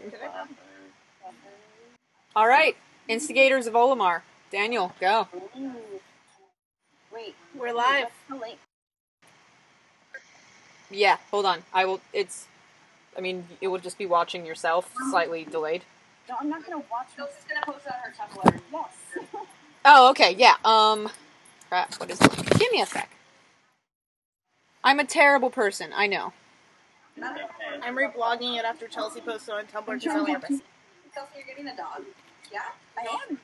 fine. All right, Instigators of Olimar. Daniel, go. Ooh. Wait, We're live. what's the link? Yeah, hold on. I will. It will just be watching yourself, slightly delayed. No, I'm not gonna watch. Chelsea's gonna post it on her Tumblr. Yes. Oh, okay, yeah. Crap. What is the link? Give me a sec. I'm a terrible person. I know. I'm reblogging it after Chelsea posted on Tumblr because I only have Chelsea, you're getting a dog? Yeah? I am.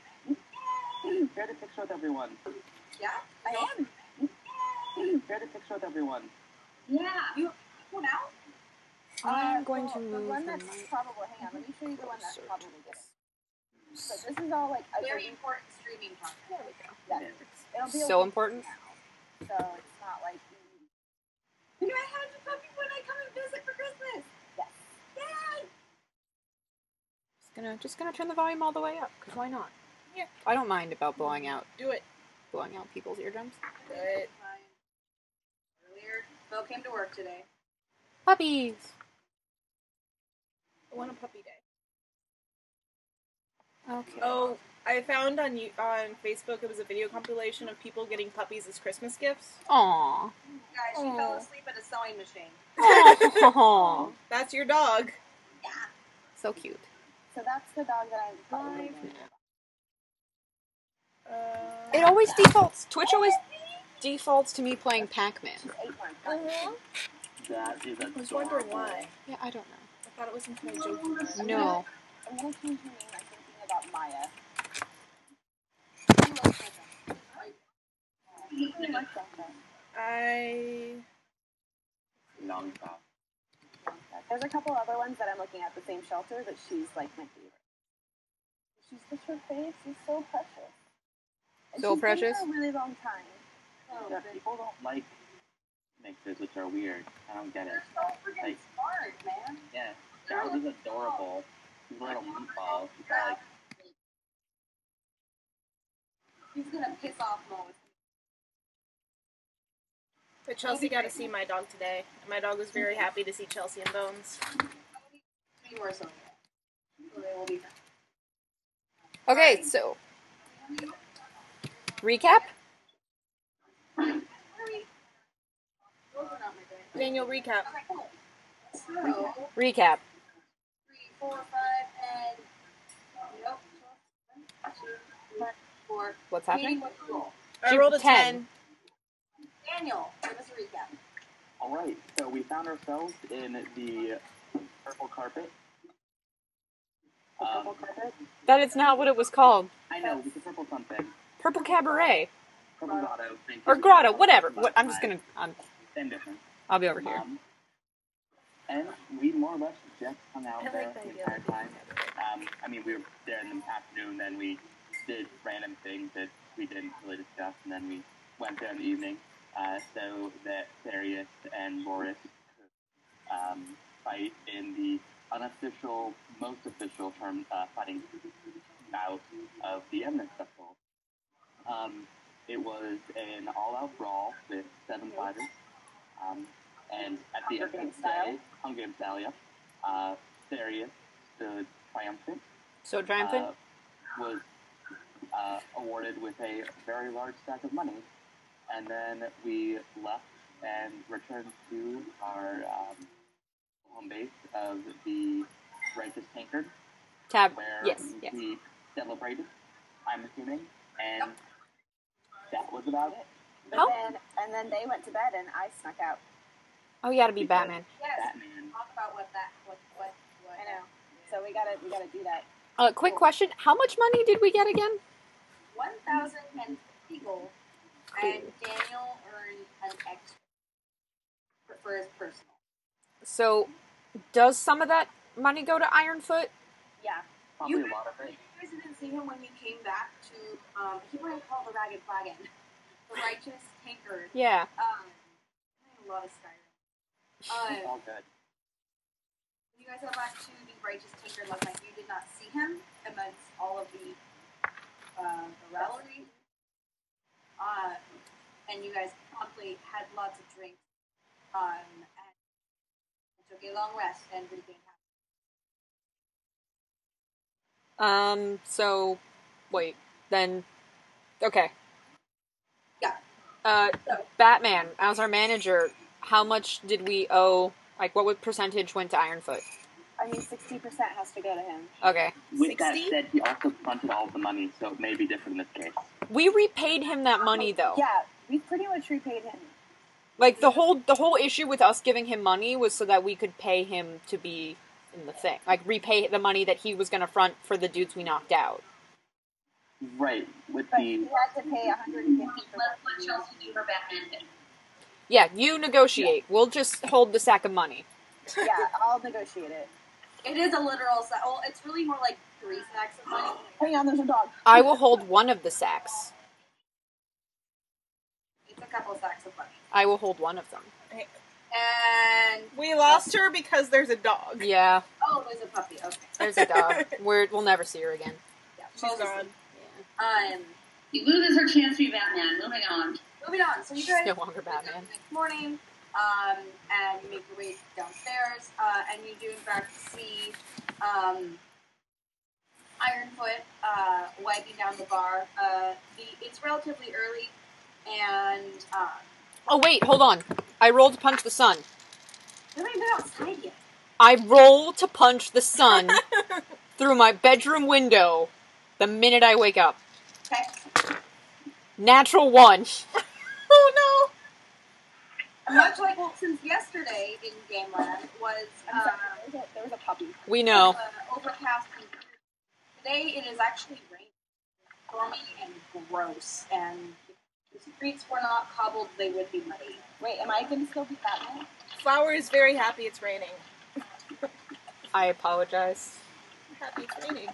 Share the picture with everyone. Yeah? I am. Share the picture with everyone. Yeah. You went out? I'm going to The move one that's the mic probably. Hang on, let me show you the one that's closer probably to good. So this is all like a Very important streaming content. There we go. Yeah. It'll be So a important. now, so it's not like. You know, I had a puppy when I come and visit for Christmas. Yes. Yay! Just gonna turn the volume all the way up, because why not? Yeah. I don't mind about blowing out Do it. people's eardrums. Do it. Earlier, Bo came to work today. Puppies! I want a puppy day. Okay. Oh, I found on Facebook it was a video compilation of people getting puppies as Christmas gifts. Aww. Guys, she fell asleep at a sewing machine. Aww. That's your dog. Yeah. So cute. So that's the dog that I'm Live now. It always defaults. Twitch always defaults to me playing Pac-Man. She's 8 months. That is I was wondering why. Yeah, I don't know. I thought it was some kind of joke. No. I'm gonna change her name. I'm thinking about Maya. I long stop. There's a couple other ones that I'm looking at the same shelter, but she's like my favorite. She's just, her face is so precious. And So she's precious? been there a really long time. Yeah, people don't like mixes, which are weird. I don't get it. They're so freaking smart, man. Yeah, Giles is adorable. He's a little meatball. He's got, like, He's gonna piss off Mo. But Chelsea got to see my dog today. My dog was very happy to see Chelsea and Bones. maybe more so. So they will be fine. Okay, so recap. Those are not my thing. Daniel, recap. Okay, cool. So, Recap. 3, 4, 5, and nope. 2, 4. What's happening? What's the roll? I rolled a 10. Daniel, give us a recap. All right, so we found ourselves in the purple carpet. Purple carpet. That is not what it was called. I know, it's a purple something. Purple Cabaret. Purple grotto. Thank Or you. grotto, whatever. I'm just gonna... Same difference. I'll be over here. And we more or less just hung out I there like that the idea. entire time. We were there in the afternoon, then we did random things that we didn't really discuss, and then we went there in the evening so that Therius and Boris could fight in the unofficial, most official term fighting bout of the Eminence Festival. It was an all-out brawl with 7 fighters. And at the end of the day, Hunger Games style, yeah, Therius stood triumphant. So triumphant? Was awarded with a very large stack of money. And then we left and returned to our home base of the Righteous Tankard, where Yes. we celebrated, I'm assuming, and that was about it. But Oh. then they went to bed and I snuck out. Oh, you gotta be Batman. Yes. Batman. Talk about what. I know. So we gotta do that. Quick question. How much money did we get again? 1,010 gold, and Daniel earned an extra for his personal. So, does some of that money go to Ironfoot? Yeah. Probably a lot of it. You guys didn't see him when he came back to, he wouldn't call the Ragged Flagon, the Righteous Tankard. Yeah. I love Skyrim. It's all good. You guys have last to the Righteous Tankard last night. You did not see him amidst all of the revelry. And you guys promptly had lots of drinks. And took a long rest and regained So, wait, then, okay. Yeah. So. Batman, as our manager, how much did we owe, like, what percentage went to Ironfoot? I mean, 60% has to go to him. Okay. With 60? that said, he also fronted all of the money, so it may be different in this case. We repaid him that money, though. Yeah, we pretty much repaid him. Like, the whole issue with us giving him money was so that we could pay him to be in the thing. Like, repay the money that he was gonna front for the dudes we knocked out. Right, with But the... he had to pay 150 for Let Chelsea do her Batman thing. Yeah, you negotiate. We'll just hold the sack of money. Yeah, I'll negotiate it. It is a literal sack. Well, it's really more like 3 sacks of money. Hang on, there's a dog. I will hold one of the sacks. It's a couple sacks of money. I will hold one of them. And We lost her because there's a dog. Yeah, oh, there's a puppy. Okay, there's a dog. We'll never see her again. yeah, She's gone. He loses her chance to be Batman. Moving on. So you She's guys no longer wake up Batman. the next morning, and you make your way downstairs, and you do in fact see Ironfoot wiping down the bar. It's relatively early, and Oh, wait, hold on. I roll to punch the sun. they haven't been outside yet. I roll to punch the sun through my bedroom window the minute I wake up. Okay. Natural 1. Oh Much like since yesterday in Gameland was I'm sorry, there was a puppy. We know. overcast. And today it is actually raining, stormy, and gross. And if the streets were not cobbled, they would be muddy. Wait, am I going to still be Batman? no. Flower is very happy it's raining. I apologize. Happy it's raining.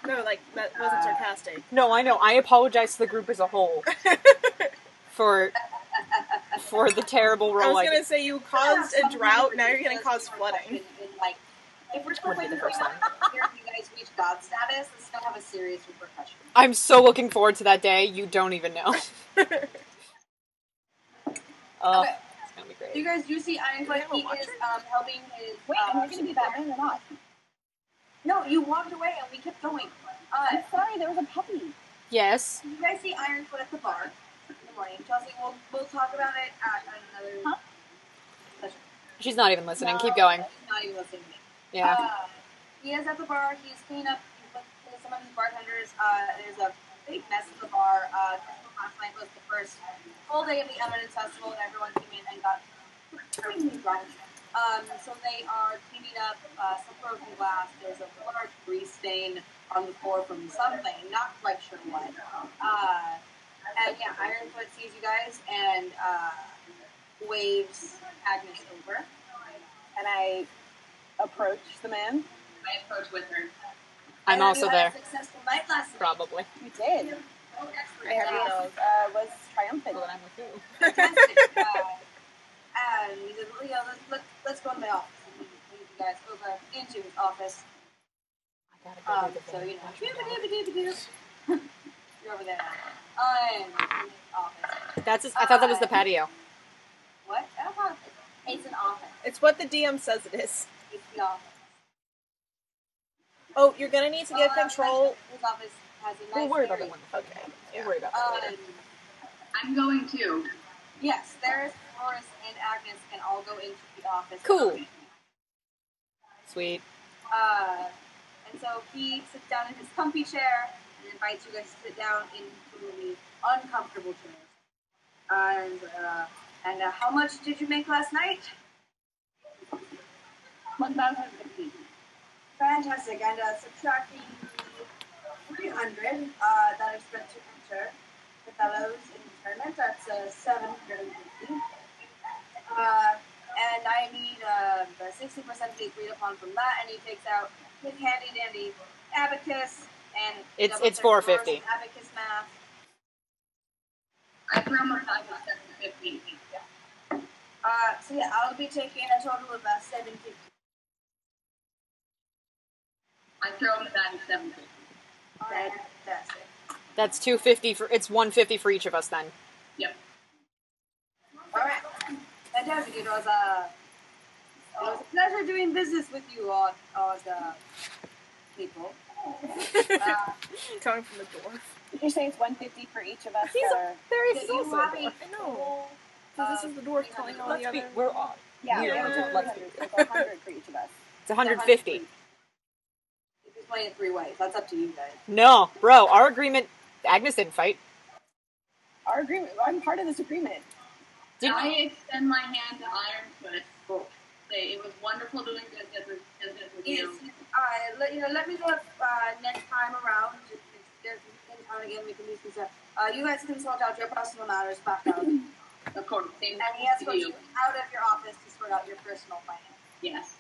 No, like, that wasn't sarcastic. No, I know. I apologize to the group as a whole for the terrible I role was I gonna did. say you caused a drought, now you're gonna cause flooding. Like, if we're Wouldn't be the first time. here, if you guys reach God status, this is gonna have a serious repercussion. I'm so looking forward to that day. You don't even know. Okay. It's gonna be You great. guys do see Ironfoot. He is helping his. Wait, am I going to be Batman or not? No, you walked away and we kept going. I'm sorry, there was a puppy. Yes. You guys see Ironfoot at the bar in the morning. Chelsea, we'll talk about it at another session. She's not even listening. No, Keep going. He's not even listening to me. Yeah. He is at the bar. He's cleaning up with some of his bartenders. There's a big mess at the bar. Last night was the first full day of the Eminence Festival, and everyone came in and got extremely drunk. So they are cleaning up some broken glass. There's a large grease stain on the floor from something, not quite sure what. And yeah, Ironfoot sees you guys and waves Agnes over. And I approach the man. I approach with her. I'm also You there. had a successful night last night. Probably. We did. Oh, excellent. I have Yeah. a dog. Was triumphant. Well, then I'm with you. Fantastic. And he said, well, let's go to my office. And he leads you guys over into his office. I gotta go to the So, thing. you know, you're over there now. In his office. I thought that was the patio. What? It's an office. It's what the DM says it is. It's the office. Oh, you're gonna need to get control. His office has a nice We'll worry about area. that one. Okay. We'll worry about that later. I'm going to. Yes, Theris, Boris, and Agnes can all go into the office. Cool. Sweet. And so he sits down in his comfy chair and invites you guys to sit down into the uncomfortable chairs. And how much did you make last night? 1,050. Fantastic. And subtracting 300 that I spent to enter the fellows in the tournament, that's 750. And I need 60% be agreed upon from that, and he takes out his handy dandy abacus and It's 450. abacus math. I throw my back at 750. So yeah, I'll be taking a total of 750. I throw him the bag at 750. Fantastic. That's 250 for. It's 150 for each of us then. Yep. All right. Fantastic. It was a pleasure doing business with you, people. Coming from the dwarf. You're saying it's 150 for each of us? He's Or... There So is you also have a a dwarf. I know. full, So this is the dwarf telling all the Let's be, other... we're odd. Yeah, Yeah, it's let's 100. It's 100 for each of us. It's 150. If you're playing it 3 ways, that's up to you guys. No, bro, our agreement, Agnes didn't fight. Our agreement. I'm part of this agreement. I extend my hand to Ironfoot. Say, it was wonderful doing business with Yes, you. let me know if next time around, if there's in town again, we can do some stuff. You guys can sort out your personal matters back out. And Of course, same he has to put you. you out of your office to sort out your personal finance. Yes.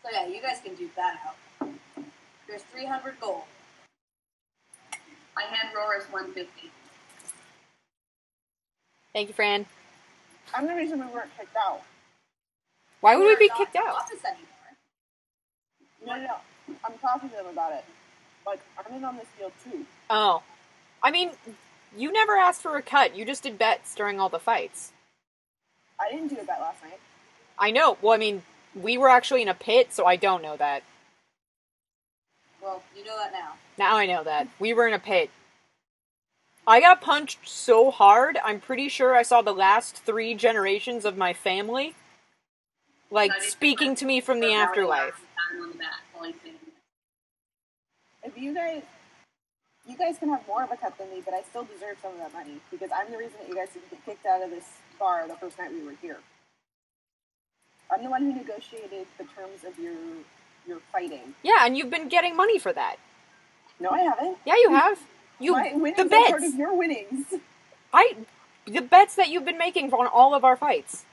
So yeah, you guys can do that out. There's 300 gold. I hand Roris 150. Thank you, Fran. I'm the reason we weren't kicked out. Why would we be You're kicked not in the out? office anymore. No. I'm talking to them about it. Like, I'm in on this deal too. Oh. I mean, you never asked for a cut. You just did bets during all the fights. I didn't do a bet last night. I know. Well, I mean, we were actually in a pit, so I don't know that. Well, you know that now. Now I know that. We were in a pit. I got punched so hard, I'm pretty sure I saw the last 3 generations of my family, like, speaking to me from the afterlife. If you guys can have more of a cut than me, but I still deserve some of that money because I'm the reason that you guys didn't get kicked out of this bar the first night we were here. I'm the one who negotiated the terms of your fighting. Yeah, and you've been getting money for that. No, I haven't. Yeah, you have. My winnings The are part bets. of your winnings. The bets that you've been making on all of our fights.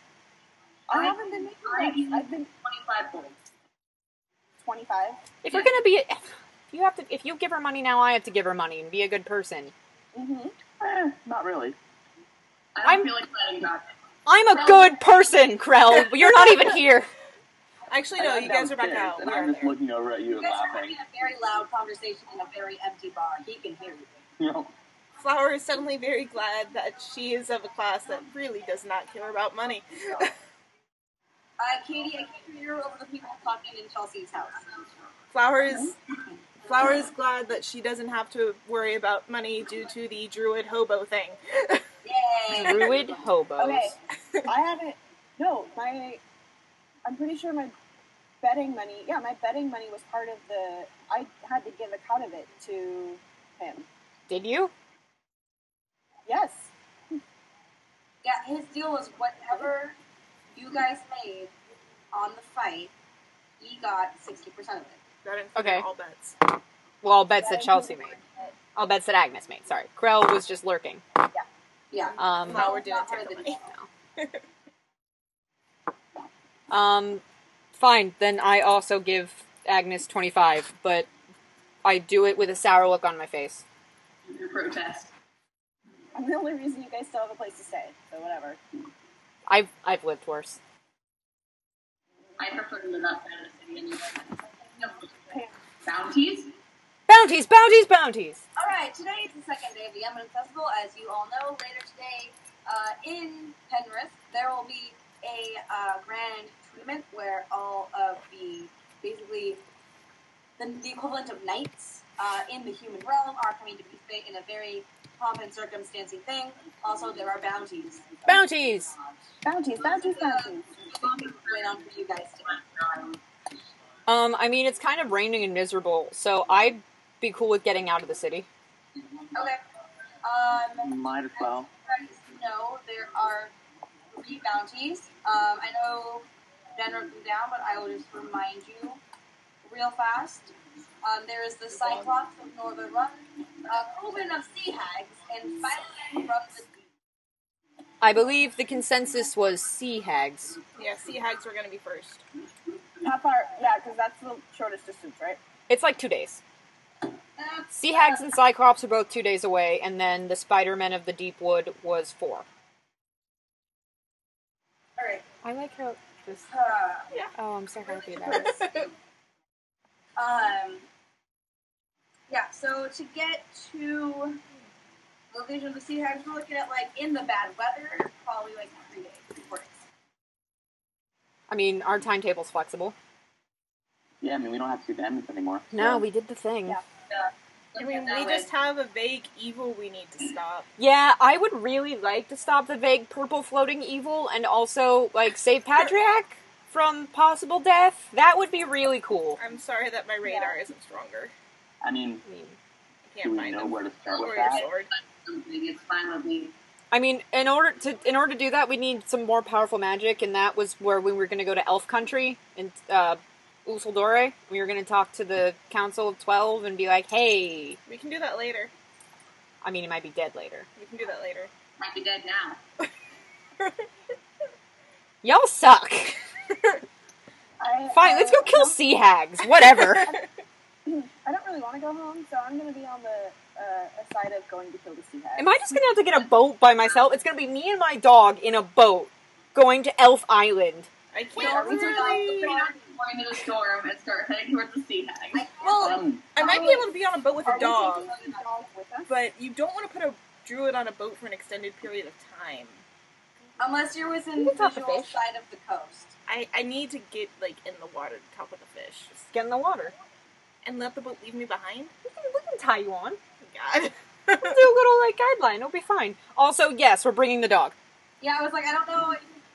I haven't been making bets. I've been 25 gold. 25. If you're gonna be, if you give her money now, I have to give her money and be a good person. Mm-hmm. Not really. I don't feel excited about it. I'm a good person, Krell. But you're not even here. Actually, no, you guys are back out. And We are I'm just there. looking over at you You and guys are laughing. having a very loud conversation in a very empty bar. He can hear you. You know, Flower is suddenly very glad that she is of a class that really does not care about money. Katie, I can't hear over the people talking in Chelsea's house. Flower is glad that she doesn't have to worry about money due to the druid hobo thing. Yay! Druid hobos. Okay. I haven't. No, I'm pretty sure my betting money. Yeah, my betting money was part of the. I had to give a cut of it to him. Did you? Yes. Yeah, his deal was whatever you guys made on the fight, he got 60% of it. That included Okay. all bets. Well, all bets that Chelsea made. All bets that Agnes made. Sorry, Krell was just lurking. Yeah. Flower That was didn't not part take of the deal. money. Fine. Then I also give Agnes 25, but I do it with a sour look on my face. Protest. I'm the only reason you guys still have a place to stay. So whatever. I've lived worse. I prefer to live outside of the city anyway. No, bounties? Bounties, bounties, bounties! Alright, today is the second day of the Eminent Festival. As you all know, later today in Penrith, there will be a grand tournament where all of basically, the equivalent of knights in the human realm are coming to participate in a very pomp and circumstancey thing. Also, there are bounties. Bounties! Bounties. Wait on for you guys today. I mean, it's kind of raining and miserable, so I'd be cool with getting out of the city. Okay. might as well. As you guys know, there are 3 bounties. I know Ben wrote them down, but I will just remind you real fast. There is the Cyclops of Northern Run, Coven of Sea Hags, and Fireland from the Deep. I believe the consensus was sea hags. Yeah, sea hags were going to be first. How far? Yeah, because that's the shortest distance, right? It's like 2 days. Sea hags and Cyclops are both 2 days away, and then the Spider-Men of the Deep Wood was 4. Alright. I like how this... Yeah. Oh, I'm so happy about it. Yeah, so to get to location of the Sea Hags, we're looking at, like, in the bad weather, probably, like, 3 days, 4 days. I mean, our timetable's flexible. Yeah, I mean, we don't have to do the Emmys anymore. No, so- we did the thing. Yeah. I mean, we just have a vague evil we need to stop. Yeah, I would really like to stop the vague purple floating evil and also, like, save Patriarch from possible death. That would be really cool. I'm sorry that my radar isn't stronger. I mean, I mean, I do can't we find know him. where to start Or with your that? sword. It's fine with me. in order to do that, we need some more powerful magic, and that was where we were going to go to Elf Country in Usuldore. We were going to talk to the Council of 12 and be like, hey, We can do that later. I mean, he might be dead later. We can do that later. Might be dead now. Y'all suck. Fine, let's go kill sea hags. Whatever. I don't really want to go home, so I'm going to be on the side of going to kill the sea hag. Am I just going to have to get a boat by myself? It's going to be me and my dog in a boat going to Elf Island. I Wait, can't are we really... going into the storm and start heading towards the sea hag? Well, I might be able to be on a boat with Are a we dog, taking the dog with us? but you don't want to put a druid on a boat for an extended period of time. Unless you're within You the can talk to visual fish. side of the coast. I need to get, like, in the water to talk with the fish. Just get in the water. And let the boat leave me behind? We can tie you on. God. We'll do a little, like, guideline. It'll be fine. Also, yes, we're bringing the dog. Yeah, I was like, I don't know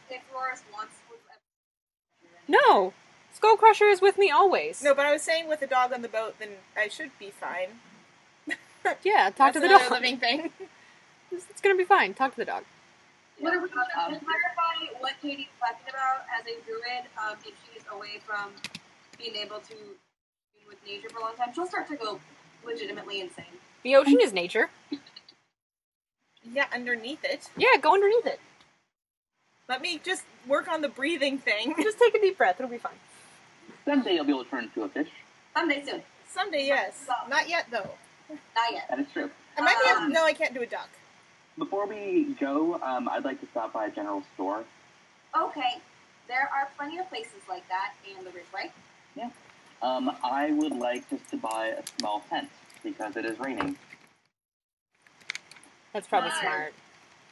if Roris wants. No. Skull Crusher is with me always. No, but I was saying with the dog on the boat, then I should be fine. Yeah, talk That's to the another dog. living thing. It's going to be fine. Talk to the dog. What are we to clarify what Katie's talking about as a druid? If she's away from being able to be with nature for a long time, she'll start to go legitimately insane. The ocean is nature. Yeah, underneath it. Yeah, go underneath it. Let me just work on the breathing thing. Just take a deep breath. It'll be fine. Someday you'll be able to turn into a fish. Someday soon. Someday, yes. Not yet, though. Not yet. That is true. I might be able... No, I can't do a duck. Before we go, I'd like to stop by a general store. Okay. There are plenty of places like that in the Ridgeway. I would like just to buy a small tent because it is raining. That's probably Fine. smart.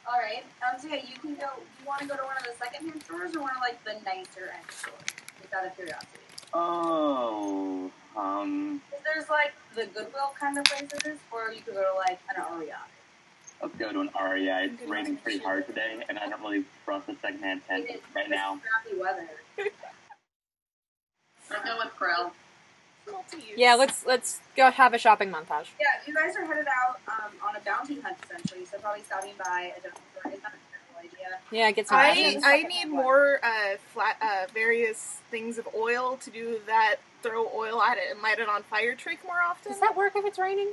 All right. So yeah, you can go. You want to go to one of the secondhand stores or one of like the nicer end stores? Just out of curiosity. Oh, There's like the Goodwill kind of places, or you could go to like an REI. let's go to an REI. It's raining pretty hard today, and I don't really trust a secondhand tent right now. Crappy weather. Let's go with Krill. Multi-use. Yeah, let's go have a shopping montage. Yeah, you guys are headed out on a bounty hunt essentially, so probably stopping by a general store is not a terrible idea. Yeah, get some I rations. need more various things of oil to do that throw oil at it and light it on fire trick more often. Does that work if it's raining?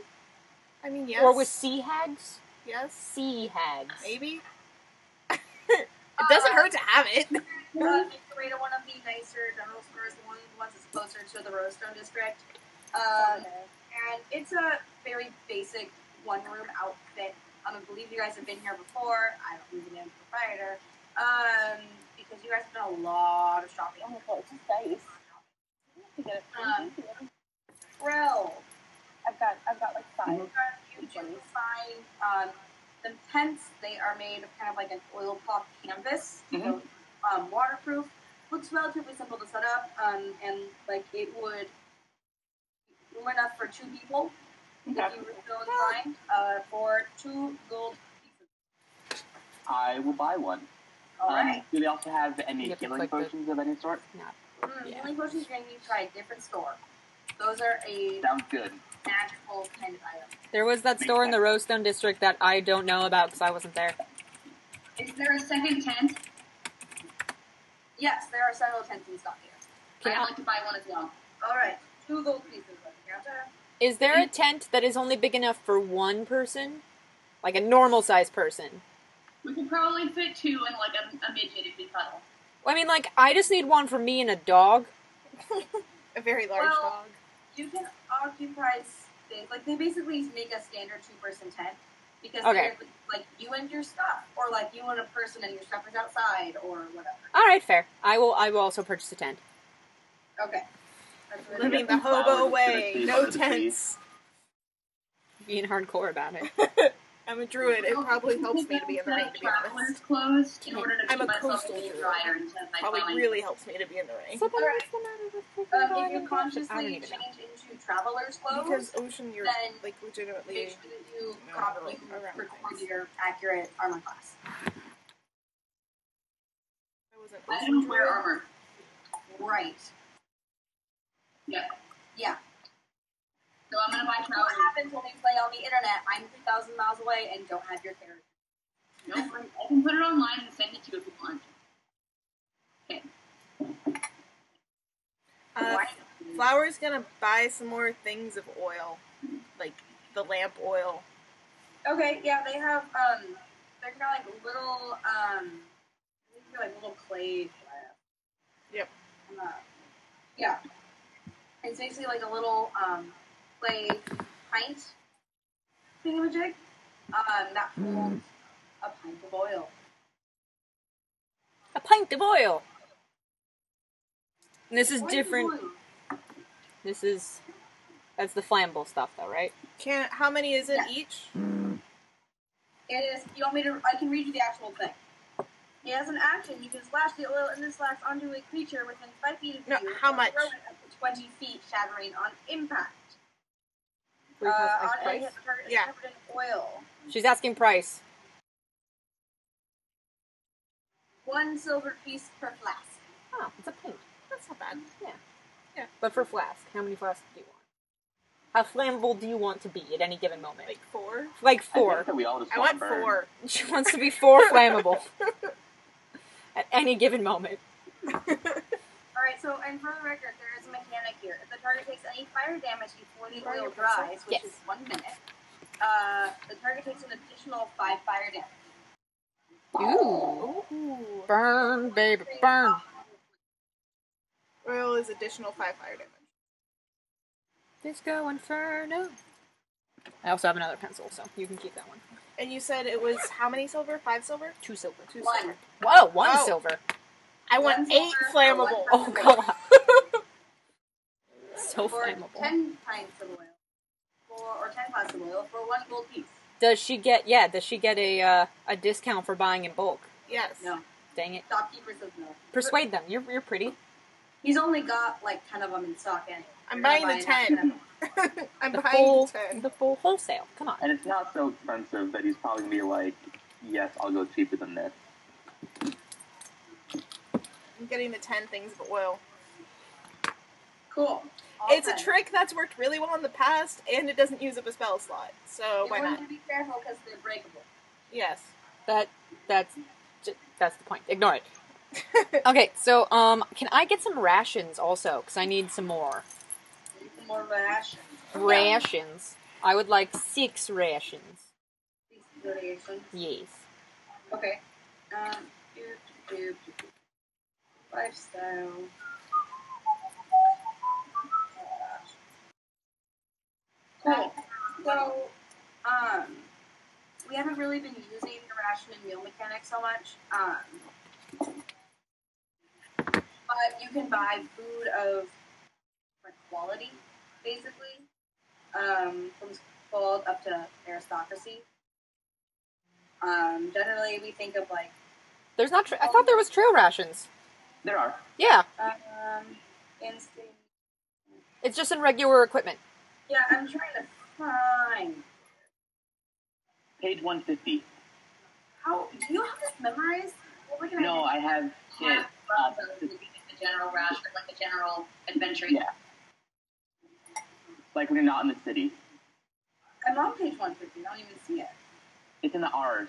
I mean, yes. Or with sea hags? Yes. Sea hags. Maybe. It doesn't hurt to have it. Make your way to one of the nicer general stores, the ones that's closer to the Rosestone district. And it's a very basic one-room outfit. I believe you guys have been here before. I don't know the name of the proprietor. Because you guys have done a lot of shopping. Oh my god, it's just nice. To get it. Krill. I've got like 5. You do find the tents. They are made of kind of like an oilcloth canvas, so waterproof. Looks relatively simple to set up, and like it would be room enough for 2 people if you were so inclined. For 2 gold pieces. I will buy one. All right. Do they also have any You have to healing click the- potions of any sort? Yeah. Healing potions, you're going to need to try a different store. Those are a Sounds good. magical kind of item. There was that store in the Rosestone district that I don't know about because I wasn't there. Is there a second tent? Yes, there are several tents in stock here. I'd like to buy one as well. All right. 2 gold pieces. Gotcha. Is there a tent that is only big enough for one person? Like a normal-sized person? We could probably fit 2 in like a midget if we cuddle. I mean, like, I just need one for me and a dog. A very large Well, dog. You can occupy space. Like, they basically make a standard 2-person tent. Because Okay. they're, like, you and your stuff. Or, like, you and a person and your stuff is outside. Or whatever. Alright, fair. I will also purchase a tent. Okay. That's really Living good. the hobo Flowers way. gonna No sleep under the tents. Being hardcore about it. I'm a druid. It probably helps me to be in the rain, to be honest. Traveler's clothes in order to I'm a keep myself coastal a little druid. drier until I Probably find really helps me to be in the rain. So then Alright. what's the matter with freaking If dog you and cat? I don't consciously even know. change into traveler's clothes, Because ocean, you're then like legitimately. make sure that you, No, you around record things. your accurate armor class. I was an I ocean don't wear druid. armor. Right. Yeah. Yeah. So I'm gonna buy What traveler's. happens when we play on the internet? I'm 3,000 miles away and don't have your character. No, I can put it online and send it to you if you want. Okay. Flower's gonna buy some more things of oil, like the lamp oil. Okay, yeah, they have, they're kind of like little, I think they're like little clay. Yep. Yeah. It's basically like a little, clay pint thingamajig, that holds a pint of oil. A pint of oil. And this is Pint of different. oil. That's the flammable stuff, though, right? How many is it Yeah. each? It is, you want me to, I can read you the actual thing. It has an action. You can splash the oil in this slash onto a creature within 5 feet of No, you. how or much? throw it up to 20 feet, shattering on impact. Wait, has, On like, a price? hit, the target is Yeah. covered in oil. She's asking price. 1 silver piece per flask. Oh, it's a pint. That's not bad. Yeah. But for flask, how many flasks do you want? How flammable do you want to be at any given moment? Like 4? Like I 4. think that we all just I want want burn. 4. She wants to be 4 flammable at any given moment. Alright, so, and for the record, there is a mechanic here. If the target takes any fire damage before the oil dries, which Yes. is 1 minute, the target takes an additional 5 fire damage. Ooh. Ooh. Burn, baby, burn. Oil is additional 5 fire damage. Disco Inferno. I also have another pencil, so you can keep that one. And you said it was how many silver? 5 silver? 2 silver. 2 1. silver. Whoa, 1 Oh. silver. I want 1 8 silver for flammable. 1 Oh, pint of God. So oil. Or flammable. 10 pints of oil. Or 10 pints of oil for 1 gold piece. Does she get a discount for buying in bulk? Yes. No. Dang it. Shopkeeper says no. Persuade them. You're pretty. He's only got like 10 of them in stock anyway. I'm You're buying not the that 10. many. I'm The buying full, the 10. the full wholesale. Come on. And it's not so expensive that he's probably going to be like, yes, I'll go cheaper than this. I'm getting the 10 things of oil. Cool. All It's a 10. trick that's worked really well in the past, and it doesn't use up a spell slot. So You why want not? to be careful because they're breakable. Yes. That's the point. Ignore it. Okay, so can I get some rations also? Because I need some more Need some more rations. rations. I would like 6 rations. These variations. Yes. Okay. Lifestyle. Cool. So, we haven't really been using the ration and meal mechanic so much. But you can buy food of different quality, basically. From gold up to aristocracy. Generally, we think of like There's not. I thought there was trail rations. There are. Yeah, instinct. it's just in regular equipment. Yeah, I'm trying to find. Page 150. How do you have this memorized? What we're gonna No, I have it. The general ration, like the general adventure. Yeah. Like when you're not in the city. I'm on page 150. I don't even see it. It's in the R's.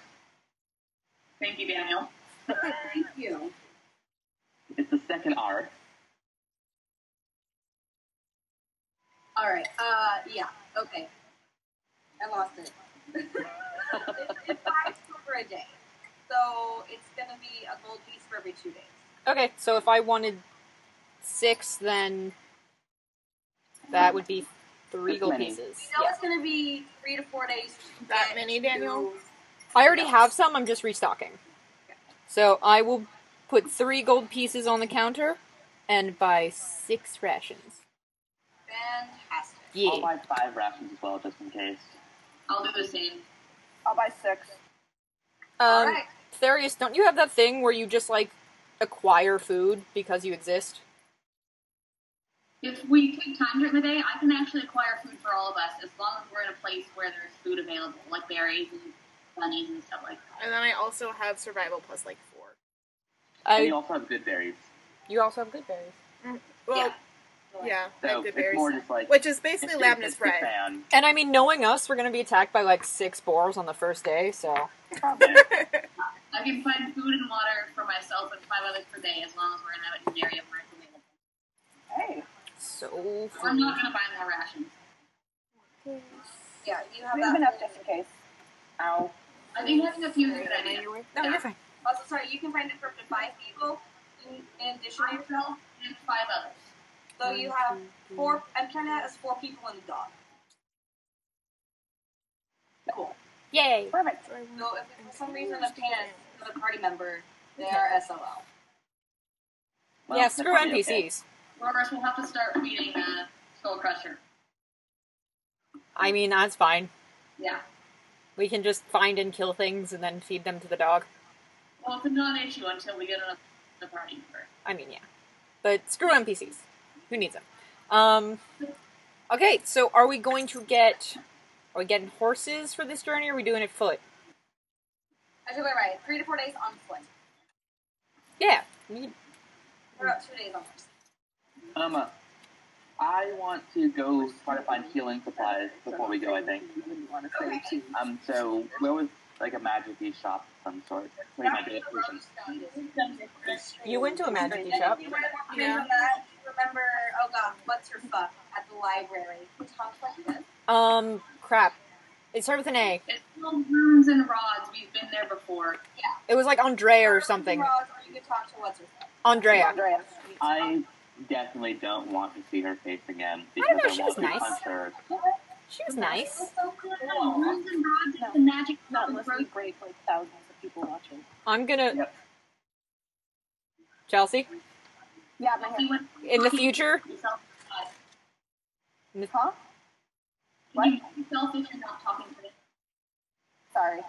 Thank you, Daniel. Thank you. It's the second R. All right. Yeah. Okay. I lost it. It's 5 silver a day, so it's gonna be a gold piece for every 2 days. Okay, so if I wanted 6, then that would be 3 gold many. pieces. We know Yeah. it's gonna be 3 to 4 days. to That get many, to- Daniel? I already have some. I'm just restocking. So I will put 3 gold pieces on the counter and buy 6 rations. Fantastic. I'll Yeah. buy 5 rations as well, just in case. I'll do the same. I'll buy 6. Alright. Therius, don't you have that thing where you just, like, acquire food because you exist? If we take time during the day, I can actually acquire food for all of us as long as we're in a place where there's food available, like berries and bunnies and stuff like that. And then I also have survival plus like 4. And you also have good berries. You also have good berries. Well, yeah, I So have good it's berries. more just like... Which is basically it's Labnus just a bread. fan. And I mean, knowing us, we're gonna be attacked by like 6 boars on the first day, so. I can find food and water for myself and 5 others per day as long as we're in an area where it's available. Hey. So I'm not going to buy more rations. Yeah, you have We have that. enough just in case. Ow. I think having a few is a good idea. No, you're fine. Also, sorry, you can find it for up to 5 people in addition to yourself. Myself and 5 others. So you have 4. I'm counting that as 4 people and a dog. Cool. Yay! Perfect. So if for some reason the pants another party member, they are SOL. Well, Yeah, that's screw probably NPCs. okay. Robbers will have to start feeding Skull Crusher. I mean, that's fine. Yeah. We can just find and kill things and then feed them to the dog. Well, it's a non-issue until we get another party member. I mean, yeah. But screw NPCs. Who needs them? Okay, so are we going to get... Are we getting horses for this journey, or are we doing it foot? I should go right. 3 to 4 days on foot. Yeah. We're about 2 days on horse. I want to go try to find healing supplies before we go, I think. Okay. So where was, like, a magic-y shop of some sort? Where you might get potions. You went to a magic shop. You might want to mention that. Remember, oh god, what's your fuck at the library? We talked about this. Crap. It started with an A. It's called Runes and Rods. We've been there before. Yeah. It was like Andrea or something. Or you could talk to what's her fuck. Andrea. Andrea. I definitely don't want to see her face again because I don't know, I she want was to nice. punch her. She was nice. So cool. Runes and Rods is the magic Not shop unless of we break like thousands of people watching. I'm gonna... Yep. Chelsea? Yeah, my hair. In the future? Huh? Can you mute yourself if you're not talking to me? Sorry.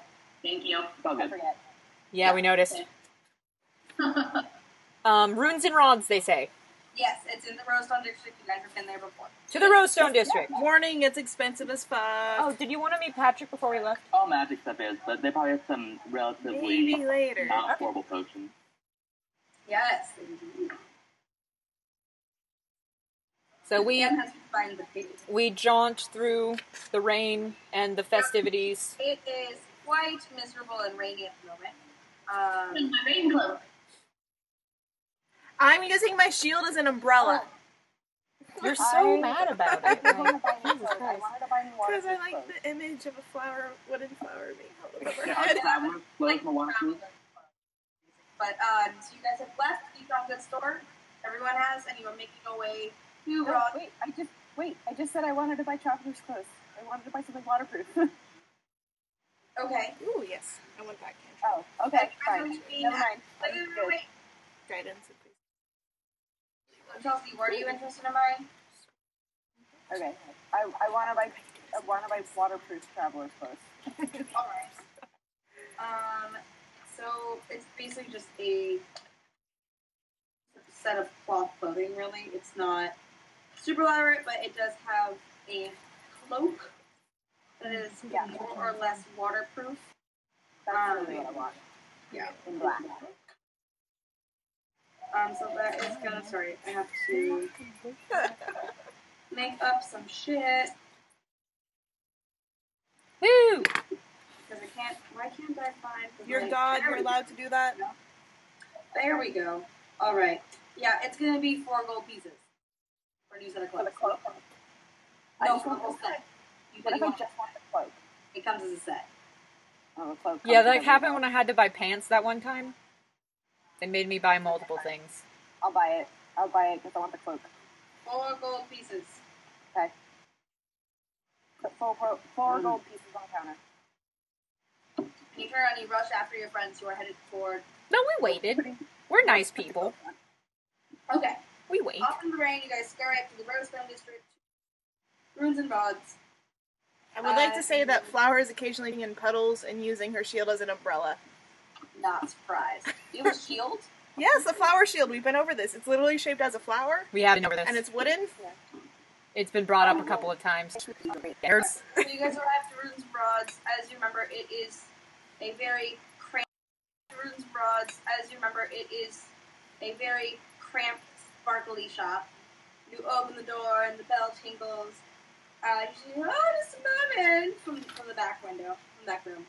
Thank you. It's all I good. forget. Yeah, we noticed. Runes and rods, they say. Yes, it's in the Rosestone District. You guys have been there before. To the Rosestone District. Warning, it's expensive as fuck. Oh, did you want to meet Patrick before we left? All magic stuff is, but they probably have some relatively Maybe later. not horrible potions. Yes. So we Anne has to find the page. jaunt through the rain and the festivities. It is quite miserable and rainy at the moment. My rain cloak. I'm using my shield as an umbrella. You're so mad about it. I wanted to buy new Jesus clothes. I Christ. wanted to buy new Because I waterproof like clothes. the image of a flower, wooden flower being held over Our my head. travelers close in the waterproof. But so you guys have left. You found a good store. Everyone has, and you are making your way to No, Rod. I just said I wanted to buy traveler's clothes. I wanted to buy something waterproof. Okay. Ooh, yes. I want that cantrip. Oh, okay, fine. Wait, Never mind. Wait, I'm wait, good. wait. Guidance, please. Chelsea, what are you interested in buying? Okay. I wanna buy waterproof traveler's clothes. Alright. So it's basically just a set of cloth clothing, really. It's not super elaborate, but it does have a cloak that is more or less waterproof. That's really what I want. Yeah. In black. So that is gonna, sorry, I have to make up some shit. Woo! Because why can't I find the Your right- dog, there you're we allowed to do that? go. There we go. Alright. Yeah, it's gonna be 4 gold pieces. For a new set of For the clothes. cloak. No, for the whole set. You What said if you I want, just want the cloak? it comes as a set. Oh, the cloak. Yeah, that happened when I had to buy pants that one time. They made me buy multiple things. I'll buy it. I'll buy it because I want the cloak. 4 gold pieces. Okay. Put 4 gold pieces on the counter. And you turn around and you rush after your friends who are headed toward. No, we waited. We're nice people. Okay. We wait. Off in the rain, you guys scurry up to the Rosestone District. Runes and rods. I would like to say that Flower is occasionally in puddles and using her shield as an umbrella. Not surprised. You have a shield? Yes, a flower shield. We've been over this. It's literally shaped as a flower. We have been over this. And it's wooden. It's been brought up a couple of times. So you guys arrived to Runes Broads. As you remember, it is a very cramped sparkly shop. You open the door and the bell tinkles. You say, "Oh, just a moment," from the back window, from the back room.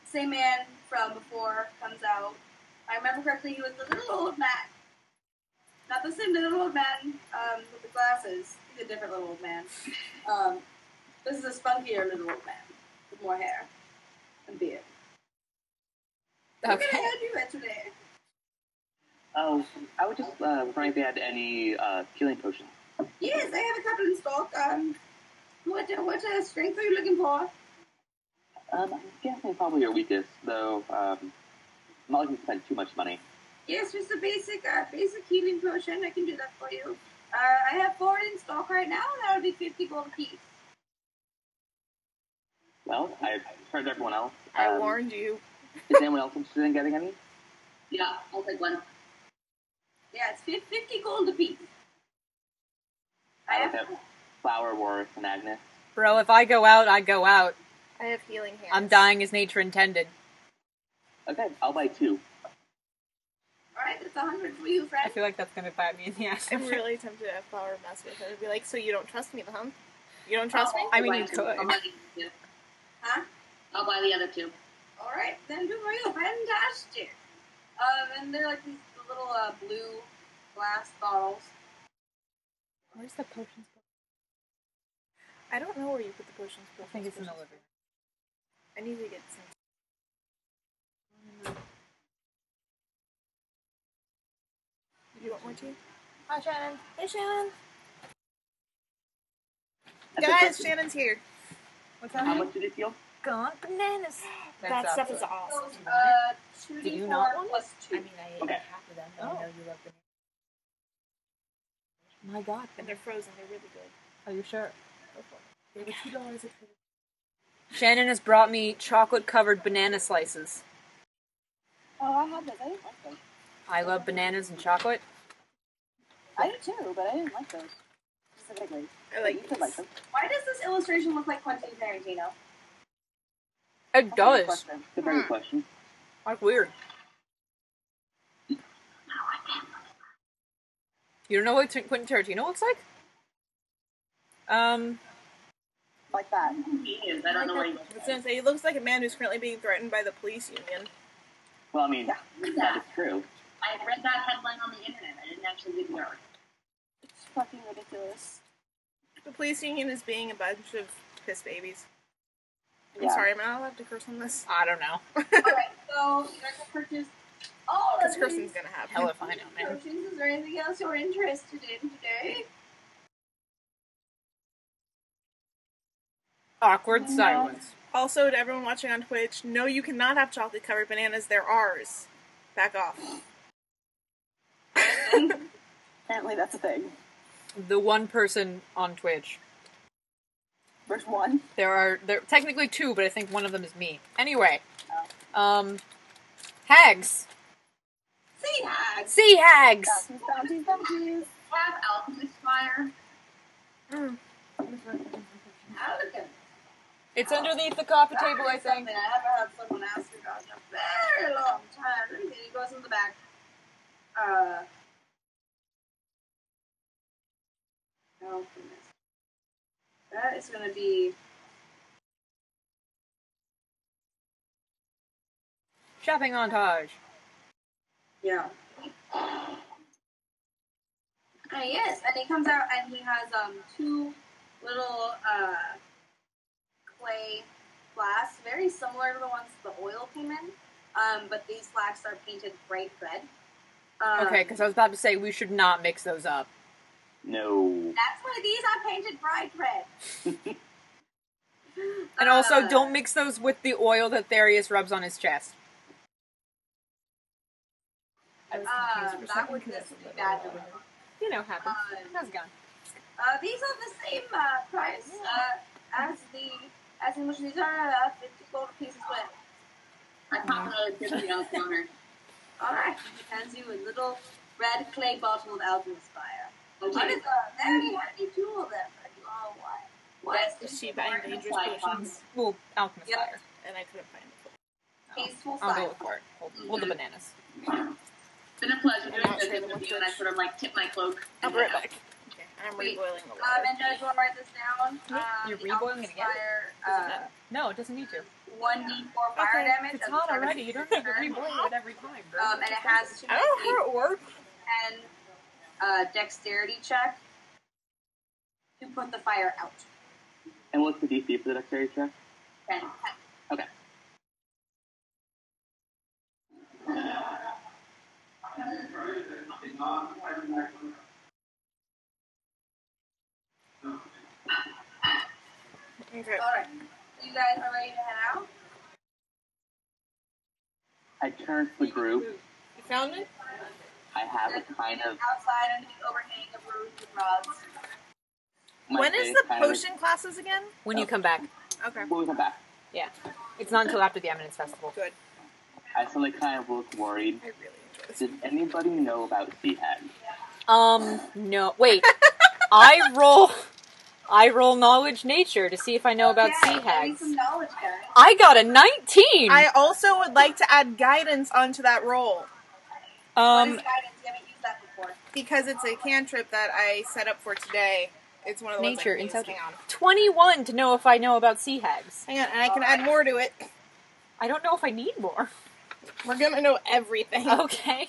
Same man from before comes out. I remember correctly, he was the little old man. Not the same little old man with the glasses. He's a different little old man. This is a spunkier little old man with more hair and beard. Okay. What can I help you with today? Oh, I would just wondering if they had any healing potions. Yes, I have a couple in stock. What strength are you looking for? I'm guessing probably your weakest, though. I'm not looking to spend too much money. Yes, just a basic healing potion. I can do that for you. I have 4 in stock right now. That would be 50 gold a piece. Well, I've heard everyone else. I warned you. Is anyone else interested in getting any? Yeah, I'll take one. Yeah, it's 50 gold a piece. I look at Flower, Warwick, and Agnes. Bro, if I go out, I go out. I have healing hands. I'm dying as nature intended. Okay, I'll buy 2. Alright, that's 100 for you, I friend. feel like that's gonna bite me in the ass. I'm really tempted to have Flower mess with her. Be like, so you don't trust me, huh? You don't trust me? I mean, you I'll could. buy the other 2. Huh? I'll buy the other 2. Alright, then do for you. Fantastic. And they're like these little blue glass bottles. Where's the potions? I don't know where you put the potions. I think it's in the living room. I need to get some. Do you want more tea? Hi, Shannon. Hey, Shannon. That's Guys, it. Shannon's here. What's How happening? much did it feel? Gone bananas. That stuff is awesome. 2d4 Do you not want plus 2. I mean, I ate Okay. half of them, but I know you love them. My God. And they're frozen. They're really good. Are you sure? They were $2 a piece. Shannon has brought me chocolate-covered banana slices. Oh, I had those. I didn't like those. I love bananas and chocolate. I did too, but I didn't like those specifically. I like You could like them. Why does this illustration look like Quentin Tarantino? It does. Question. It's a very good question. Like weird. You don't know what Quentin Tarantino looks like? Like that. He is. I don't know what he I was looks gonna like. say, he looks like a man who's currently being threatened by the police union. Well, I mean, Yeah. that is true. I read that headline on the internet. I didn't actually read the article. It's fucking ridiculous. The police union is being a bunch of piss babies. I'm Yeah. sorry, am I not allowed to curse on this? I don't know. Alright, so you guys have purchased all Because of cursing's these gonna happen. Hell if I know, man. potions. Is there anything else you're interested in today? Awkward silence. Also, to everyone watching on Twitch, no, you cannot have chocolate-covered bananas. They're ours. Back off. Apparently that's a thing. The one person on Twitch. There's one. There are technically 2, but I think one of them is me. Anyway, hags. Sea hags. Sea hags. Bounties, bounties, bounties. Have alchemist fire. Alchemy. It's underneath the coffee table, I think. Something I haven't had someone ask about in a very long time. And he goes in the back. Oh goodness. That is going to be Shopping montage. yeah. Yes, and he comes out and he has 2 little clay flasks, very similar to the ones the oil came in, but these flasks are painted bright red. Okay, because I was about to say we should not mix those up. No. That's why these are painted bright red. And also, don't mix those with the oil that Therius rubs on his chest. I was confused for a That second would because just it's be a bad. little You know, happens. How's it going? These are the same price as in which these are 50 gold pieces with. I pop another 50 on the counter. Alright, he hands you a little red clay bottle of alchemist fire. Okay. It is a very handy tool then for you all. Why is Is this she buying dangerous potions? Well, alchemist Yep. fire. And I couldn't find it. tasteful I'll fire? go with it. Hold the bananas. It's been a pleasure doing not sure business what with you, and I sort of like tip my cloak. I'll be right back. Okay, I'm Wait, reboiling the water. And Judge, you want to write this down? You're The reboiling alchemist it again? Fire, No, it doesn't need to. 1d4 fire Okay, damage. It's at the hot start of already. You each don't need to turn. reboil it every time, bro. And it has to I don't know how it works. make a 10 dexterity check to put the fire out. And what's the DC for the dexterity check? 10. Okay. Okay. Alright. You guys are ready to head out? I turn to the group. You found it? I have a kind of... Outside under the overhang of roofs and rods. my When is face the kind of- potion classes again? When you come back. Okay. When we come back. Yeah. It's not until after the Eminence Festival. Good. I suddenly kind of look worried. I really enjoy this. Does anybody know about sea hags? No. Wait. I roll knowledge nature to see if I know about sea Give me hags. some knowledge, guys. I got a 19! I also would like to add guidance onto that roll. What is guidance? You haven't used that before. Because it's a cantrip that I set up for today. It's one of the Nature, ones I can use. intelligence. Hang on. 21 to know if I know about sea hags. Hang on, and I can add more to it. I don't know if I need more. We're gonna know everything. Okay.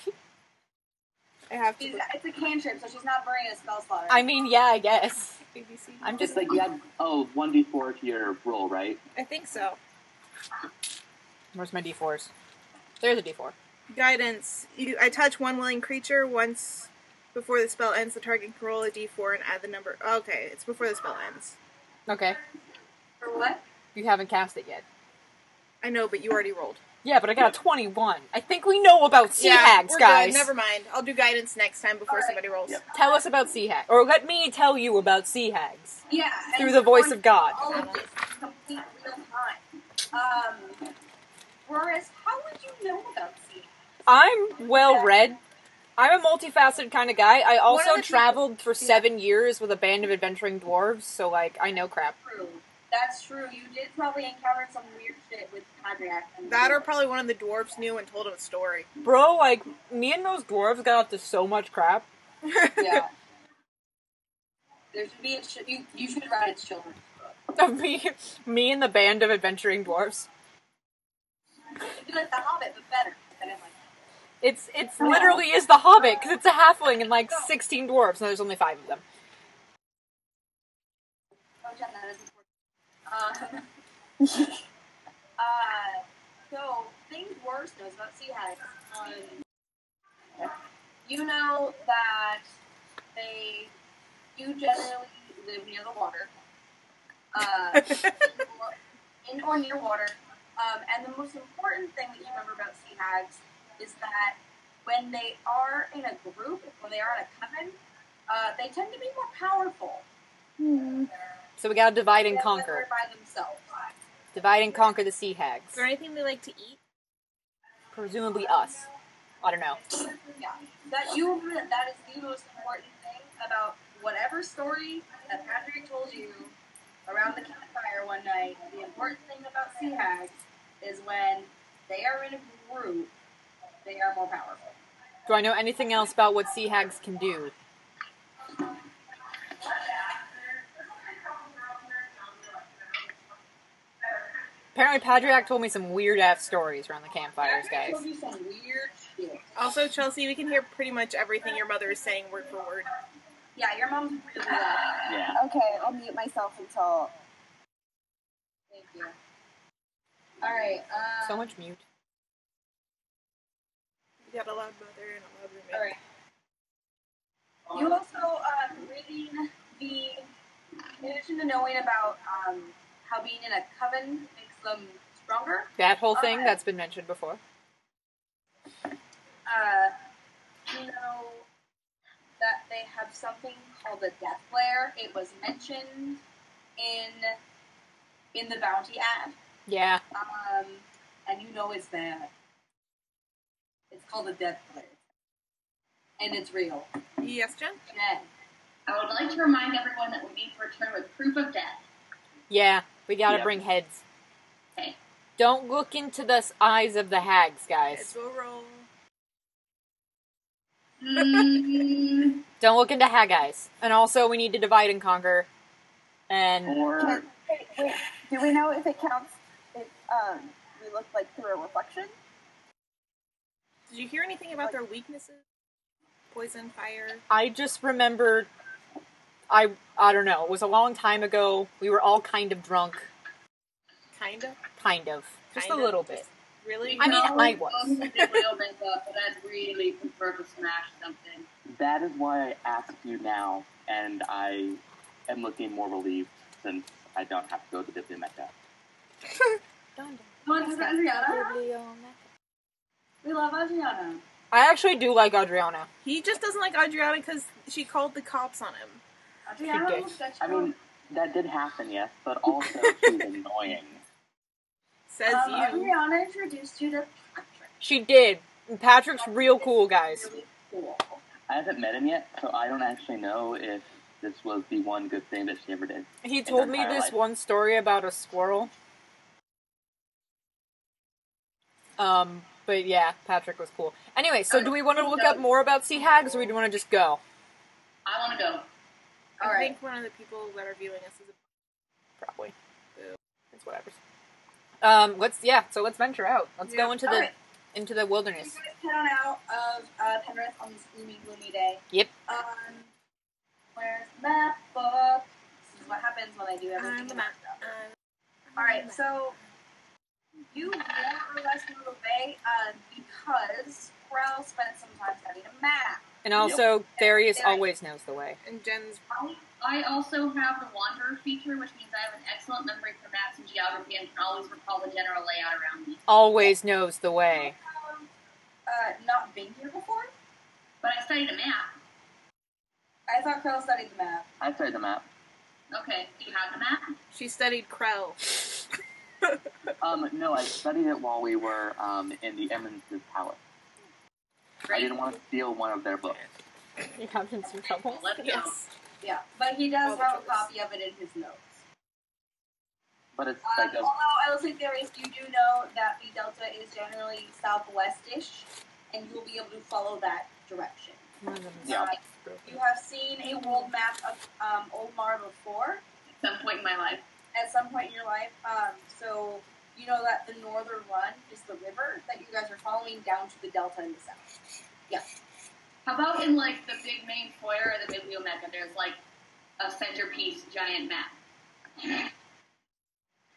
I have to. It's a cantrip, so she's not burning a spell slot. I mean, yeah, I guess. ABC. I'm It's just... like you had, 1d4 to your roll, right? I think so. Where's my d4s? There's a d4. Guidance. I touch one willing creature once before the spell ends. The target can roll a d4 and add the number. Okay, it's before the spell ends. Okay. For what? You haven't cast it yet. I know, but you already rolled. Yeah, but I got a 21. I think we know about sea hags, we're guys. Good. Never mind. I'll do guidance next time before somebody rolls. Yep. Tell us about sea hags. Or let me tell you about sea hags. Yeah. Through and the voice on of God. All of this in complete real time. Boris, how would you know about sea? I'm well-read. I'm a multifaceted kind of guy. I also the traveled for 7 years with a band of adventuring dwarves, so, like, I know crap. True. That's true. You did probably encounter some weird shit with Padriac. That or probably one of the dwarves knew and told him a story. Bro, like, me and those dwarves got up to so much crap. Yeah. There should be you should write its children's book. me and the band of adventuring dwarves. It'd be like The Hobbit, but better. I didn't like it. It's literally is the Hobbit, because it's a halfling and, like, 16 dwarves, and there's only 5 of them. Oh, Jen, that is important. So, things worse knows about sea hags. You know that you generally live near the water. In or near water. And the most important thing that you remember about sea hags is that when they are in a group, when they are in a coven, they tend to be more powerful. So we gotta divide and than when conquer. they're by themselves. Divide and conquer the sea hags. Is there anything they like to eat? Presumably us. I don't know. Yeah, that is the most important thing about whatever story that Patrick told you around the campfire one night. The important thing about sea hags is when they are in a group, they are more powerful. Do I know anything else about what sea hags can do? Apparently Padriac told me some weird-ass stories around the campfires, guys. Patrick told you some weird shit. Also, Chelsea, we can hear pretty much everything your mother is saying word for word. Yeah, your mom's really loud. Yeah. Okay, I'll mute myself until. Thank you. Alright, So much mute. You got a loud mother and a loud roommate. alright. You also, in addition to knowing about, how being in a coven makes them stronger, That whole thing that's been mentioned before. you know that they they have something called a death flare. It was mentioned in the bounty ad. Yeah. And you know it's bad. It's called a death flare. And it's real. Yes, Jen? Jen. I would like to remind everyone that we need to return with proof of death. Yeah, we gotta Yep. bring heads. Okay. Don't look into the eyes of the hags, guys. Heads will roll. Don't look into hag eyes. And also, we need to divide and conquer. And Or Wait, do we know if it counts if we look like through a reflection? Did you hear anything about their weaknesses? Poison, fire. I just remembered, I don't know, it was a long time ago. We were all kind of drunk. Kinda. Kind of. Just Kinda? a little bit. Really? I mean, I was. Real makeup, but I'd really prefer to smash something. that is why I asked you now, and I am looking more relieved since I don't have to go to the Bibliomeca. You want to Adriana? We love Adriana. I actually do like Adriana. He just doesn't like Adriana because she called the cops on him. Adriana did. will sketch I mean, that did happen, yes, but also she's annoying. Says you. Adriana introduced you to Patrick. She did. And Patrick's real cool, guys. Really cool. I haven't met him yet, so I don't actually know if this was the one good thing that she ever did. He told me entire this life. one story about a squirrel. But yeah, Patrick was cool. Anyway, so do we want to look up more about sea hags, or do we want to just go? I want to go. I All right. think one of the people that are viewing us is a... Probably. It's whatever. So let's venture out. Let's go into the Alright. into the wilderness. You guys head on out of Penrith on this gloomy day. Yep. Where's the map book? This is what happens when I do everything. I'm the map. Alright, so you more or less know the way because Krell spent some time studying a map. And also, Therius always knows the way. And Jen's... I also have the Wanderer feature, which means I have an excellent memory for maps and geography and can always recall the general layout around me. Always knows the way. Not been here before? But I studied a map. I thought Krell studied the map. I studied the map. Okay, do you have the map? She studied Krell. No, I studied it while we were in the Eminence's palace. I didn't want to steal one of their books. You have in some trouble. Let's go. Yes. Yeah, but he does All the have a choice. copy of it in his notes. But it's like a... Although I will say, Darius, you do know that the delta is generally southwest-ish, and you will be able to follow that direction. Yeah. You have seen a world map of Oldmar before At some point in my life. at some point in your life. So you know that the northern run is the river that you guys are following down to the delta in the south. Yeah. How about in, like, the big main foyer of the Bibliomeca, there's, like, a centerpiece giant map.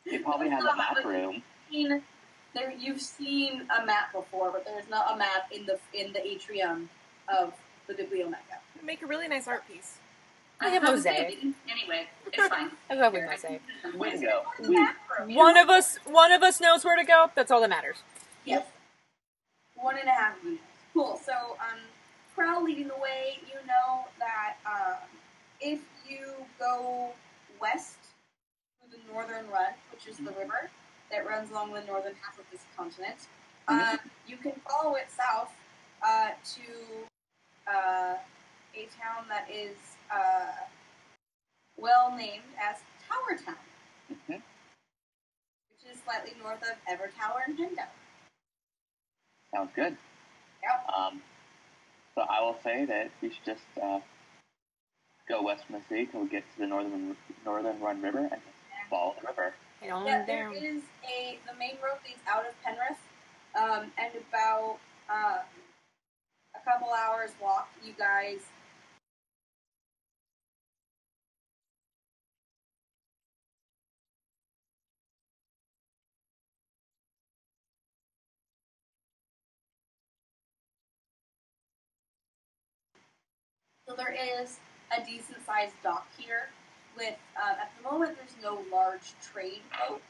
It probably has a map room. You've seen a map before, but there's not a map in the atrium of the Bibliomeca. Make a really nice art piece. I have mosaic. Anyway, it's fine. I love we mosaic. Way to go. Map room. One of us knows where to go. That's all that matters. Yes. 1.5 units. Cool. So, Krell leading the way, you know that if you go west through the northern run, which is the river that runs along the northern half of this continent, you can follow it south to a town that is well named as Tower Town, Mhm. which is slightly north of Evertower and Pentower. Sounds good. Yep. So I will say that we should just go west from the city till we get to the northern Run River and just follow the river. Head on Yeah, there down. is the main road leads out of Penrith, and about a couple hours walk, you guys. So there is a decent sized dock here with, at the moment there's no large trade boat,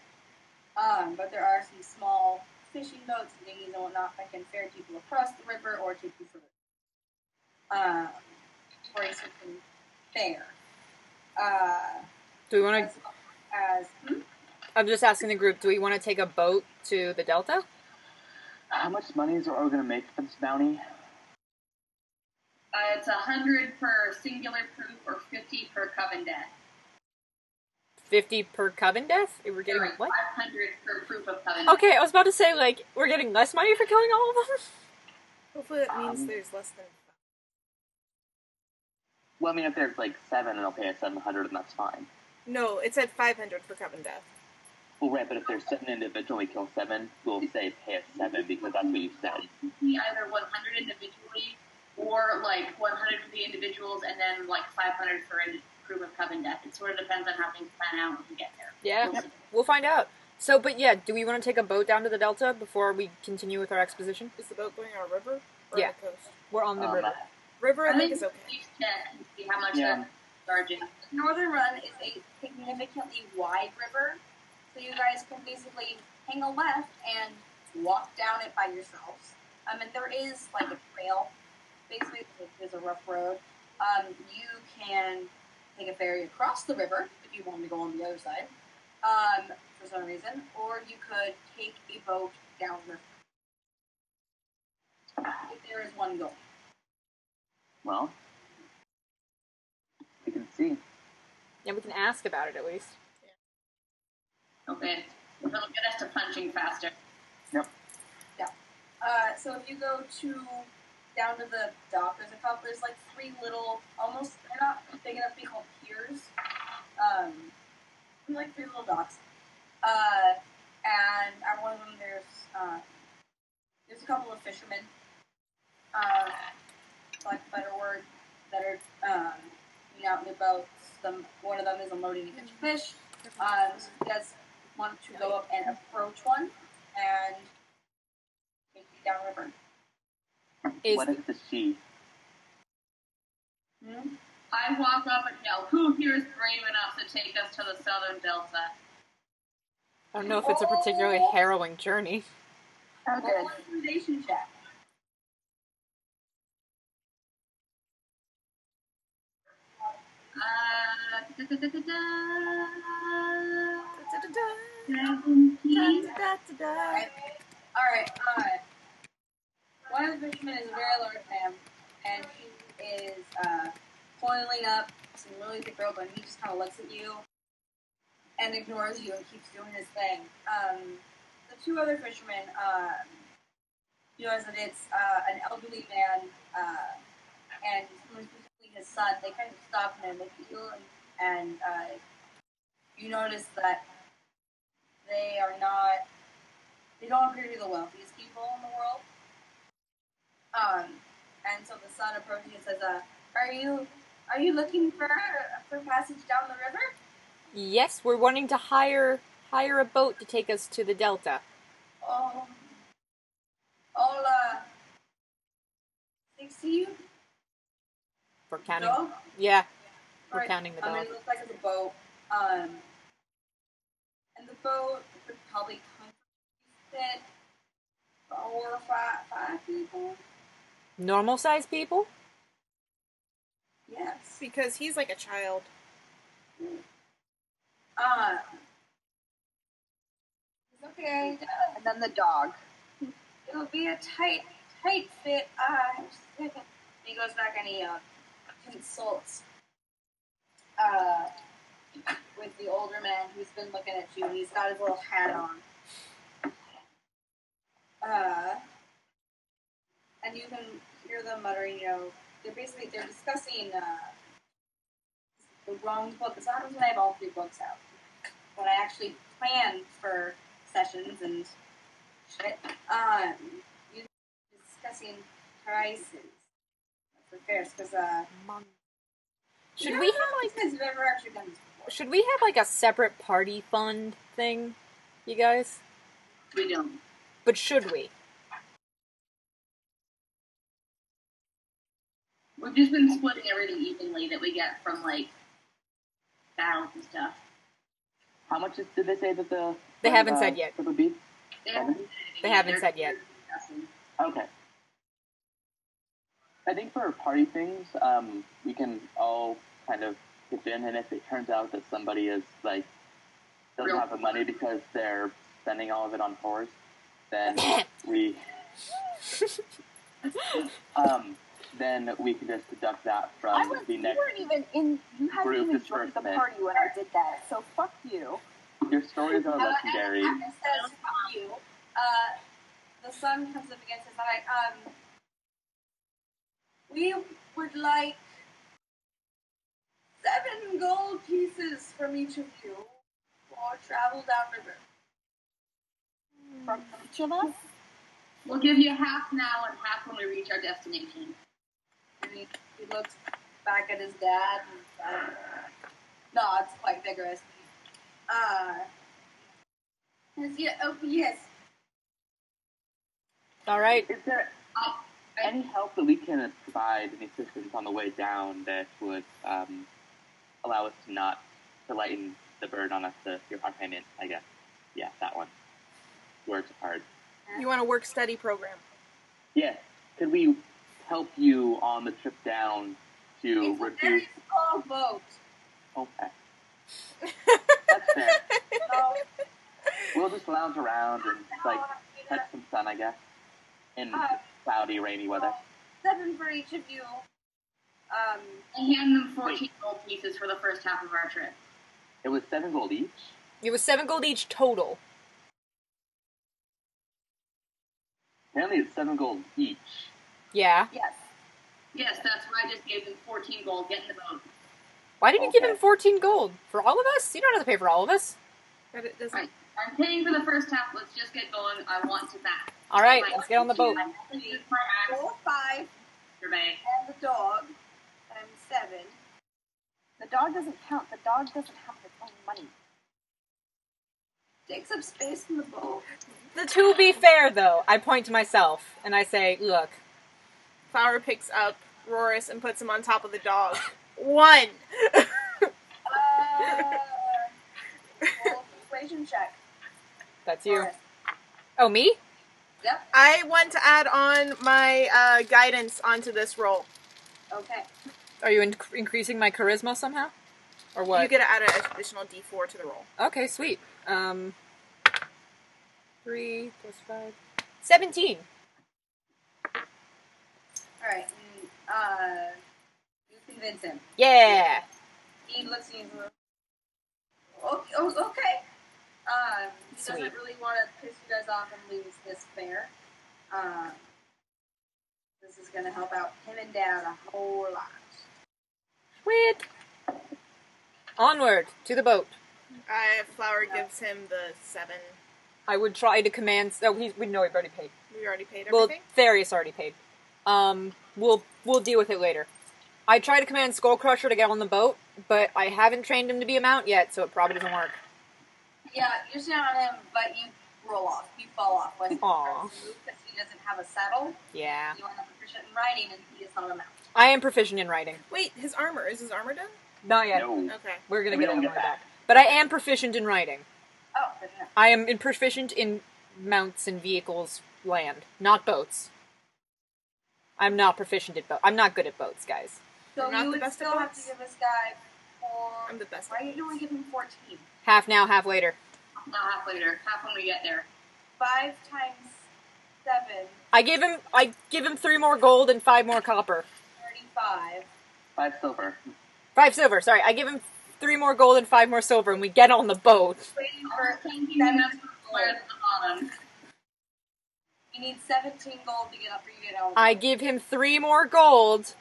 but there are some small fishing boats and dinghies and whatnot that can ferry people across the river or take you further. for a certain fare. Do we want to... I'm just asking the group, do we want to take a boat to the Delta? How much money are we going to make from this bounty? It's 100 per singular proof or 50 per coven death. 50 per coven death? We're getting Right, what? 500 per proof of coven death. Okay, I was about to say, like, we're getting less money for killing all of them? Hopefully that means there's less than... Well, I mean, if there's like 7, it'll pay us 700, and that's fine. No, it said 500 for coven death. Well, right, but if there's 7 individual, we kill 7, we'll say pay us 7 because that's what you said. Either 100 individually or like 100 for the individuals and then like 500 for a proof of coven death. It sort of depends on how things plan out when we get there. Yeah, we'll find out. So, but yeah, do we want to take a boat down to the Delta before we continue with our exposition? Is the boat going on a river? Or Yeah. on the coast? We're on the river. River, I think, is okay. We check and see how much Yeah. they're charging. Northern Run is a significantly wide river, so you guys can basically hang a left and walk down it by yourselves. And there is like a trail, basically there's a rough road. You can take a ferry across the river if you want to go on the other side, for some reason, or you could take a boat down the river. If there is one going. Well, we can see. Yeah, we can ask about it at least. Okay. That'll get us to punching faster. Yep. Yeah. So if you go down to the dock, there's like 3 little, almost, they're not big enough to be called piers. Like 3 little docks. And at one of them there's a couple of fishermen, for lack of a better word, that are being out in their boats. One of them is unloading a bunch of fish. So you guys want to go up and approach one and take you downriver. What is the she? I walk up and yell, who here is brave enough to take us to the Southern Delta? I don't know if it's a particularly harrowing journey. Okay. Intimidation check. Alright, one of the fishermen is a very large man, and he is coiling up some really thick rope, and he just kind of looks at you and ignores you and keeps doing his thing. The 2 other fishermen, you realize that it's an elderly man and specifically his son. They kind of stop him and look at you, and you notice that they don't appear to be the wealthiest people in the world. And so the son approaches and says, are you looking for passage down the river? Yes, we're wanting to hire a boat to take us to the Delta. I'll see you. We're counting. Dog? Yeah, we're Right. counting the dog. It looks like it's a boat. And the boat would probably fit 4 or 5 people. Normal sized people? Yes. Because he's like a child. It's okay. And then the dog. It'll be a tight fit. Just a second. He goes back and he consults with the older man who's been looking at you, and he's got his little hat on. And you can hear them muttering, they're discussing the wrong book. So happens when I have all 3 books out. When I actually plan for sessions and shit, you're discussing prices for fares, because, Should we have like, guys have ever actually done this before. should we have like a separate party fund thing, you guys? We don't. But should we? We've just been splitting everything evenly that we get from, like, battles and stuff. How much did they say that the... They haven't said yet. It would be? They haven't said yet. Okay. I think for party things, we can all kind of pitch in, and if it turns out that somebody is like doesn't have the money because they're spending all of it on whores, then we then we can just deduct that from the next. You weren't even in. You hadn't even joined the party when I did that. So fuck you. Your stories are legendary. And says, fuck you. The sun comes up against his eye. We would like 7 gold pieces from each of you for travel downriver. From each of us? We'll give you half now and half when we reach our destination. And he looks back at his dad and nods quite vigorously. Yes. All right. Is there any help that we can provide, any assistance on the way down that would allow us to lighten the burden on us to your hard payment, I guess? Yeah, that one. Words are hard. You want a work-study program? Yeah. Could we help you on the trip down to It's a reduce... very small boat. Okay. That's fair. So, We'll just lounge around and, catch some sun, I guess, in cloudy, rainy weather. 7 for each of you. I hand them 14 gold pieces for the first half of our trip. It was 7 gold each? It was 7 gold each total. Apparently it's 7 gold each. Yeah. Yes. Yes, that's why I just gave them 14 gold. Get in the boat. Why did you give him 14 gold? For all of us? You don't have to pay for all of us. But it doesn't. Right. I'm paying for the first half. Let's just get going. I want to back. All right, let's get on the boat. Use my axe. 4, 5, Survey. and the dog, and 7. The dog doesn't count. The dog doesn't have its own money. Takes up space in the boat. To be fair, though, I point to myself and I say, look. Flower picks up Roris and puts him on top of the dog. 1! Roll persuasion check. That's you. Alright. Oh, me? Yep. I want to add on my guidance onto this roll. Okay. Are you increasing my charisma somehow? Or what? You get to add an additional d4 to the roll. Okay, sweet. 3 plus 5. 17. Alright. You convince him. Yeah. He looks at you and goes, okay. He Sweet. doesn't really want to piss you guys off and lose this fare. This is going to help out him and Dad a whole lot. Sweet. Onward to the boat. Flower gives him the 7. I would try to command. Oh, we know we've already paid. We already paid Well, everything? Therius already paid. We'll deal with it later. I try to command Skullcrusher to get on the boat, but I haven't trained him to be a mount yet, so it probably doesn't work. Yeah, you're sitting on him, but you roll off. You fall off when he Aw. starts to move because he doesn't have a saddle. Yeah. You are not proficient in riding, and he is not a mount. I am proficient in writing. Wait, his armor. Is his armor done? Not yet. No. Okay. We're gonna We get don't him get back. that. But I am proficient in writing. Oh, good enough. I am proficient in mounts and vehicles land, not boats. I'm not proficient at boats. I'm not good at boats, guys. So You're not you the would best at still have to boats? give this guy 4... I'm the best Why at are you only giving 14? Half now, half later. Not half later. Half when we get there. 5 times 7, I give him 3 more gold and 5 more copper. 35. 5 silver. 5 silver, sorry. I give him 3 more gold and 5 more silver, and we get on the boat. Waiting We're for thinking 17 that's where at the bottom. You need 17 gold to get up for you to get over. I give him 3 more gold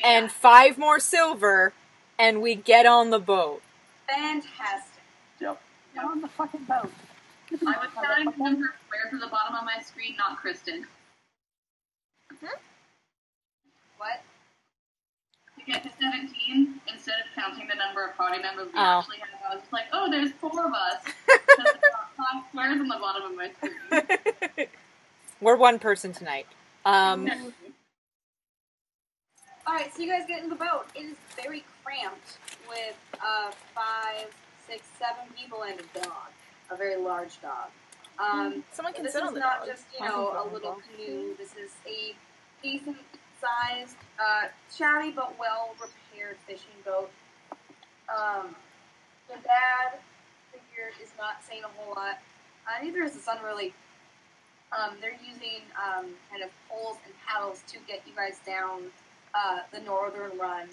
and 5 more silver, and we get on the boat. Fantastic. Yep. Get on the fucking boat. I was telling the number squares at the bottom of my screen, not Kristen. What? To get to 17, instead of counting the number of party members we Oh. actually have, I was just like, oh, there's 4 of us. Because there are 5 squares on the bottom of my screen. We're one person tonight. Alright, so you guys get in the boat. It is very cramped with 5, 6, 7 people and a dog. A very large dog. Someone can This sit is on the not dog. just, I can sit a on the little dog. canoe. This is a decent size sized, shabby but well repaired fishing boat. The dad figure is not saying a whole lot. Neither is the son really. They're using kind of poles and paddles to get you guys down the northern run.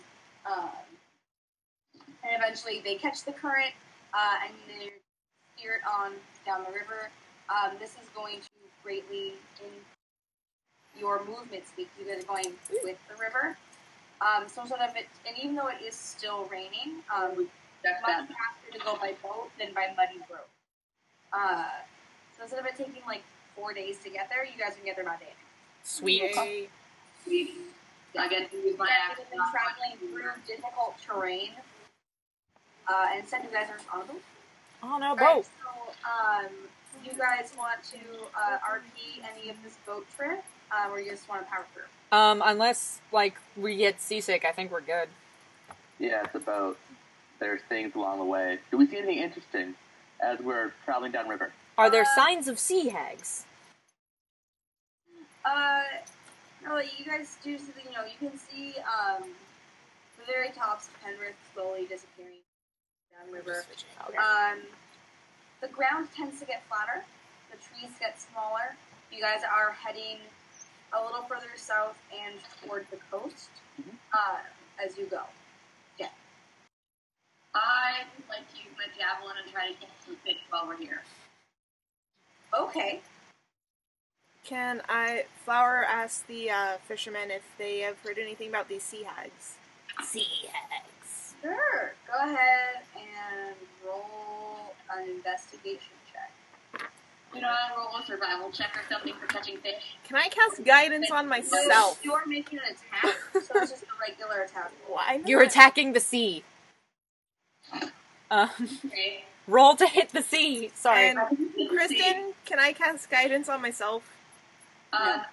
And eventually they catch the current and they steer it on down the river. This is going to greatly increase your movement speed. You guys are going with the river. So instead of it, and even though it is still raining, it's much faster to go by boat than by muddy road. So instead of it taking like 4 days to get there, you guys can get there by day. Sweet. Sweet. I get to use my axe. You've been traveling through difficult terrain, and instead you guys are on a boat. Oh no, Right, boat. so, you guys want to RP any of this boat trip, or you just want to power through? Unless, like, we get seasick, I think we're good. Yeah, it's a boat. There's things along the way. Do we see anything interesting as we're traveling downriver? Are there signs of sea hags? No, you guys do something, you can see, the very tops of Penrith slowly disappearing downriver. Okay. The ground tends to get flatter, the trees get smaller. You guys are heading a little further south and toward the coast, as you go. Yeah. I would like to use my javelin and try to get some fish while we're here. Okay. Can Flower ask the fishermen if they have heard anything about these sea hags? Sea hags. Sure. Go ahead and roll an investigation check. You know, I roll a survival check or something for catching fish. Can I cast guidance on myself? You are making an attack, so it's just a regular attack. Why not? You're attacking the sea. Okay. Roll to hit the sea. Sorry. And Kristen, can I cast guidance on myself?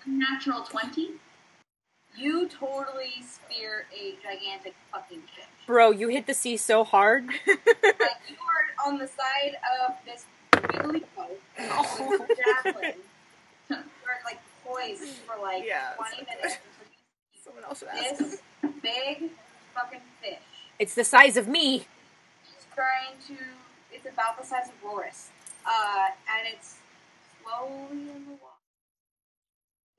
Natural 20. You totally spear a gigantic fucking fish. Bro, you hit the sea so hard. Like, you are on the side of this wiggly boat with a javelin. You're, like, poised for, like, 20 minutes. Someone else should ask. This big fucking fish. It's the size of me. It's about the size of Boris. And it's slowly in the water.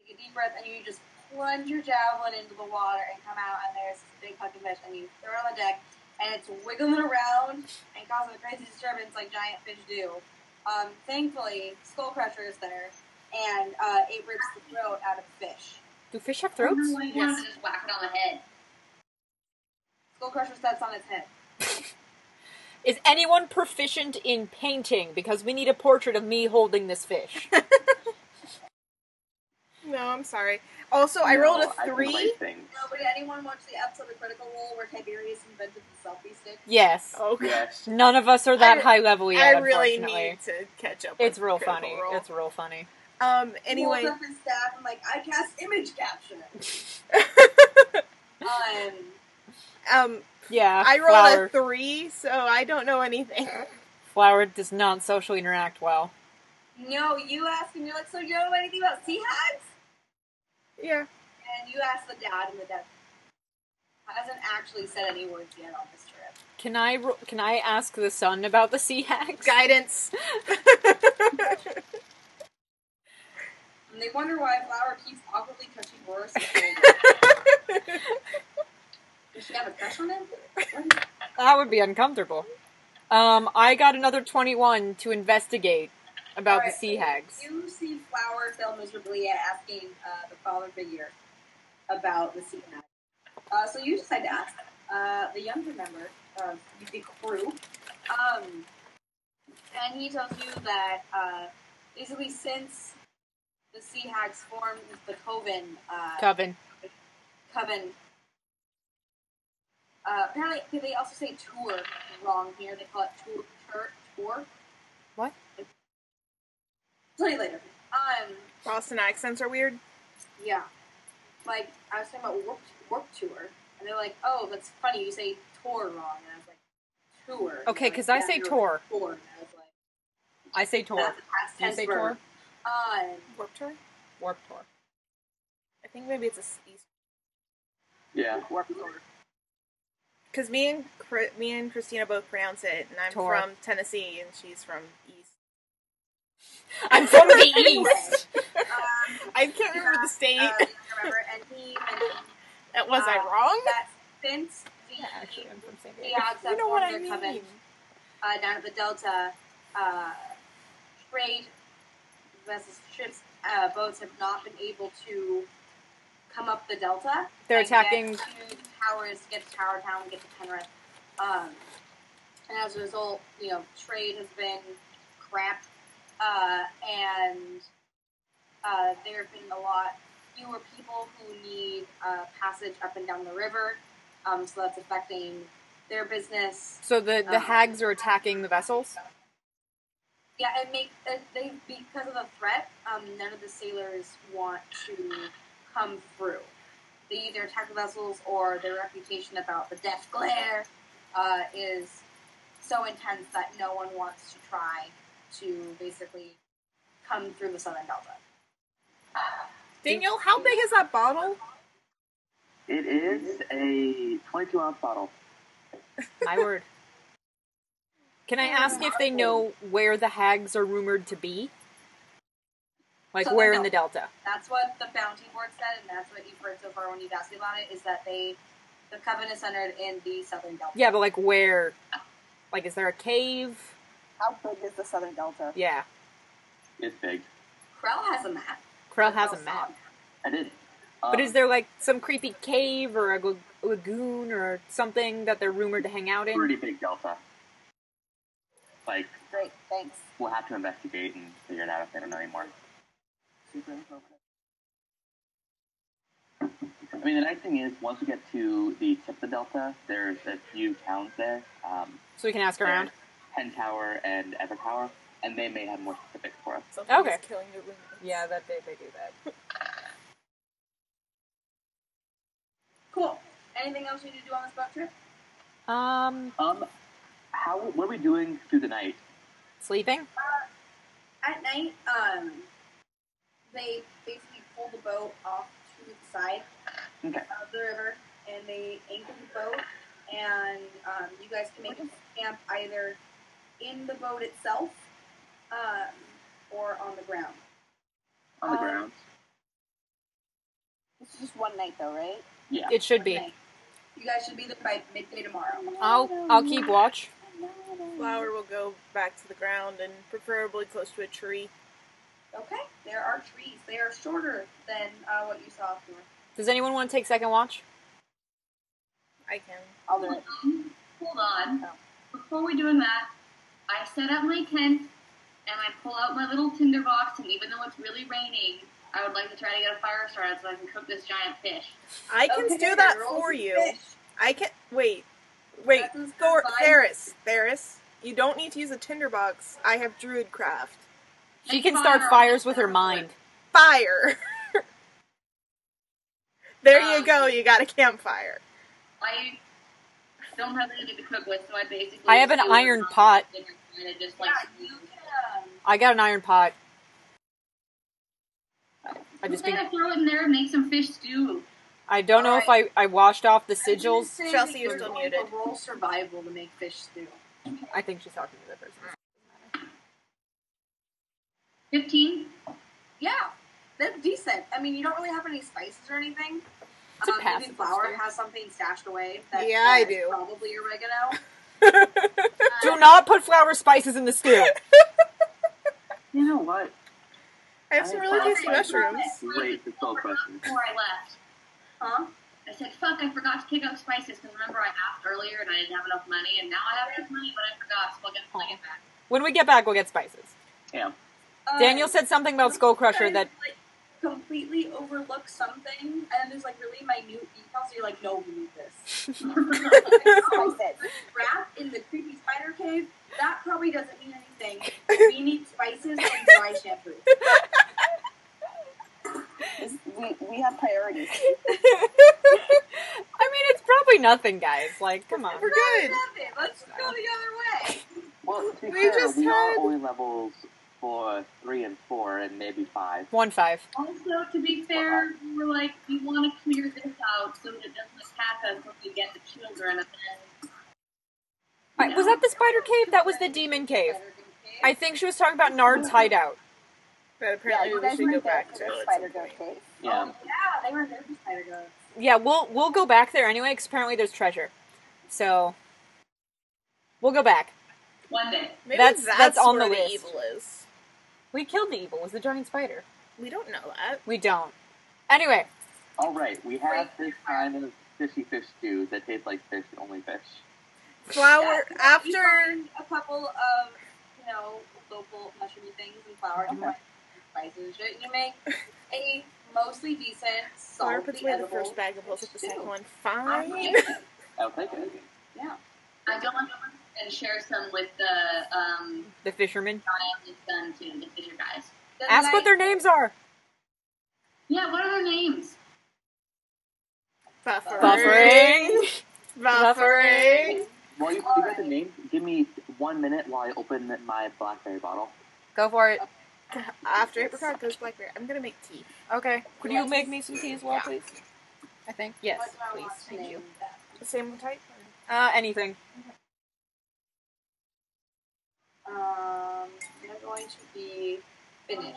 Take a deep breath and you just plunge your javelin into the water and come out and there's this big fucking fish and you throw it on the deck and it's wiggling around and causing a crazy disturbance like giant fish do. Thankfully, Skullcrusher is there and it rips the throat out of the fish. Do fish have throats? I wanted to just whack it on the head. Skullcrusher steps on its head. Is anyone proficient in painting? Because we need a portrait of me holding this fish. No, I'm sorry. Also, I rolled a 3. Nobody, anyone watch the episode of Critical Role where Tiberius invented the selfie stick? Yes. Okay. Yes. None of us are that high level yet, I really unfortunately. need to catch up. It's with real Critical funny. Role. It's real funny. Anyway. He holds up his staff and like, I cast image capture. Yeah, I rolled Flower. a 3, so I don't know anything. Flower does not socially interact well. No, you ask and you're like, so you don't know anything about sea hags? Yeah. And you ask the dad, and the dad hasn't actually said any words yet on this trip. Can I ask the son about the sea hags? Guidance. And they wonder why Flower keeps awkwardly touching Boris' shoulder. Does she have a crush on him? That would be uncomfortable. I got another 21 to investigate about the sea hags. You see Flower fail miserably at asking the father figure about the sea hags. So you decide to ask the younger member of the crew. And he tells you that basically since the sea hags formed the Coven. Apparently, they also say tour wrong here. They call it tour. What? I'll tell you later. Boston accents are weird. Yeah. Like, I was talking about warp tour, and they're like, oh, that's funny, you say tour wrong. And I was like, tour. Okay, because I say tour. Tour. And I was like, I say tour. that's a past Do you tense say verb. tour? Warp tour? Warp tour. I think maybe it's a East. Yeah. Warp Core. Because me and Christina both pronounce it, and I'm Tor. from Tennessee, and she's from East. I'm from the East. I can't remember the state. Remember, and he mentioned Was I wrong? that since the Yeah, actually, I'm from San the Diego. odds You have know what formed I their mean. covenant down at the Delta, trade vessels, ships, boats have not been able to come up the Delta. They're and attacking- get to the towers, get to Tower Town, get to Penrith. And as a result, trade has been crap, and there have been a lot fewer people who need passage up and down the river, so that's affecting their business. So the hags are attacking the vessels? Yeah, they because of the threat, none of the sailors want to come through. They either attack the vessels or their reputation about the death glare is so intense that no one wants to try to basically come through the Southern Delta. Daniel, how big is that bottle? It is a 22-ounce bottle. My word. Can I ask if they know where the hags are rumored to be? Like, Southern where in the Delta? That's what the bounty board said, and that's what you've heard so far when you've asked me about it, is that the coven is centered in the Southern Delta. Yeah, but like where? Like, is there a cave? How big is the Southern Delta? Yeah. It's big. Krell has a map. Krell has a saw map. I did. But is there like some creepy cave or a lagoon or something that they're rumored to hang out in? Pretty big delta. Like, Great, thanks. we'll have to investigate and figure it out if they don't know anymore. Super informative. I mean, the nice thing is, once we get to the tip of the delta, there's a few towns there. So we can ask around. Penn Tower and Ever Tower, and they may have more specifics for us. Something Okay. is killing the room. Yeah, that they do that. Cool. Anything else you need to do on this boat trip? What are we doing through the night? Sleeping? At night, they basically pull the boat off to the side Okay. of the river, and they anchor the boat, and you guys can make a camp either in the boat itself or on the ground. On the ground. This is just one night, though, right? Yeah. It should be. Night. You guys should be there by midday tomorrow. I'll keep watch. Flower will go back to the ground and preferably close to a tree. Okay, there are trees. They are shorter than what you saw before. Does anyone want to take second watch? I can. I'll do it. Hold on. Oh. Before we're doing that, I set up my tent and I pull out my little tinder box, and even though it's really raining, I would like to try to get a fire started so I can cook this giant fish. I can Okay, do that roll for some you. fish. I can. Wait. That is fine. Ferris. You don't need to use a tinderbox. I have Druidcraft. She can start fires with her mind. Fire! There you go, you got a campfire. I don't have anything to cook with, so I basically... I have an do it iron on pot. dinner and it just, Yeah, you can. I got an iron pot. I I'm just gonna throw it in there and make some fish stew. I don't know if I washed off the sigils. Chelsea, you're still muted. Roll survival to make fish stew. I think she's talking to the person. 15? Yeah, that's decent. I mean, you don't really have any spices or anything. It's a Maybe passive Flower stew. has something stashed away. That, Yeah, I that is do. Probably oregano. Do not put flour spices in the stew. You know what? I have some really tasty mushrooms. Great, the soul crusher. Before I left, Huh? I said, fuck, I forgot to pick up spices, because remember I asked earlier and I didn't have enough money, and now I have enough money, but I forgot, so I'll get back. When we get back, we'll get spices. Yeah. Daniel said something about Skull Crusher you that... guys, like, completely overlook something, and then there's like really minute details. So you're like, no, we need this. Spices. Wrapped in the creepy spider cave. That probably doesn't mean anything. We need spices and dry shampoo. We have priorities. I mean, it's probably nothing, guys. Like, come on. We're good. Nothing. Let's go the other way. Well, to be We fair, just we had- are only levels for 3 and 4 and maybe 5. 1-5. Also, to be fair, we're like, we want to clear this out so that it doesn't attack us when we get the children. And then, Was that the spider cave? That was the demon cave. I think she was talking about Nard's hideout. But apparently you we guys should go weren't there back for to the it at spider some goat point. cave. Yeah. Yeah, they were there for spider goats. Yeah, we'll go back there anyway, because apparently there's treasure. So, we'll go back. one day. Maybe That's on where the list. evil is. We killed the evil. It was the giant spider. We don't know that. We don't. Anyway, Alright, we have this kind of fishy fish stew that tastes like fish, only fish. Flour, You after... find a couple of, local mushroomy things and flour to put spices and shit. You make a mostly decent, Flour puts salty, away the edible first bag and pulls up the stew. second one. Fine. I'll take it. Yeah. I go on and share some with the fisherman. giant son too, the fisher guys. Ask what their names are. Yeah, what are their names? Buffering. While you figure out the names, give me 1 minute while I open my blackberry bottle. Go for it. After apricot goes blackberry. I'm gonna make tea. Okay. Could you make me some tea as well, Yeah. please? I think. Yes, What do I please. want to Thank name you. them? The same type? Anything. They're going to be Finnish.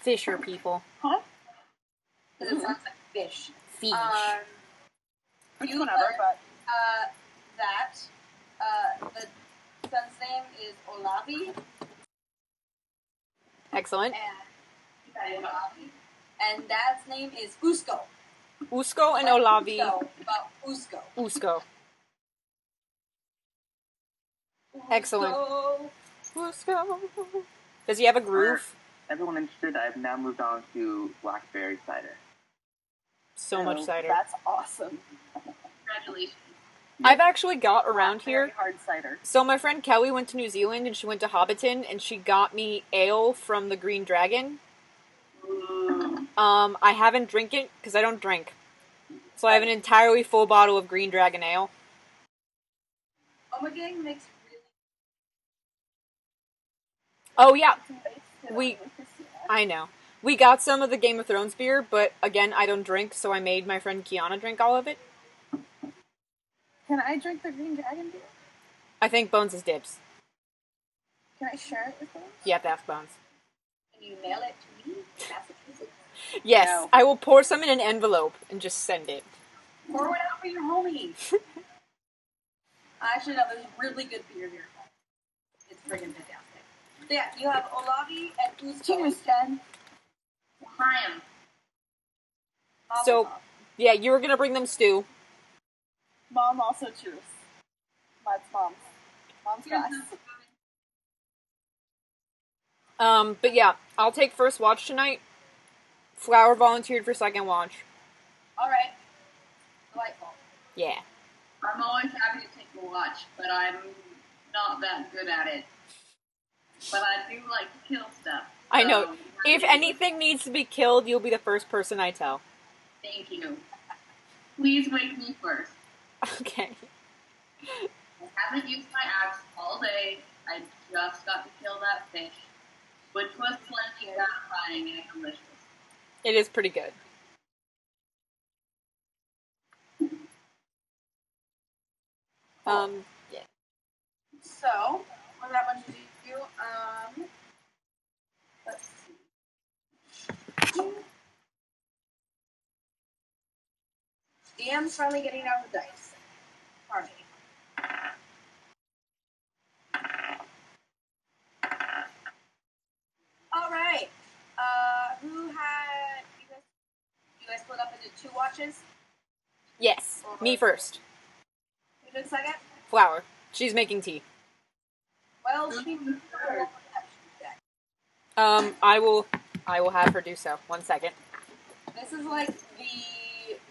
Fisher people. Because it sounds like fish. Fish. You Whatever, put, but the son's name is Olavi, Excellent. and dad's name is Usko. Usko and Olavi. Usko, but Usko. Usko. Excellent. Usko. Usko. Does he have a groove? Everyone interested, I've now moved on to blackberry cider. So much cider. That's awesome. Congratulations. I've actually got around Very here. hard cider. So my friend Kelly went to New Zealand and she went to Hobbiton and she got me ale from the Green Dragon. I haven't drank it because I don't drink. So I have an entirely full bottle of Green Dragon ale. Omegang makes really Oh yeah, I know. We got some of the Game of Thrones beer, but again, I don't drink, so I made my friend Kiana drink all of it. Can I drink the Green Dragon beer? I think Bones is dibs. Can I share it with them? You have to ask Bones. Can you mail it to me? Massachusetts. Yes, No. I will pour some in an envelope and just send it. Pour it out for your homies. Actually, no, there's really good beer here. It's friggin' fantastic. So yeah, you have Olavi and Usko. Cheers, Jen. Chaim. So, yeah, you were gonna bring them stew. Mom also cheers. That's mom's. Mom's glass. But yeah, I'll take first watch tonight. Flower volunteered for second watch. Alright. Delightful. Yeah. I'm always happy to take a watch, but I'm not that good at it. But I do like to kill stuff. I know. So, If anything needs to be killed, you'll be the first person I tell. Thank you. Please wake me first. Okay. I haven't used my axe all day. I just got to kill that fish, which was plenty gratifying and delicious. It is pretty good. Yeah. So, what that bunch of you, let's see. DM's finally getting out the dice. Pardon me. Alright. Who had, you guys split up into two watches? Yes. Me first. Who did second? Flower. She's making tea. Well, she moved her perception check. I will have her do so. 1 second. This is like the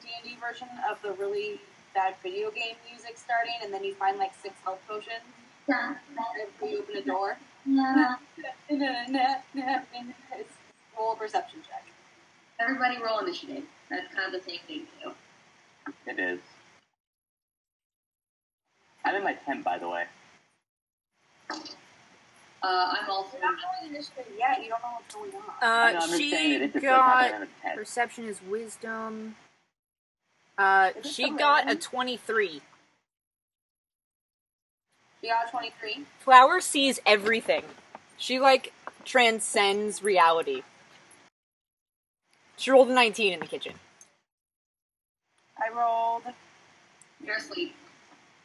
D&D version of the really bad video game music starting, and then you find like 6 health potions. Yeah. And you open a door. Yeah. Roll a perception check. Everybody roll initiative. That's kind of the same thing too. It is. I'm in my tent, by the way. I'm also. You're not rolling initiative yet. You don't know what's going on. I know, I'm just saying She that if it does happen, got I'm a 10. perception is wisdom. it She the got a rain? 23. You got 23. Flower sees everything. She, like, transcends reality. She rolled a 19 in the kitchen. I rolled. You're asleep.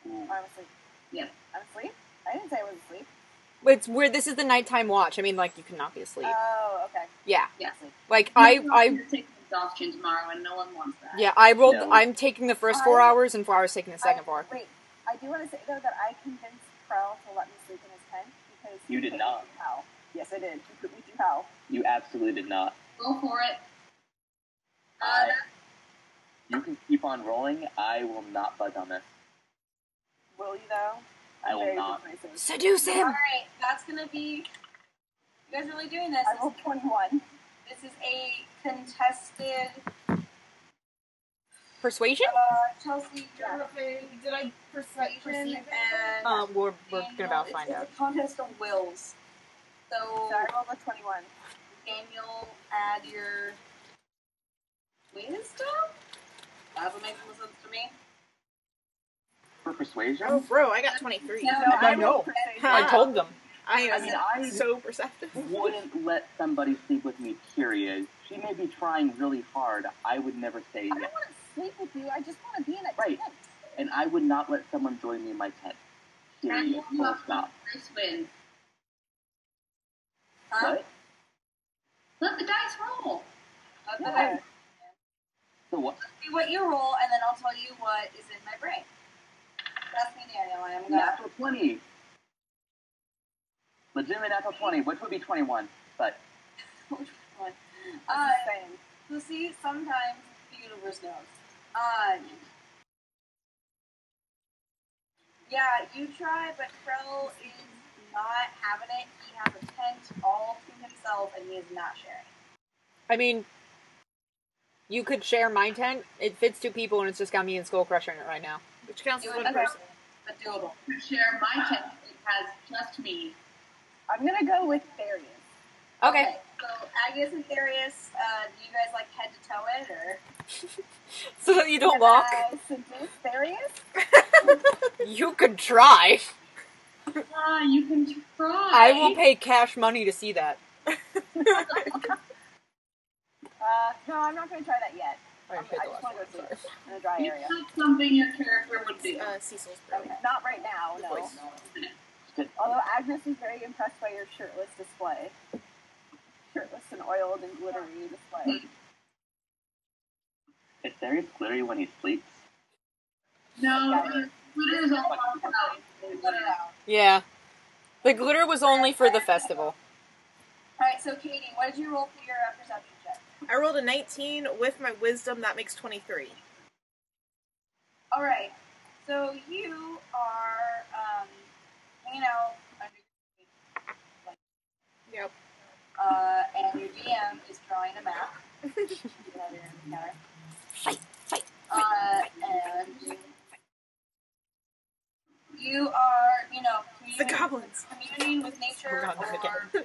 I'm asleep. Yeah. I'm asleep? I didn't say I was asleep. It's where this is the nighttime watch. I mean, like, you cannot be asleep. Oh, okay. Yeah. Yeah. Like, You're I taking exhaustion tomorrow, and no one wants that. yeah, I rolled, No. I'm taking the first 4 hours, and Flower's taking the second 4. Wait, I do want to say, though, that I convinced Krell to let me sleep in his tent because... You did not. How? Yes, I did. You put me through hell. You absolutely did not. Go for it. You can keep on rolling. I will not budge on this. Will you, though? I will very not. persuasive. Seduce him! Alright, that's gonna be... You guys really doing this? I rolled 21. This is a contested... Persuasion? Chelsea, Did I persuasion and... We're gonna about Daniel, find out. It's a contest of wills. So, So I rolled a 21. Daniel, add your... wisdom? That's what makes more sense to me. For persuasion? Oh, bro, I got 23. No, I know. rolled persuasion. I told them. I I am mean, I so perceptive. wouldn't let somebody sleep with me, period. She may be trying really hard. I would never say I don't yes. want to sleep with you. I just want to be in a Right. tent. And I would not let someone join me in my tent. Period. Daniel, you Full have stop. dice win. What? Let the dice roll. Yeah. So what? See what you roll, and then I'll tell you what is in my brain. That's me, Daniel. I am gonna... Natural 20. Legitimate natural 20, which would be 21. But Which one? Same. So see, sometimes the universe knows. Yeah, you try, but Krell is not having it. He has a tent all to himself, and he is not sharing. I mean, you could share my tent. It fits 2 people, and it's just got me and Skullcrusher in it right now. Which counts as You one would person. but doable. To share my tent, it has just me. I'm going to go with Therius. Okay. So Agnes and Therius, do you guys like head to toe it, or? So that you don't Can walk. I seduce Therius? You could try. You can try. I will pay cash money to see that. No, I'm not going to try that yet. I I just want to go sleep in a dry It's area. not something your character would do. Cecil's Okay, not right now, no. Although Agnes is very impressed by your shirtless display. Shirtless and oiled and glittery display. is Darius glittery when he sleeps? No, glitter is all about Yeah. The glitter was only for the festival. Alright, so Katie, what did you roll for your perception check? I rolled a 19 with my wisdom. That makes 23. Alright, so you are hanging out under your Yep. and your DM is drawing a map. Fight. And you are, The goblins. communing with nature Oh, God, not or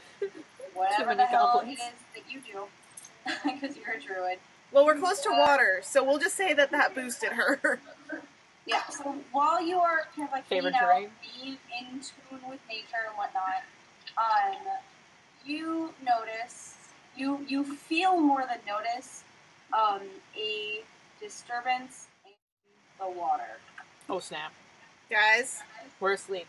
whatever Too the many hell goblins. it is that you do, because you're a druid. Well, we're close to water, so we'll just say that boosted her. Yeah, so while you are kind of like Favorite hanging out, terrain? being in tune with nature and whatnot, you notice, you feel more than notice, a disturbance in the water. Oh, snap. Guys, We're asleep.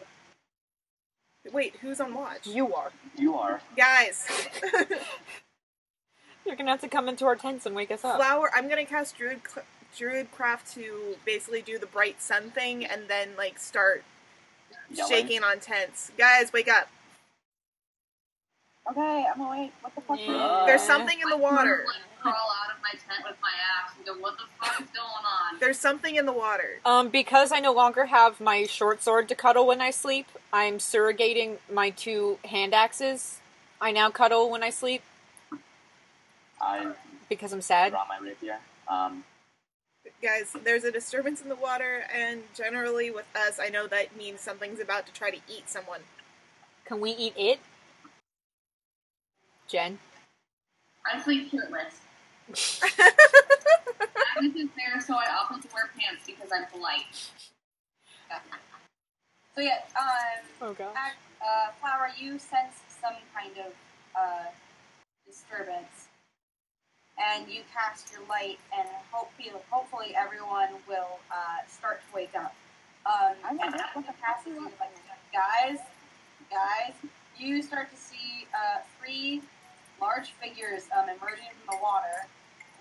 wait, who's on watch? You are. You are. Guys, You're gonna have to come into our tents and wake us up. Flower, I'm gonna cast Druidcraft to basically do the bright sun thing and then, like, start Yelling. shaking on tents. Guys, wake up. Okay, I'm awake. What the fuck? Yeah. There's something in the water. I crawl out of my tent with my axe and go, what the fuck is going on? There's something in the water. Because I no longer have my short sword to cuddle when I sleep, I'm surrogating my 2 hand axes. I now cuddle when I sleep I because I'm sad. draw my rapier. Guys, there's a disturbance in the water, and generally with us, I know that means something's about to try to eat someone. Can we eat it? Jen? I sleep shirtless. Agnes is there, so I offer to wear pants because I'm polite. So yeah, Oh gosh. Flower, you sense some kind of disturbance, and you cast your light, and hopefully everyone will start to wake up. And after you cast it, you're like, guys, you start to see 3 large figures emerging from the water,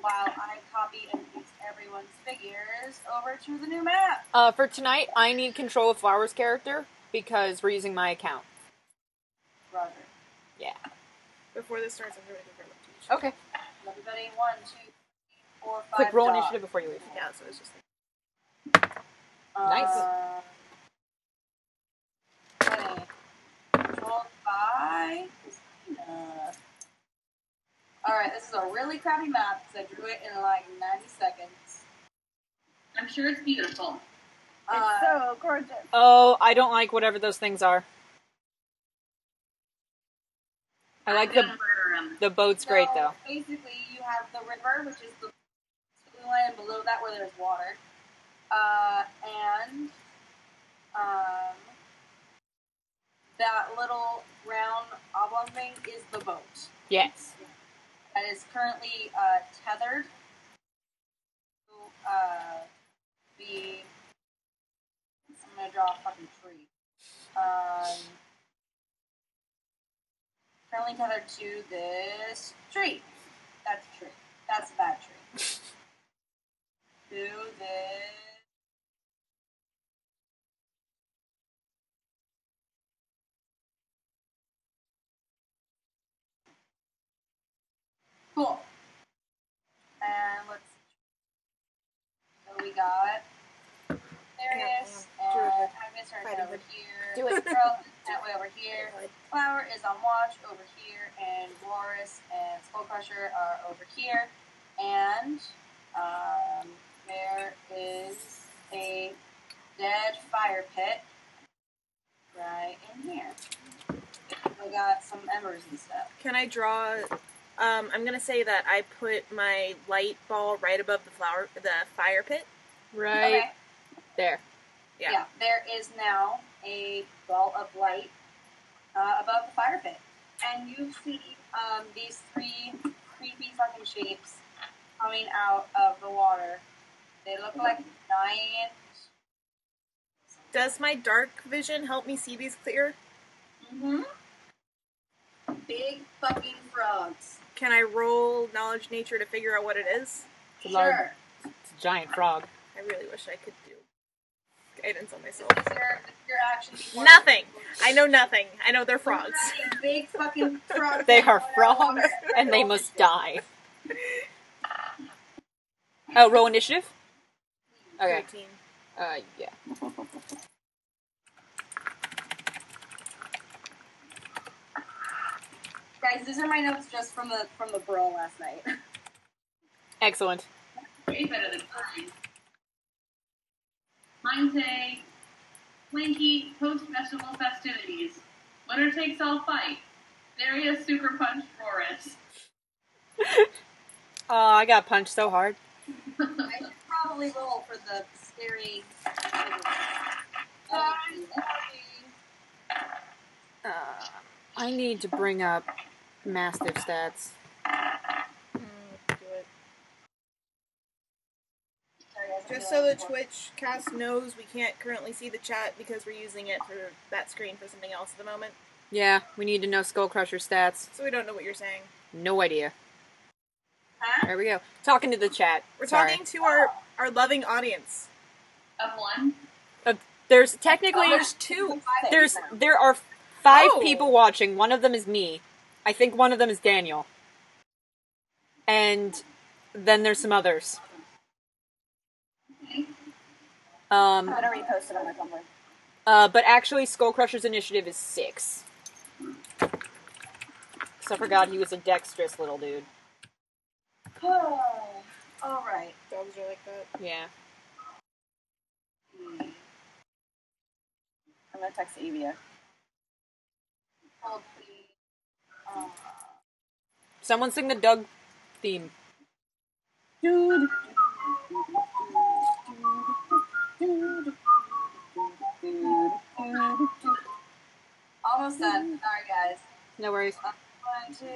while I copy and paste everyone's figures over to the new map. For tonight, I need control of Flower's character because we're using my account. Roger. Yeah. Before this starts, I'm going to confirm it to each. Okay. Everybody, 1, 2, 3, 4, 5. Quick, roll dots. initiative before you leave. Yeah, so it's just Nice. 20. Controlled by Christina. Alright, this is a really crappy map because I drew it in like 90 seconds. I'm sure it's beautiful. It's so gorgeous. Oh, I don't like whatever those things are. I like the boat's great though. Basically, you have the river, which is the blue line, and below that where there's water. And that little round oblong thing is the boat. Yes. That is currently tethered to the. I'm gonna draw a fucking tree. Currently tethered to this tree. That's a tree. That's a bad tree. To this. Cool. And let's see. So we got Darius and Agnes are over here. Do it. Charles is that way over here. Flower is on watch over here, and Boris and Skullcrusher are over here. And there is a dead fire pit right in here. We got some embers and stuff. Can I draw? I'm gonna say that I put my light ball right above the fire pit. Right Okay. there. Yeah, there is now a ball of light above the fire pit. And you see these 3 creepy fucking shapes coming out of the water. They look like giant... Does my dark vision help me see these clear? Mm-hmm. Big fucking frogs. Can I roll knowledge nature to figure out what it is? It's a large, it's a giant frog. I really wish I could do guidance on myself. This is your action before Nothing. I know nothing. I know they're frogs. Big fucking frogs. They are frogs, and they must die. Oh, roll initiative? Okay. 13. Yeah. Guys, these are my notes just from the brawl last night. Excellent. Way better than mine. Mine say, Wanky post-festival festivities. Winner takes all fight. Darius super punched Boris. Oh, I got punched so hard. I should probably roll for the scary... I need to bring up Mastiff stats. Do it. Just so the Twitch cast knows, we can't currently see the chat because we're using it for that screen for something else at the moment. Yeah, we need to know Skullcrusher stats. So we don't know what you're saying. No idea. Huh? There we go. Talking to the chat. We're Sorry. talking to our loving audience. Of one? There's technically... There's 2. There are 5 Oh. people watching. One of them is me. I think one of them is Daniel. And then there's some others. I'm gonna repost it on my Tumblr. But actually, Skullcrusher's initiative is 6. So I forgot he was a dexterous little dude. Alright. Dogs are like that. Yeah. I'm gonna text Avia. Hold please. Someone sing the Doug theme. Dude. Almost done. Sorry, guys. No worries. 1, 2, 3,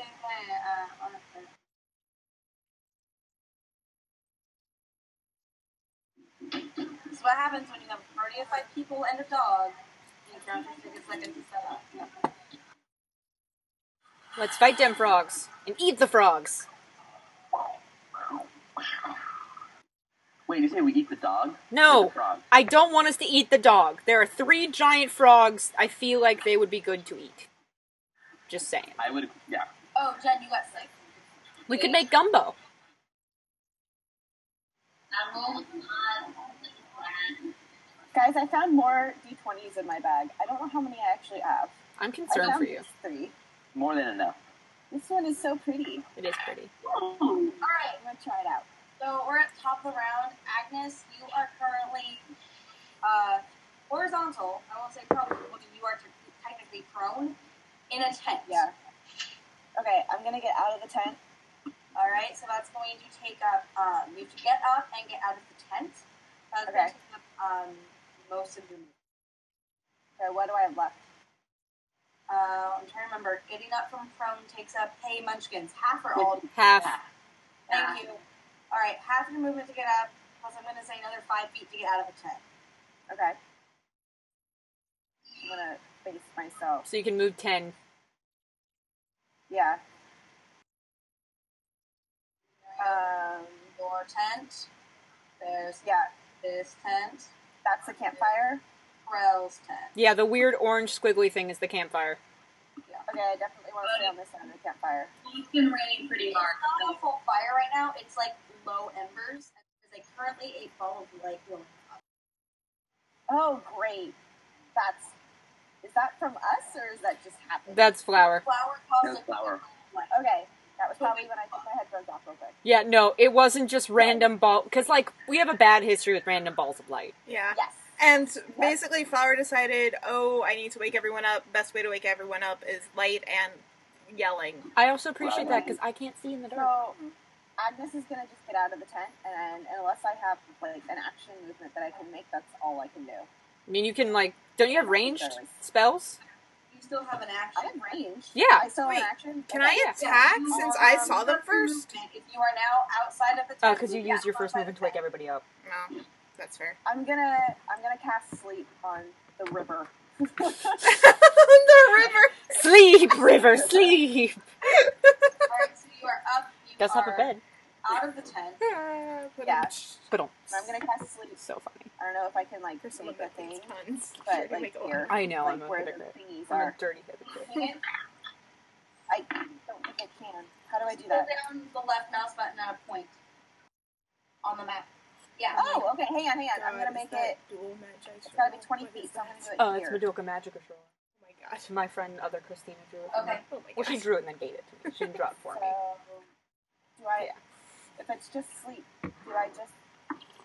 So what happens when you have a party of 5 people and a dog? You count your 6 seconds to set up. Let's fight them frogs and eat the frogs. Wait, you say we eat the dog? Or No, the frog? I don't want us to eat the dog. There are 3 giant frogs. I feel like they would be good to eat. Just saying. I would, yeah. Oh, Jen, you got 6. We could make gumbo. Guys, I found more D20s in my bag. I don't know how many I actually have. I'm I concerned found for you. just 3. More than enough. This one is so pretty. It is pretty. Alright, I'm gonna try it out. so we're at top of the round. Agnes, you are currently horizontal. I won't say prone, but you are technically prone in a tent. Yeah. Okay, I'm gonna get out of the tent. Alright, so that's going to take up, you have to get up and get out of the tent. That's going to take up most of your movement. Okay, what do I have left? I'm trying to remember. Getting up from prone takes up, hey, munchkins, half or all? Half. Thank you. Alright, half of your movement to get up, plus I'm going to say another 5 feet to get out of the tent. Okay. I'm gonna face myself. So you can move 10. Yeah. Your tent. There's Yeah. this tent. That's the campfire. Krell's tent. Yeah, the weird orange squiggly thing is the campfire. Okay, I definitely want to stay on this side of the campfire. It's been raining pretty hard. It's not a full fire right now. It's like low embers. There's like currently a ball of light glowing up. Oh, great. Is that from us, or is that just happening? That's flour. Flower No caused flower. Okay, that was probably when I took my headphones off real quick. Yeah, no, it wasn't just random ball. Because, like, we have a bad history with random balls of light. Yeah. Yes. And basically, Flower decided, oh, I need to wake everyone up. Best way to wake everyone up is light and yelling. I also appreciate that because I can't see in the dark. So, Agnes is gonna just get out of the tent, and unless I have like an action movement that I can make, that's all I can do. I mean, you can, like, don't you have ranged spells? You still have an I action. have range. Yeah. I still have Wait, an action. Can Okay. I attack You since are, I saw them first first? movement. If you are now outside of the tent, Oh, because you yeah, used your first outside movement to the wake tent. everybody up. No, that's fair. I'm gonna cast sleep on the river. The river. Sleep, river, sleep! Alright, so you are up. You Does have a are bed. out of the tent. Yeah. But I'm gonna cast sleep. so funny. I don't know if I can like For someone make a that thing, thinks tons. but Sure, like make a lot. here, I know, like I'm a where the hypocrite. thingies I'm a are. dirty hypocrite. I don't think I can. How do I do Hold that? down the left mouse button at a point on the map. Yeah. Oh, okay. Hang on. I'm gonna make it. Dual magic. It's gotta be 20 feet, so I'm gonna do it Oh, it's here. Madoka Magica Troll. Oh my gosh. My friend, other Christina, drew it. Okay. Oh my Well, she gosh. drew it and then gave it to me. She didn't draw it for So, me. do I? Yeah. If it's just sleep, do I just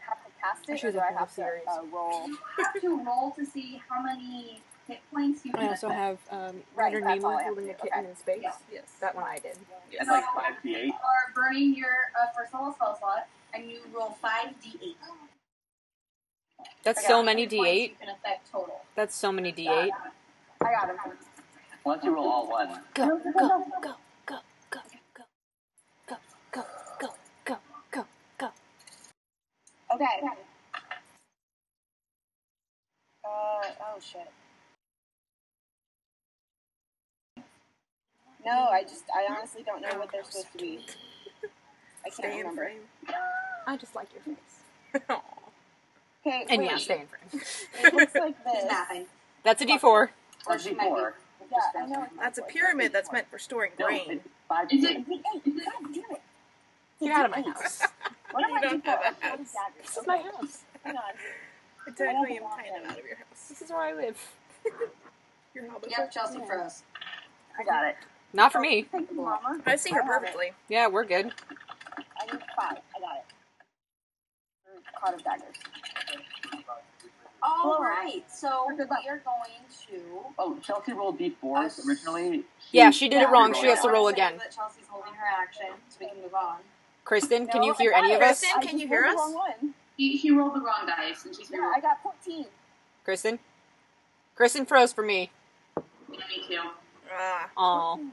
have to cast it, She or was do a I whole have to series. roll? You have to roll to see how many hit points you I can also affect. have Right, Leonard that's all I Nimoy have holding to a do. kitten Okay. in space. Yeah. Yes. That one I did. It's like 5d8. You are burning your first level spell slot, and you roll 5d8. That's Okay. so How many points D8. you can affect total. That's so many D8. I got him. Once you roll all one. Go, go, go, go, go, go, go, go, go, go, go, go, go. Okay. Oh shit. No, I honestly don't know what they're supposed to be. I Stay can't in remember. frame. I just like your face. Aw. Okay, And wait. yeah, stay in frame. It looks like She's this. napping. That's a D4. Or That's she might be. d4. Yeah, I know. That's a pyramid that's meant for storing No, grain. it's 5d8. Is it? God damn it. Get out of my house. What am You I don't doing? have a house. This is my house. Hang on. I technically am kind of out of your house. This is where I live. Your hobbit. Yep, Chelsea froze. I got it. Not for me. Thank you, Mama. I see her I have it. perfectly. Yeah, we're good. I need 5. I got it. Cloud of Daggers. All right, so we Good are luck. going to. Oh, Chelsea rolled d4s originally. Yeah, she did it wrong. Yeah, She has to roll I wanna say again. that Chelsea's holding her action, so we can move on. Kristen, can No, you hear I got any of it. us? Kristen, I can just you hear rolled us? the wrong one. She rolled the wrong dice, and she's Yeah, rerolled. I got 14. Kristen? Kristen froze for me. Yeah, me too. Aw. 14.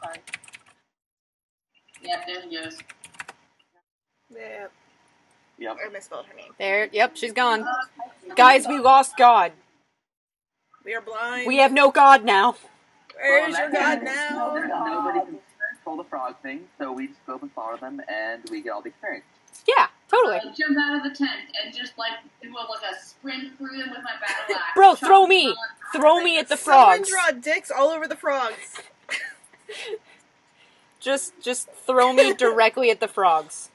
Sorry. Yep, there she goes. Yeah, Yep. I misspelled her name. There, yep, she's gone. Guys, we lost God. We are blind. We have no God now. Where's Well, your that god means now? Nobody can control the frog thing, so we just go and follow them, and we get all the experience. Yeah, totally. Jump out of the tent and just do a sprint through them with my battle axe. Bro, Chop throw them me. all in Throw half. me at the Someone frogs. draw dicks all over the frogs. Just throw me directly at the frogs.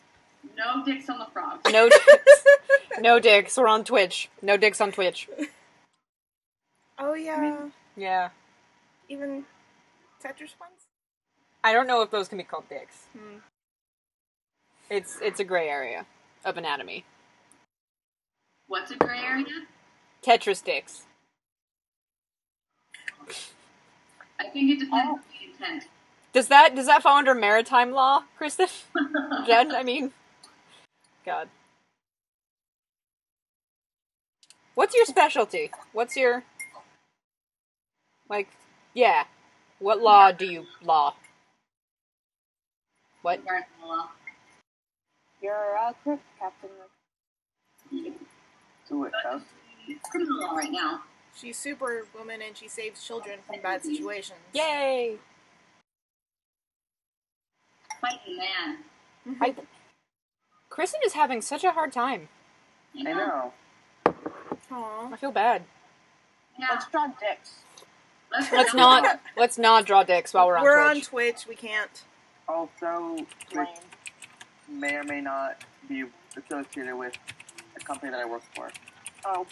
No dicks on the frogs. No dicks. No dicks. We're on Twitch. No dicks on Twitch. Oh yeah. Yeah. Even Tetris ones? I don't know if those can be called dicks. Hmm. It's a gray area of anatomy. What's a gray area? Tetris dicks. I think it depends on the intent. Does that fall under maritime law, Kristen? Jen, I mean, God. What's your specialty? What's your, yeah. What law do you law? What? Environmental law. You're a crypt captain. So what else? Criminal law right now. She's Superwoman and she saves children from bad situations. Yay! Fight the man. Kristen is having such a hard time. I know. Aww. I feel bad. Yeah. Let's draw dicks. Let's not draw dicks while we're on We're Twitch. on Twitch, we can't. Also, Lame. Twitch may or may not be associated with a company that I work for. Oh.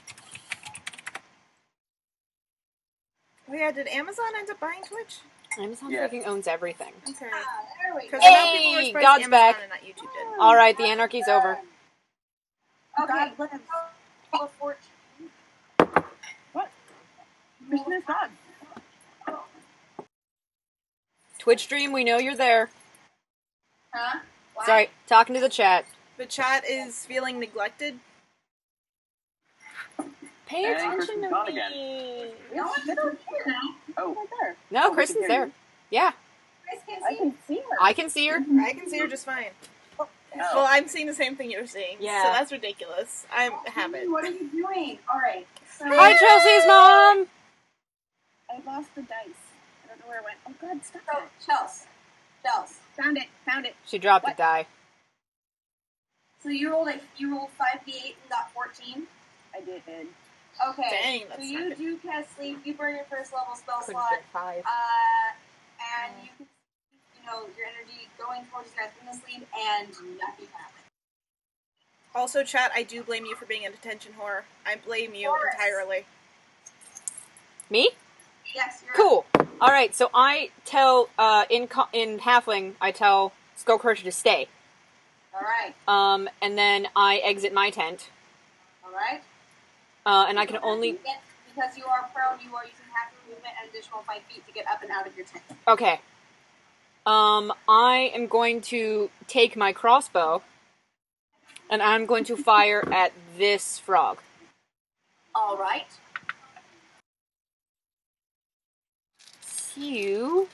Oh yeah, did Amazon end up buying Twitch? Amazon Yeah. freaking owns everything. Okay. There we go. Because I know people were Hey, surprised God's Amazon back. and not YouTube did. Alright, the anarchy's over. Okay, God lives. level 14. What? Kristen is God. Twitch stream, we know you're there. Huh? What? Sorry, talking to the chat. The chat is feeling neglected. Pay And attention Kristen's to gone me. again. No one's here. Oh, Right there. No, Oh, we Kristen's can hear there. you. Yeah, You guys can't I see can see her. I can see her. I can see her just fine. Oh. Well, I'm seeing the same thing you're seeing. Yeah. So that's ridiculous. I have it. What are you doing? Alright. So Hi, Chelsea's mom! I lost the dice. I don't know where it went. Oh God, stop So, it. Chels. Found it. Found it. She dropped a What? die. So you rolled 5d8 and got 14. I did. Okay. Dang, so that's you not do cast sleep. You burn your first level spell Couldn't slot. get 5. And you can, your energy going towards you guys in the sleep, and nothing happens. Also, chat, I do blame you for being a detention whore. I blame you Of course. entirely. Me? Yes, you're Cool. Alright, so I tell, in Halfling, I tell Skullcrusher to stay. Alright. And then I exit my tent. Alright. And I can only... Because you are prone, you are using half your movement and additional 5 feet to get up and out of your tent. Okay. I am going to take my crossbow, and I'm going to fire at this frog. Alright. So,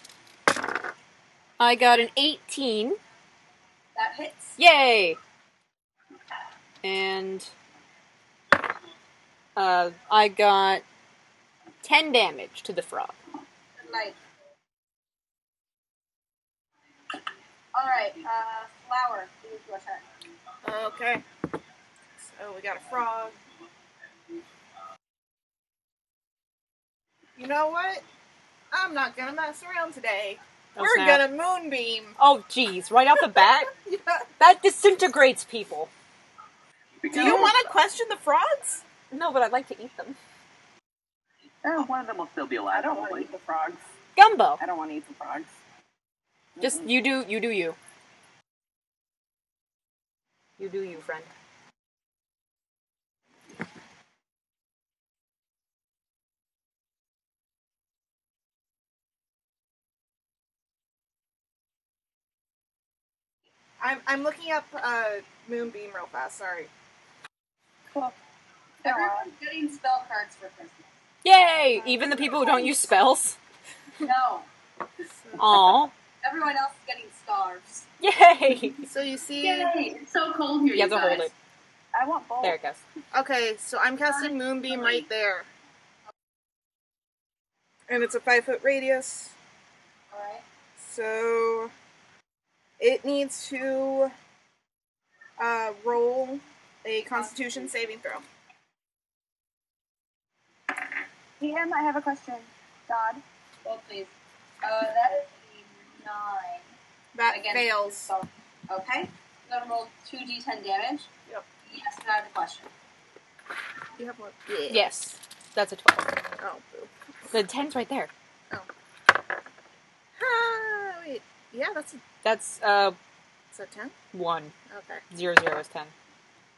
I got an 18. That hits. Yay! And I got 10 damage to the frog. Good night. Alright, Flower, it is your turn. Okay. So we got a frog. You know what? I'm not gonna mess around today. Oh, We're snap. gonna moonbeam. Oh, jeez, right off the bat? Yeah. That disintegrates people. Do you want to question the frogs? No, but I'd like to eat them. One of them will still be alive. I don't want to probably. eat the frogs. Gumbo. I don't want to eat the frogs. Just, you do you. You do you, friend. I'm looking up Moonbeam real fast. Sorry. Cool. Everyone's getting spell cards for Christmas. Yay! Even the people who don't use spells. No. Aw. Everyone else is getting scarves. Yay! So you see. Yay! It's so cold here, You have to hold guys. it. I want both. There it goes. Okay, so I'm casting Moonbeam right there, and it's a 5-foot radius. Alright. So it needs to roll a Constitution saving throw. PM, I have a question. God. Well, please. That is a 9. That Against fails. yourself. Okay. I'm gonna roll 2d10 damage. Yep. Yes, now the question. You have one. Yeah. Yes. That's a 12. Oh, boo. The 10's right there. Wait. Yeah, that's That's, it's a 10. 1. Okay. 0, 0 is 10.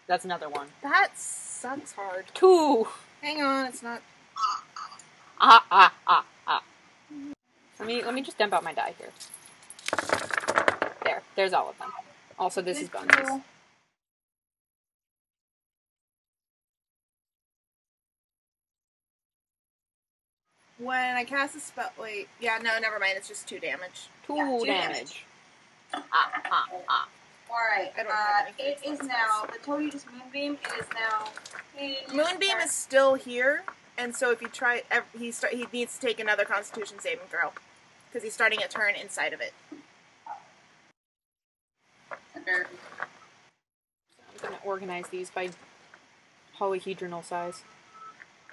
That's another 1. That sucks hard. 2! Hang on, it's not. Ah. Let me just dump out my die here. There's all of them. Also, this is bonus. When I cast a spell, wait, yeah, no, never mind. It's just 2 damage. 2 Yeah, 2 damage. Alright. I don't have any It critical is now, the total you just Moonbeam, it is now... Moonbeam is still here, and so if you try, he needs to take another Constitution saving throw because he's starting a turn inside of it. I'm gonna organize these by polyhedronal size.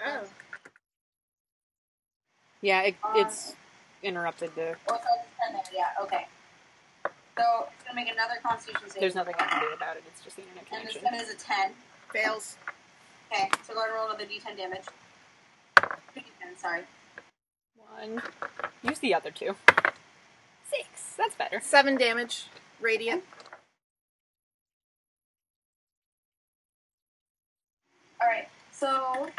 Oh. Yeah, it's interrupted the... Oh, it's 10 there, yeah, okay. So, it's gonna make another Constitution save. There's nothing I can do about it, it's just the internet And this connection. one is a 10. Fails. Okay, so go ahead and roll another d10 damage. 2d10, sorry. 1. Use the other 2. 6. That's better. 7 damage, radiant. Alright, so...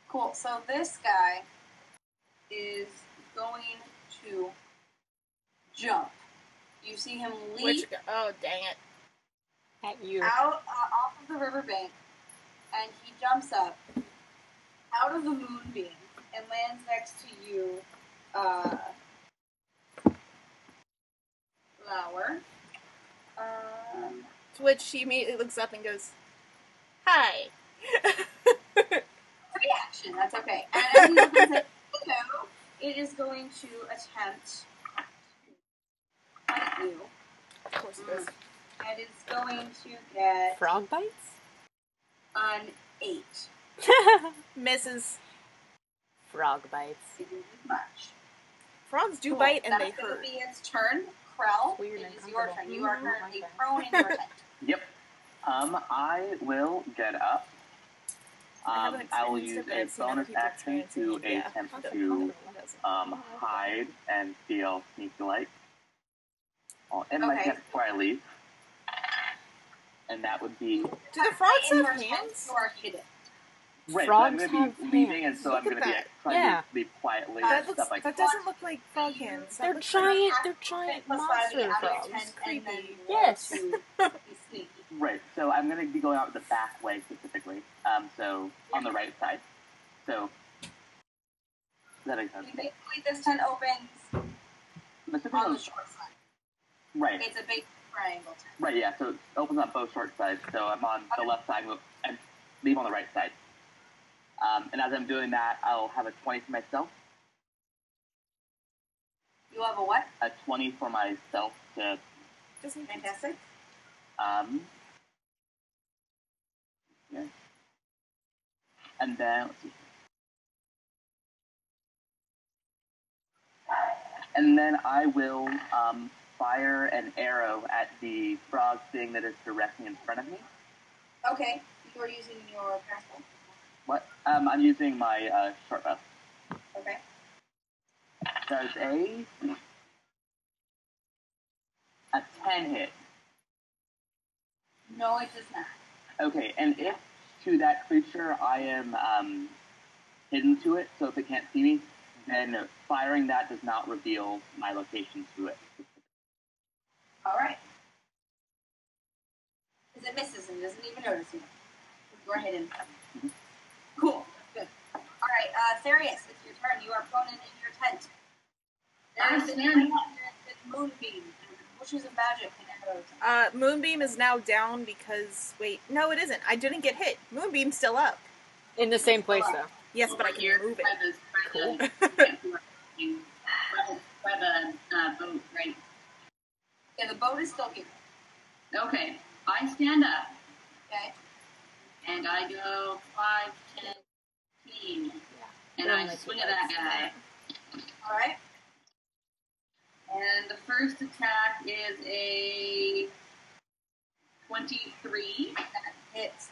Cool, so this guy is going to jump. You see him leap Oh, dang it. At you. out off of the riverbank, and he jumps up out of the moonbeam and lands next to you, Flower. To which she immediately looks up and goes, "Hi." Reaction, that's okay. And as he looks at hello, it is going to attempt to bite you. Of course it is. And it's going to get Frog bites? an 8. Misses. Frog bites. It isn't much. Frogs do Cool. bite and That's they going hurt. to be its turn. Krell, Weird it and is your turn. You are uncomfortable. currently prone in your tent. Yep. I will get up. I haven't I will experienced use it, but a I've seen other bonus people action experiencing to it, yeah. attempt to hide and steal sneaky light. I'll end my Okay. tent before I leave. And that would be Do the frogs In have your tent, hands? you are hidden. right. So Frogs I'm going have to be leaving, hands. and so Look I'm going at to be that. trying Yeah. to leave quietly That and looks. stuff like That that. doesn't look like frog hands. That They're looks giant Plus 5 monster out of frogs. your tent, and then Creepy. Yes. to be sneaky. Right. So I'm going to be going out the back way specifically. So on the right side. So that makes sense. Basically, this tent opens Specifically on the short side. right. It's a big triangle tent. Right, yeah, so it opens on both short sides. So I'm on the left side and leave on the right side. And as I'm doing that, I'll have a 20 for myself. You have a what? A 20 for myself to, Fantastic. yeah. And then, let's see. And then I will, fire an arrow at the frog thing that is directly in front of me. Okay. You're using your crossbow. What? I'm using my short bow. Okay. Does a 10 hit? No, it does not. Okay, and if to that creature I am hidden to it, so if it can't see me, then firing that does not reveal my location to it. All right. Because it misses and doesn't even notice you. You're hidden. Mm-hmm. Cool. Good. All right, Therius, it's your turn. You are prone in your tent. There's the moonbeam. Bushes of magic and arrows. Moonbeam is now down because... Wait, no, it isn't. I didn't get hit. Moonbeam's still up. In the same place, though. Yes, but I can move it. Cool. By the boat, right? Yeah, the boat is still here. Okay, I stand up. Okay. And I go 5, 10, 15. And I swing at that guy. All right. And the first attack is a 23. That hits.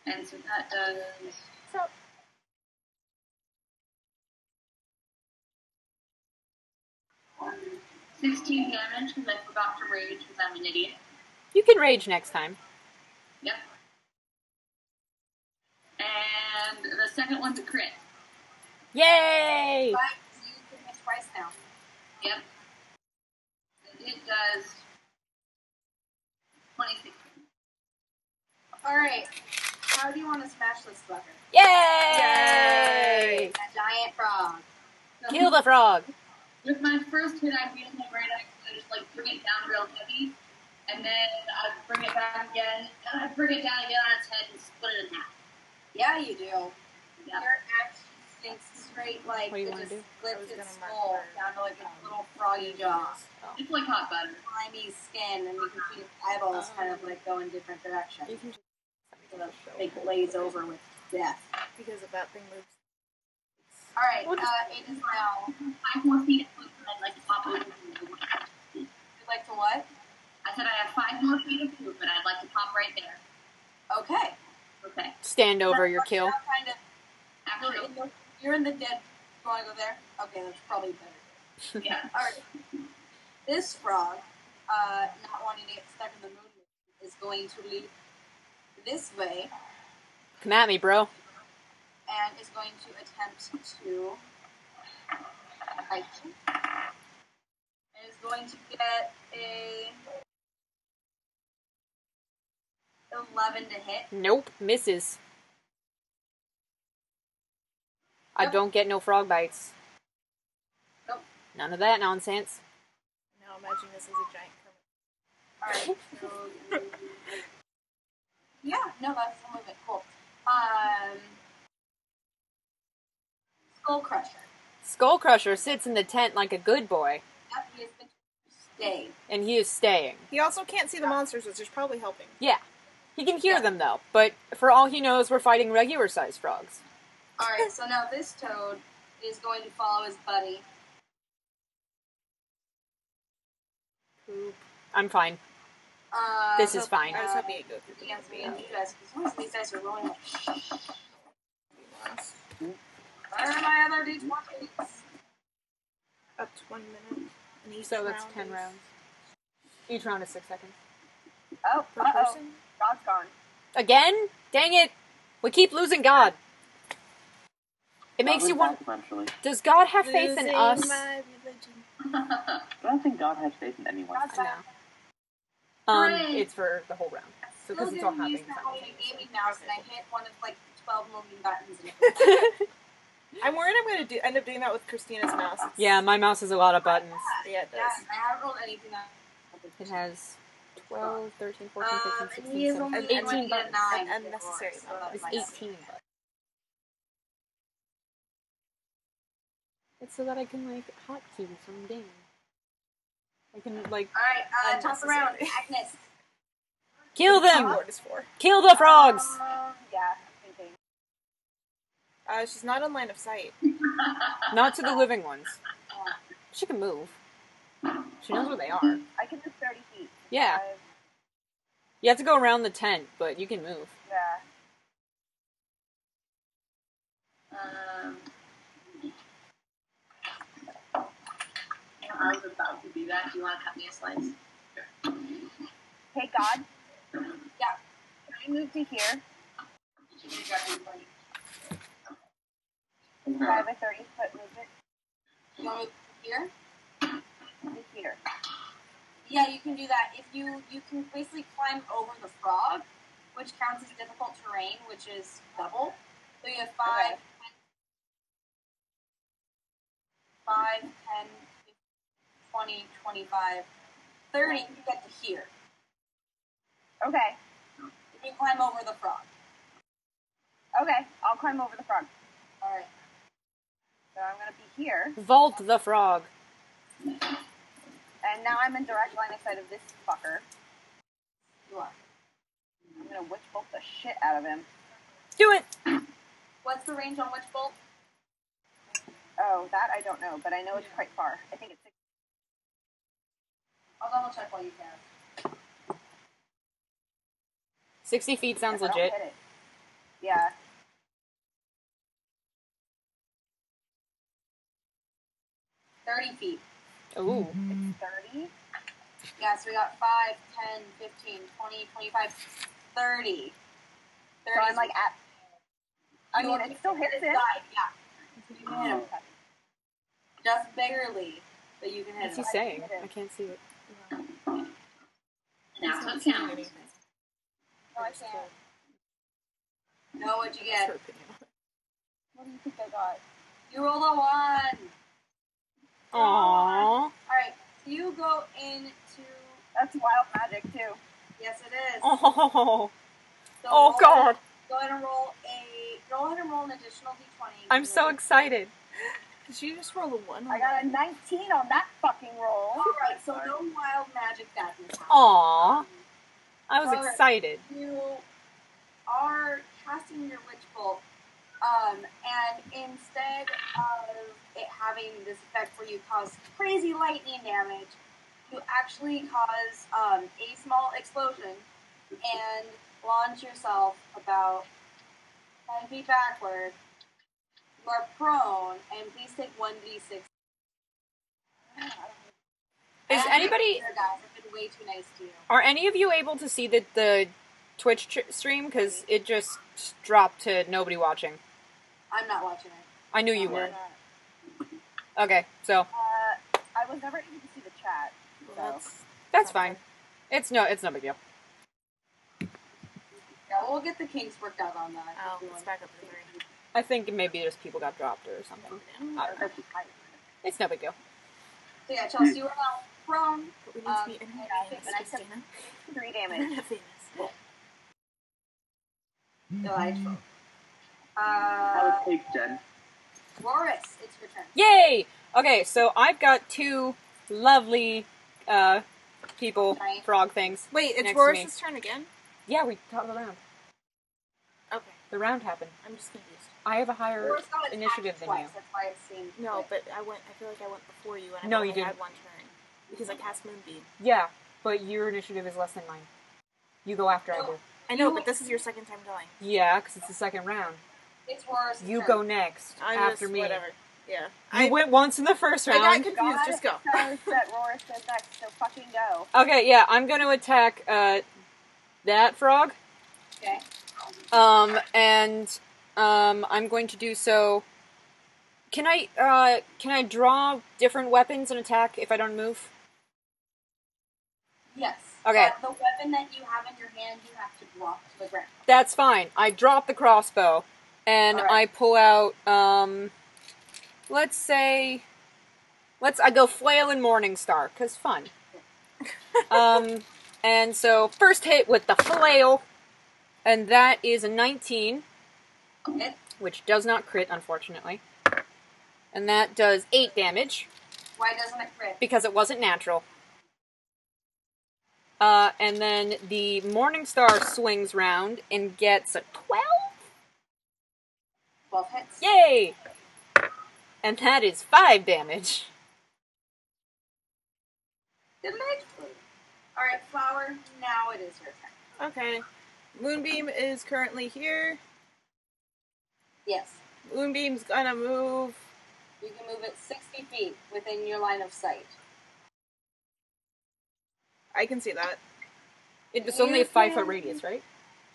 And so that does... 16 damage because I forgot to rage because I'm an idiot. You can rage next time. Yep. And the second one's a crit. Yay! But you can hit twice now. Yep. And it does 26. All right. How do you want to smash this sucker? Yay! A giant frog. Kill the frog! With my first hit, I feel like right next to it, just like bring it down real heavy, and then I bring it back again, and I bring it down again on its head and split it in half. Yeah, you do. Yeah. Your axe stinks straight like What do you it wanna just do? splits I was its gonna skull mark down to like its little froggy jaw. It's like hot butter. Slimy skin, and you can see its eyeballs kind of like go in different directions. You can just So they glaze over with death. Because if that thing moves. All right, it is now. 5 more feet of food, and I'd like to pop open. You'd like to what? I said I have 5 more feet of food, but I'd like to pop right there. Okay. Okay. stand over your kill. Now kind of, Actually, you're in the dead. You want to go there? Okay, that's probably better. yeah. All right. This frog, not wanting to get stuck in the moon, is going to leap this way Come at me, bro. and is going to attempt to bite you. And is going to get a 11 to hit. Nope, misses. I Nope. don't get no frog bites. Nope. None of that nonsense. Now imagine this is a giant kermit. Alright, so yeah, no, that's a little bit cool. Skull Crusher. Skull Crusher sits in the tent like a good boy, Yep, he has been stayed. and he is staying. He also can't see the monsters, which is probably helping. Yeah. He can hear Yeah. them, though, but for all he knows, we're fighting regular-sized frogs. Alright, so now this toad is going to follow his buddy. Poop. I'm fine. This is fine. I was hoping it'd go through the Against me and you guys, because some of these guys are rolling like where are my other d20s? Up to 1 minute. And each So that's round 10 is rounds. Each round is 6 seconds. Oh, Per person? God's gone. Again? Dang it! We keep losing God. It makes you want. Eventually. Does God have faith in Losing us? my religion. I don't think God has faith in anyone. God's I back. know. Hooray. It's for the whole round. So Still because it's all didn't use happening the Halloween simultaneously. gaming mouse and I hit one of like 12 moving buttons. And I'm worried I'm going to end up doing that with Christina's mouse. It's- Yeah, my mouse has a lot of buttons. Yeah, it does. yeah, I haven't rolled anything on It has 12, 13, 14, 15, and 16, he is 17, only 18 20 to buttons. 9. And unnecessary so buttons. that's It's nice. 18 buttons. It's so that I can, like, hotkey some game. I can, like, Alright, top round. Unnecessary. Agnes. kill them! Keyboard is for. Kill the frogs! Yeah, I'm thinking. She's not in line of sight. Not to the living ones. She can move. She knows where they are. I can move 30 feet. Yeah. 5, You have to go around the tent, but you can move. yeah. I was about to do that. Do you want to cut me a slice? Hey, God. Yeah. Can I move to here? I have a 30-foot movement You want to move here? to here. Yeah, you can do that. If you can basically climb over the frog, which counts as difficult terrain, which is double. So you have 5, Okay. 5, 10, 20, 25, 30 to get to here. Okay. If you climb over the frog. Okay. I'll climb over the frog. Alright. So I'm going to be here. Vault the frog. And now I'm in direct line of sight of this fucker. You are. I'm going to witch bolt the shit out of him. Do it! What's the range on Witch Bolt? Oh, that I don't know, but I know it's quite far. I think it's 6. I'll double check while you can. 60 feet sounds If I don't legit. hit it. Yeah. $30 feet. Ooh. It's 30. Yeah, so we got 5, 10, 15, 20, 25, 30. So I'm like at. I mean, it still hits him. Yeah. You can hit him. Just barely, but you can hit What's he him. saying? I can't see it. That's what counts. No, I can't. Know what you get. What do you think I got? You rolled a 1. Aww. Alright, so you go into... That's wild magic, too. Yes, it is. Oh. So Oh, roll- God. Go ahead and roll an additional d20. I'm so excited. Did she just roll a 1? I got a 19 on that fucking roll. Alright, so no wild magic badness happens. Aww. I was Alright. excited. You are casting your Witch Bolt, and instead of it having this effect where you cause crazy lightning damage, you actually cause a small explosion and launch yourself about 10 feet backward. You are prone, and please take 1d6. Is anybody... Guys, I've been way too nice to you. Are any of you able to see the Twitch stream? Because it just dropped to nobody watching. I'm not watching it. I knew you were. Okay, so I was never able to see the chat. So. that's fine. It's no big deal. Yeah, we'll get the kinks worked out on that. Oh, it's back up to 3. I think maybe just people got dropped or something. I don't know. It's no big deal. So yeah, Chelsea, you are now prone. But we need to be internet famous, and I took Christina. 3 damage. Internet famous. Delightful. How it takes, Jen. Roris, it's your turn. Yay! Okay, so I've got 2 lovely people, Right. frog things. Wait, it's next to me. Roris's turn again? Yeah, we taught the round. Okay, The round happened. I'm just confused. I have a higher Roris got attacked initiative than you. twice, that's why it seemed No, quick. but I feel like I went before you, and I No, only you didn't. had 1 turn. Because I cast Moonbeam. Yeah, but your initiative is less than mine. You go after I do. I know, but this is your second time going. Yeah, because it's the second round. It's Roris' You turn. go next I'm after just, me. whatever. Yeah. You went once in the first I round. got confused, just go. Says that Roris says next, so fucking go. Okay, yeah, I'm going to attack that frog. Okay. And I'm going to do so. Can I draw different weapons and attack if I don't move? Yes. Okay. But the weapon that you have in your hand, you have to drop to the ground. That's fine. I drop the crossbow and Alright. I pull out I go flail and Morningstar, 'cause fun. And so first hit with the flail, and that is a 19, Okay. which does not crit, unfortunately. And that does 8 damage, Why doesn't it crit? because it wasn't natural. And then the Morningstar swings round and gets a 12? 12 hits. Yay! And that is 5 damage. Delightful. Alright, Flower, now it is your turn. Okay. Moonbeam is currently here. Yes. Moonbeam's gonna move. You can move it 60 feet within your line of sight. I can see that. It's only a 5-foot radius, right?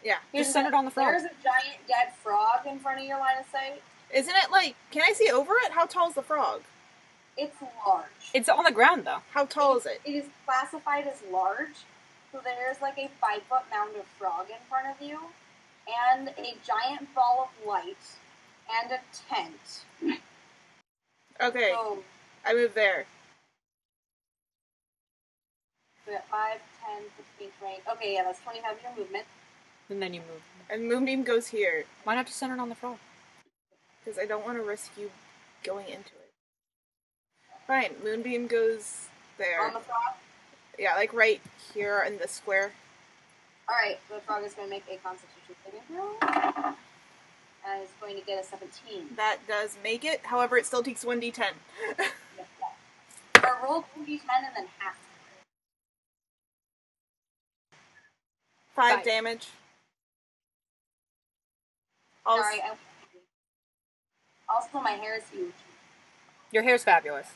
Yeah. Just center it on the frog. There's a giant dead frog in front of your line of sight. Isn't it like, can I see over it? How tall is the frog? It's large. It's on the ground, though. How tall is it? It is classified as large. So there's like a 5-foot mound of frog in front of you, and a giant ball of light, and a tent. Okay, So I move there. we're at 5, 10, 15, 20. Okay, yeah, that's 25 of your movement. And then you move. And Moonbeam goes here, Why not just center it on the frog? because I don't want to risk you going into it. Fine, Moonbeam goes there. On the frog. Yeah, like right here in the square. Alright, the frog is going to make a constitution saving throw. And it's going to get a 17. That does make it, however it still takes 1d10. Or roll 2d10 and then half. 5 damage. Also, Sorry, also my hair is huge. Your hair's fabulous.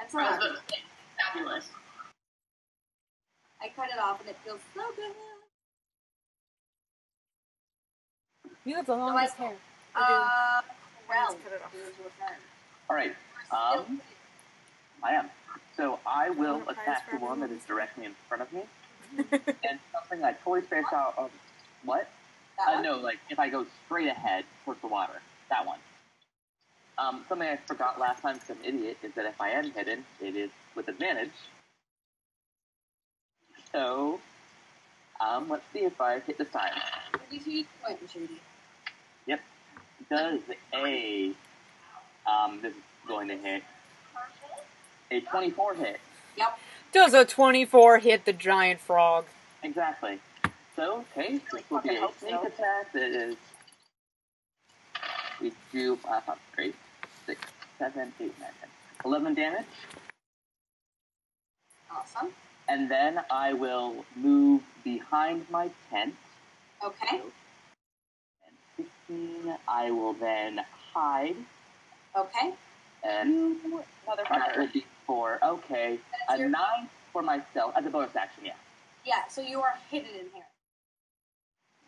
And so I was am I. about to say, fabulous. I cut it off and it feels so good. You have the longest hair. Well, cut it off. it is your turn. Alright, I am. So I will wanna prize attack for the one that everyone? is directly in front of me. And something I totally spaced out of... What? That one? No, like, if I go straight ahead towards the water. That one. Something I forgot last time because I'm an idiot is that if I am hidden, it is with advantage. So, let's see if I hit this time. 32 point, Shady. Yep. Does a, this is going to hit, a 24 hit. Yep. Does a 24 hit the giant frog? Exactly. So, okay, this will be a sneak attack that is, we do, 3, 6, 7, 8, 9, 10, 11 damage. Awesome. And then I will move behind my tent. Okay. And 15, I will then hide. Okay. And that will be for, okay, That's a your- 9 for myself, as a bonus action, yeah. Yeah, so you are hidden in here.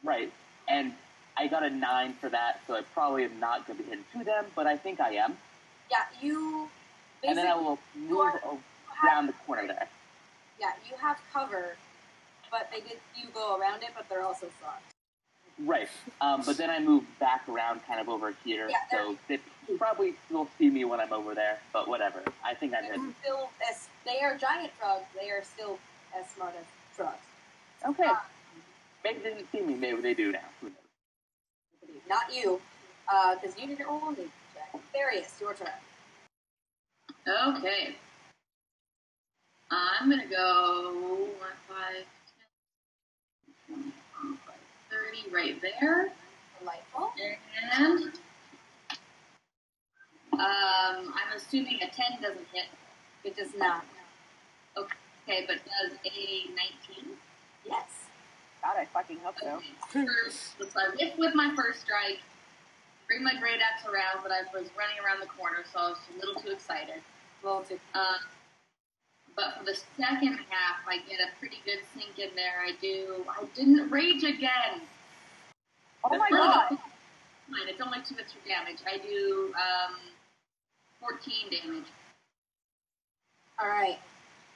Right. And I got a 9 for that, so I probably am not going to be hidden to them, but I think I am. Yeah, you And then I basically will move around the corner there. yeah, you have cover, but they did you go around it, but they're also frogs. Right. But then I move back around kind of over here, Yeah, so they probably will see me when I'm over there, but whatever. I think I'm They're hidden. still as they are giant frogs. They are still as smart as frogs. Okay. Maybe they didn't see me, maybe they do now. Who knows? Not you, because you didn't roll a nature check. Darius, your turn. Okay. I'm gonna go 1, 5, 10, 25, 30 right there. Delightful. And I'm assuming a 10 doesn't hit. It does not. Okay, but does a 19? Yes. God, I fucking hope so. So I whip with my first strike, bring my great axe around, but I was running around the corner, so I was a little too excited. Roll two. But for the second half, I get a pretty good sink in there. I didn't rage again. Oh my That's really god. fine. It's only 2 extra damage. I do 14 damage. All right.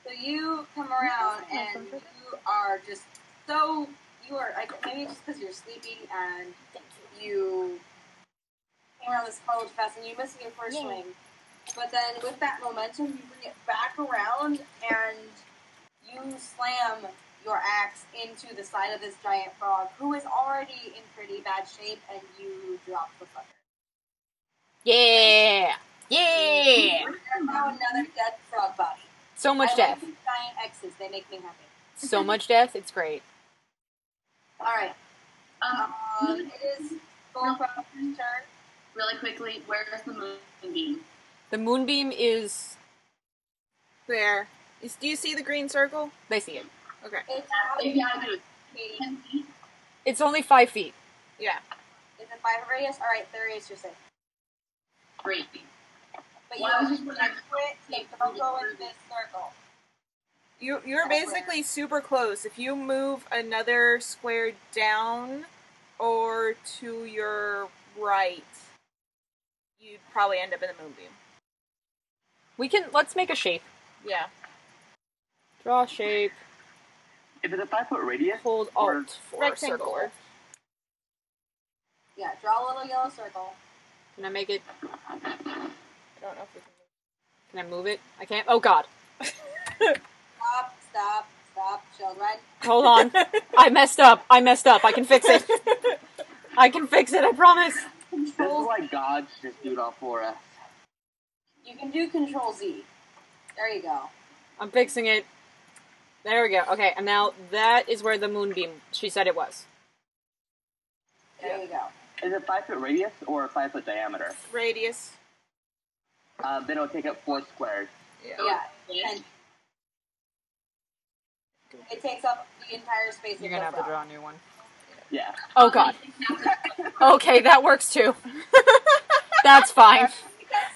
So you come around and you are just so you are maybe just because you're sleepy and you came around this far fast and you missed your first swing. But then with that momentum, you bring it back around and you slam your axe into the side of this giant frog, who is already in pretty bad shape, and you drop the fucker. Yeah! Yeah! There's now another dead frog body. So much I death. like these giant X's. They make me happy. So much death, it's great. All right. Um, It is Goldcroft's turn. really quickly, where is the moonbeam? The moonbeam is there. Do you see the green circle? They see it. Okay. It's If you have to do Katie. 10 feet. It's only 5 feet. Yeah. Is it 5 radius? Alright, there is your safe. Great. But you Well, I was don't just quit, wondering- so don't go in this circle. You're basically super close. If you move another square down or to your right, you'd probably end up in the moonbeam. Let's make a shape. Yeah. Draw shape. If it's a 5 foot radius, Hold or Alt for rectangle. circle. Yeah, draw a little yellow circle. Can I make it? I don't know if we can. Can I move it? I can't. Oh God. Stop. Shield red. Hold on. I messed up. I can fix it. I can fix it. I promise. this is Control. why God should just do it all for us. You can do Control Z. There you go. I'm fixing it. There we go. Okay, and now that is where the moonbeam, she said it was. There you go. Is it 5 foot radius or a 5 foot diameter? Radius. Then it'll take up 4 squares. Yeah. And it takes up the entire space You're of gonna the have to frog. draw a new one. Yeah. Oh God. Okay, that works too. That's fine.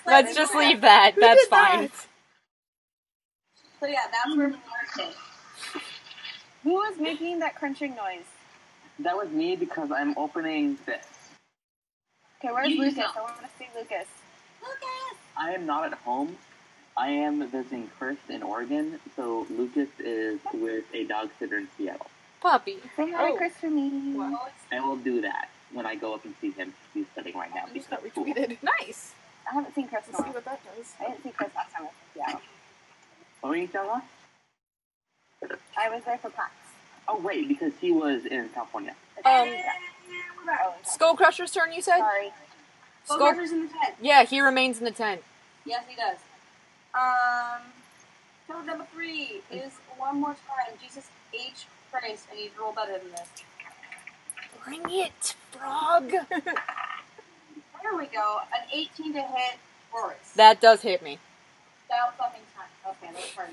Let's just leave that. That's did that? fine. So yeah, that's where we are. Who was making that crunching noise? That was me because I'm opening this. Okay, where's You Lucas? yourself. I want to see Lucas. Lucas! I am not at home. I am visiting Chris in Oregon, so Lucas is with a dog sitter in Seattle. Puppy. Say hi, Oh. Chris, for me. Wow. I will do that when I go up and see him. He's sitting right now. I just because got it's cool. retweeted. Nice. I haven't seen Chris in a Let's see while. what that does. I didn't see Chris last time I was in Seattle. What were you telling us? I was there for PAX. Oh, wait, because he was in California. Um, Oh, Skull Crusher's turn, you said? sorry. Skull Skull- Crusher's in the tent. Yeah, he remains in the tent. Yes, he does. Code number 3 is one more time. Jesus H. Christ, I need to roll better than this. Bring it, frog. There we go. An 18 to hit Boris. That does hit me. Dial something time. Okay, let's try.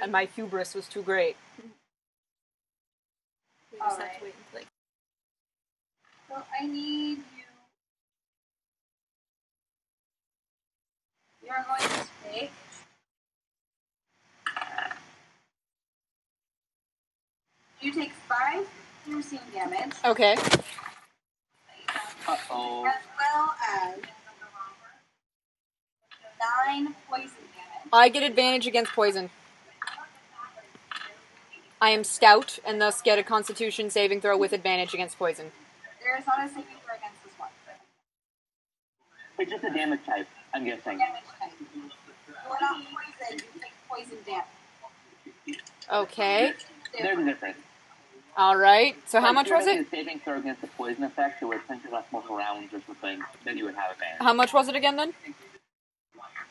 And my hubris was too great. We just have Alright. to wait and play. So I need you. You're going to take. You take 5 piercing damage, Okay. Uh-oh. as well as 9 poison damage. I get advantage against poison. I am stout and thus get a constitution saving throw with advantage against poison. There is not a saving throw against this one. It's just a damage type, I'm guessing. Damage type. You are not poisoned, you take poison damage. Okay. There's a difference. Alright. So how Like, much if you're was making it? a saving throw against a poison effect, it would essentially last multiple rounds or something, then you would have advantage. How much was it again then?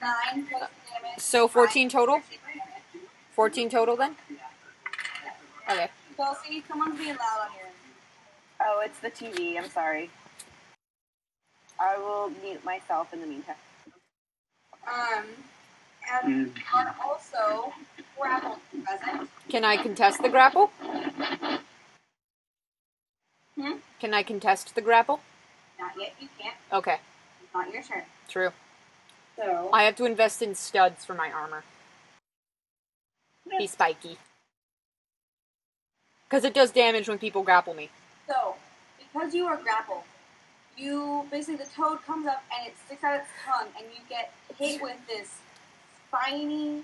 9 poison damage. So 14 total? 5 piercing damage. 14 total then? Okay. Kelsey, someone's being loud on here. Oh, it's the TV. I'm sorry. I will mute myself in the meantime. And are also grappled present. Can I contest the grapple? Hmm? Can I contest the grapple? Not yet, you can't. Okay. It's not your turn. True. So, I have to invest in studs for my armor. Be spiky. Because it does damage when people grapple me. because you are grappled, you basically the toad comes up and it sticks out its tongue, and you get hit with this spiny,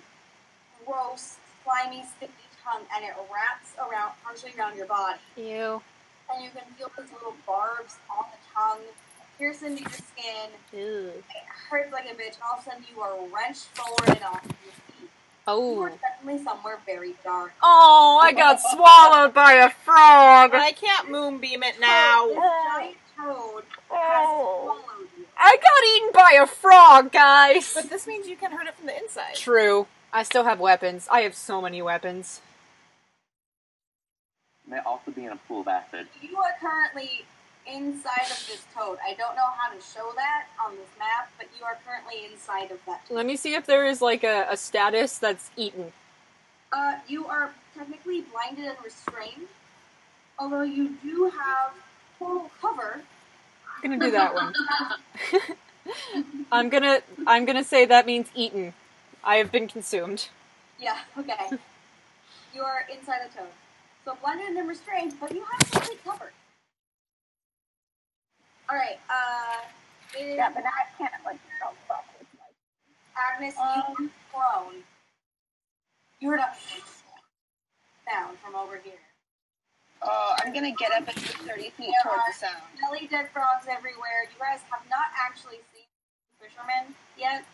gross, slimy, sticky tongue, and it wraps around partially around your body, Ew. and you can feel these little barbs on the tongue pierce into your skin. Ew. It hurts like a bitch, and all of a sudden you are wrenched forward and off your feet. You Oh. are suddenly somewhere very dark. Oh, I got swallowed by a frog. I can't moonbeam it So, now. this giant toad has swallowed you. I got eaten by a frog, guys. But this means you can hurt it from the inside. True. I still have weapons. I have so many weapons. May also be in a pool of acid. You are currently inside of this toad. I don't know how to show that on this map, but you are currently inside of that toad. Let me see if there is like a status that's eaten. You are technically blinded and restrained, although you do have total cover. I'm gonna do that one. I'm gonna say that means eaten. I have been consumed. Yeah, okay. You are inside the toad. So blinded and restrained, but you have complete cover. Alright, Yeah, but now I can't, like, oh, fuck. Agnes, you are prone. You heard a sound from over here. I'm gonna get up and move 30 feet towards the sound. Belly dead frogs everywhere. You guys have not actually seen fishermen yet.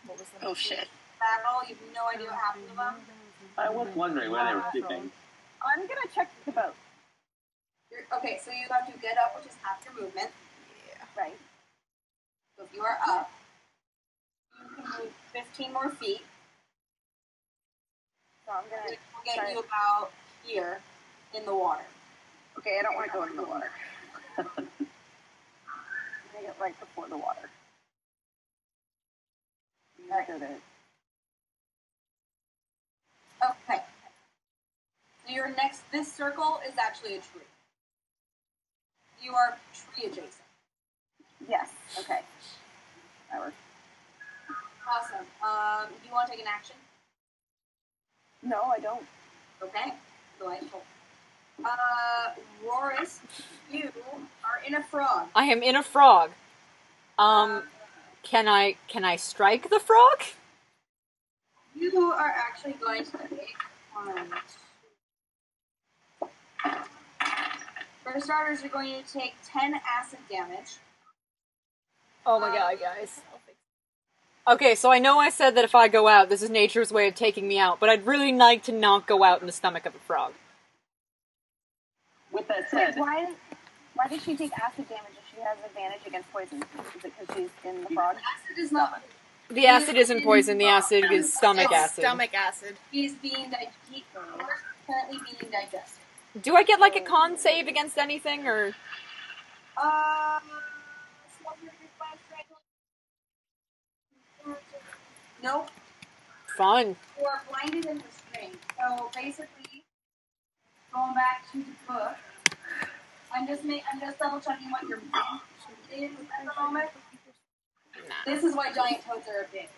What was Oh, shit. Battle. You have no idea what happened to them. I was wondering where they were sleeping. I'm gonna check the boat. Okay, so you have to get up, which is half your movement. Right. So if you are up, you can move 15 more feet. So I'm gonna Which will get you about here in the water. Okay, I don't want to go in the water. I'm gonna get right before the water. Alright. Go there. Okay. So your next, this circle is actually a tree. You are tree adjacent. Yes. Okay. That works. Awesome. Do you want to take an action? No, I don't. Okay. Delightful. Roris, you are in a frog. I am in a frog. Can I strike the frog? You are actually going to take for starters, you're going to take 10 acid damage. Oh my god, guys. Okay, so I know I said that if I go out, this is nature's way of taking me out, but I'd really like to not go out in the stomach of a frog. With that Wait, said, why did she take acid damage if she has advantage against poison? Is it because she's in the frog? Acid is not. The acid isn't poison, the acid is stomach It's acid. stomach acid. He's being currently being digested. Do I get like a con save against anything, or? Nope. Fun. You are blinded and restrained. So basically, going back to the book, I'm just double checking what your is at the moment. This is why giant toads are a big.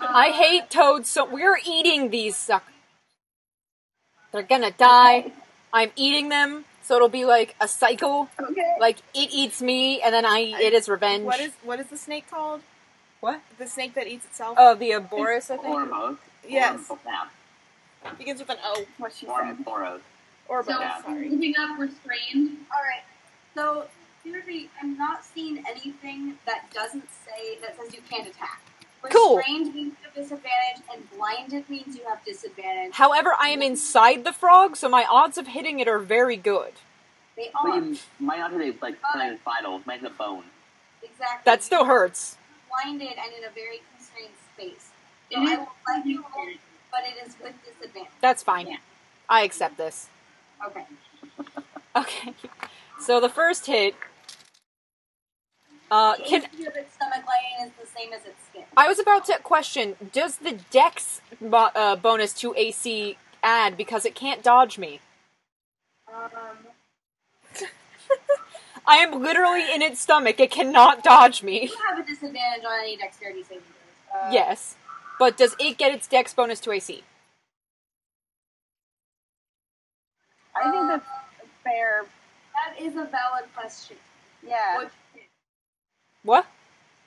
I hate toads, so we're eating these suckers. They're gonna die. I'm eating them, so it'll be like a cycle. Okay. Like, it eats me, and then I eat it as revenge. What is the snake called? What? The snake that eats itself? Oh, the Aboris, I think? or both. Yes. Or, yeah. Begins with an O. What she Or said. both. Or So, both, Yeah. sorry. moving up restrained. Alright, so seriously, I'm not seeing anything that says you can't attack. Cool. Restrained means you have disadvantage, and blinded means you have disadvantage. However, I am inside the frog, so my odds of hitting it are very good. They But are. you might not hit it like playing vitals, might hit a bone. Exactly. That still hurts. Blinded and in a very constrained space. It So is- I will let you roll, but it is with disadvantage. That's fine. Yeah. I accept this. Okay. Okay. So the first hit... The can HP of its stomach lining is the same as its skin. I was about to question, does the dex bonus to AC add because it can't dodge me? I am literally in its stomach. It cannot dodge me. You have a disadvantage on any dexterity saving throws. Yes. But does it get its dex bonus to AC? I think that's fair. That is a valid question. Yeah. What?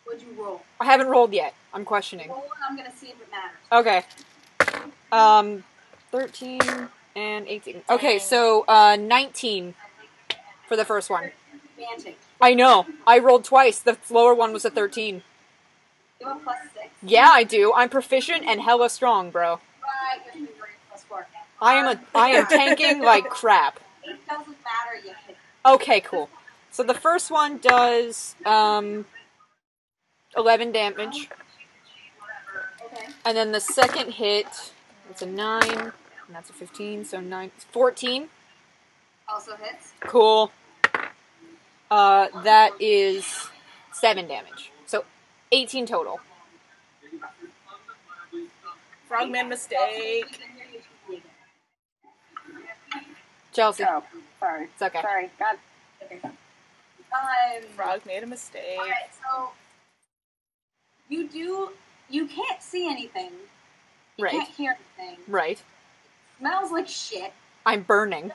Would you roll? I haven't rolled yet. I'm questioning. Roll, and I'm going to see if it matters. Okay. 13 and 18. Okay, so 19 for the first one. Advantage. I know. I rolled twice. The lower one was a 13. You have a +6. Yeah, I do. I'm proficient and hella strong, bro. Right, you're +4. I am tanking like crap. It doesn't matter, you hit. Okay, cool. So the first one does 11 damage. Okay. And then the second hit, it's a 9, and that's a 15, so 14. Also hits. Cool. That is 7 damage. So 18 total. Frogman mistake. Chelsea. Oh, sorry. It's okay. Sorry. God. Okay. Frog made a mistake. Alright, so you can't see anything. You Right. can't hear anything. Right. Smells like shit. I'm burning.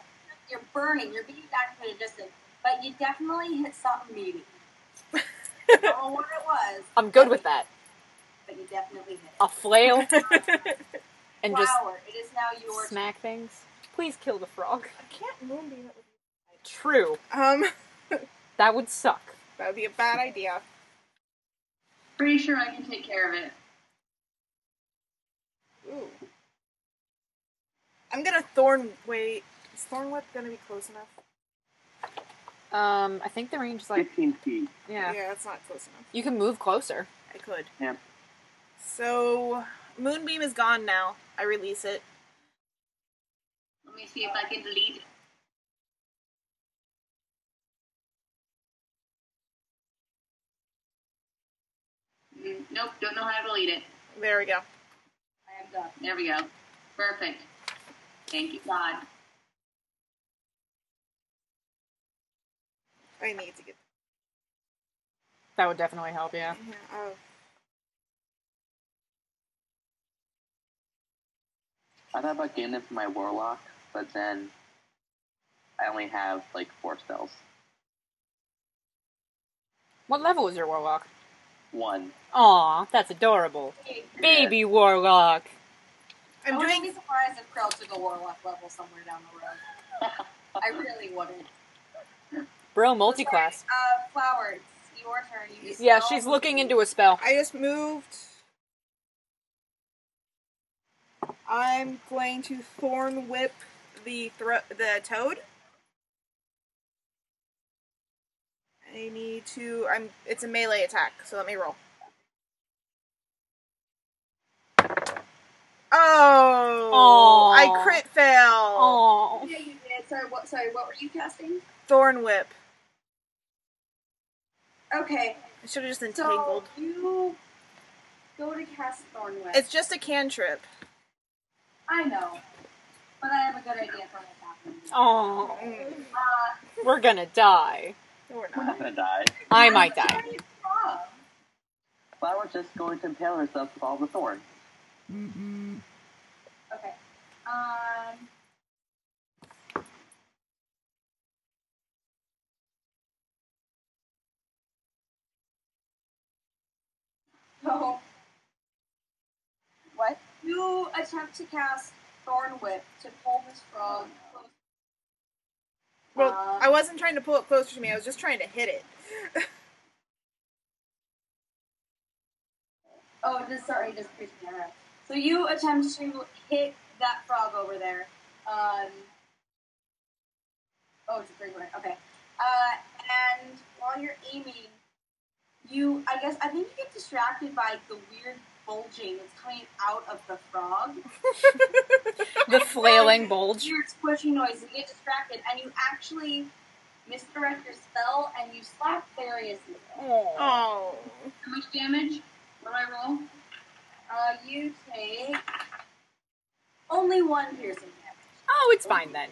You're burning. You're being back at a distance. But you definitely hit something meaty. I don't know what it was. I'm good with that. But you definitely hit it. A flail and just Flower, it is now your smack things. Please kill the frog. I can't moonbeam it with you. True. That would suck. That would be a bad idea. Pretty sure I can take care of it. Ooh. I'm gonna thorn. Wait, is thorn whip gonna be close enough? I think the range is like 15 feet. yeah. Yeah, it's not close enough. You can move closer. I could. Yeah. So, moonbeam is gone now. I release it. Let me see if I can delete it. Nope, don't know how to delete it. There we go. I am done. There we go. Perfect. Thank you, God. I need to get. That would definitely help. Yeah. Yeah, oh. I thought about getting it for my warlock, but then I only have like 4 spells. What level is your warlock? 1. Aw, that's adorable. Baby warlock. I I'm wouldn't doing. be surprised if Krell took a warlock level somewhere down the road. I really wouldn't. Bro, multi-class. Flower, it's your turn. You Yeah, spell. she's looking into a spell. I just moved. I'm going to thorn whip the toad. I need to. It's a melee attack, so let me roll. Oh! Aw. I crit fail. Oh. Yeah, you did. Sorry, what were you casting? Thorn whip. Okay, I should have just so entangled. you go to cast Thornwhip. It's just a cantrip. I know, but I have a good idea for what's happening. Oh. Uh, We're gonna die. No, we're We're not. not gonna die. I might die. Flower's just going to impale herself with all the thorns. Okay. So, What? you attempt to cast Thorn Whip to pull this frog close. Well, I wasn't trying to pull it closer to me. I was just trying to hit it. Oh, sorry, just preaching error. So you attempt to hit that frog over there. Oh, it's a 3-point. Okay. And while you're aiming, I think you get distracted by the weird bulging that's coming out of the frog. The flailing bulge. Weird squishy noise, and you get distracted, and you actually misdirect your spell, and you slap Therius. Oh. Oh. How much damage? What do I roll? You take only 1 piercing damage. Oh, it's fine then.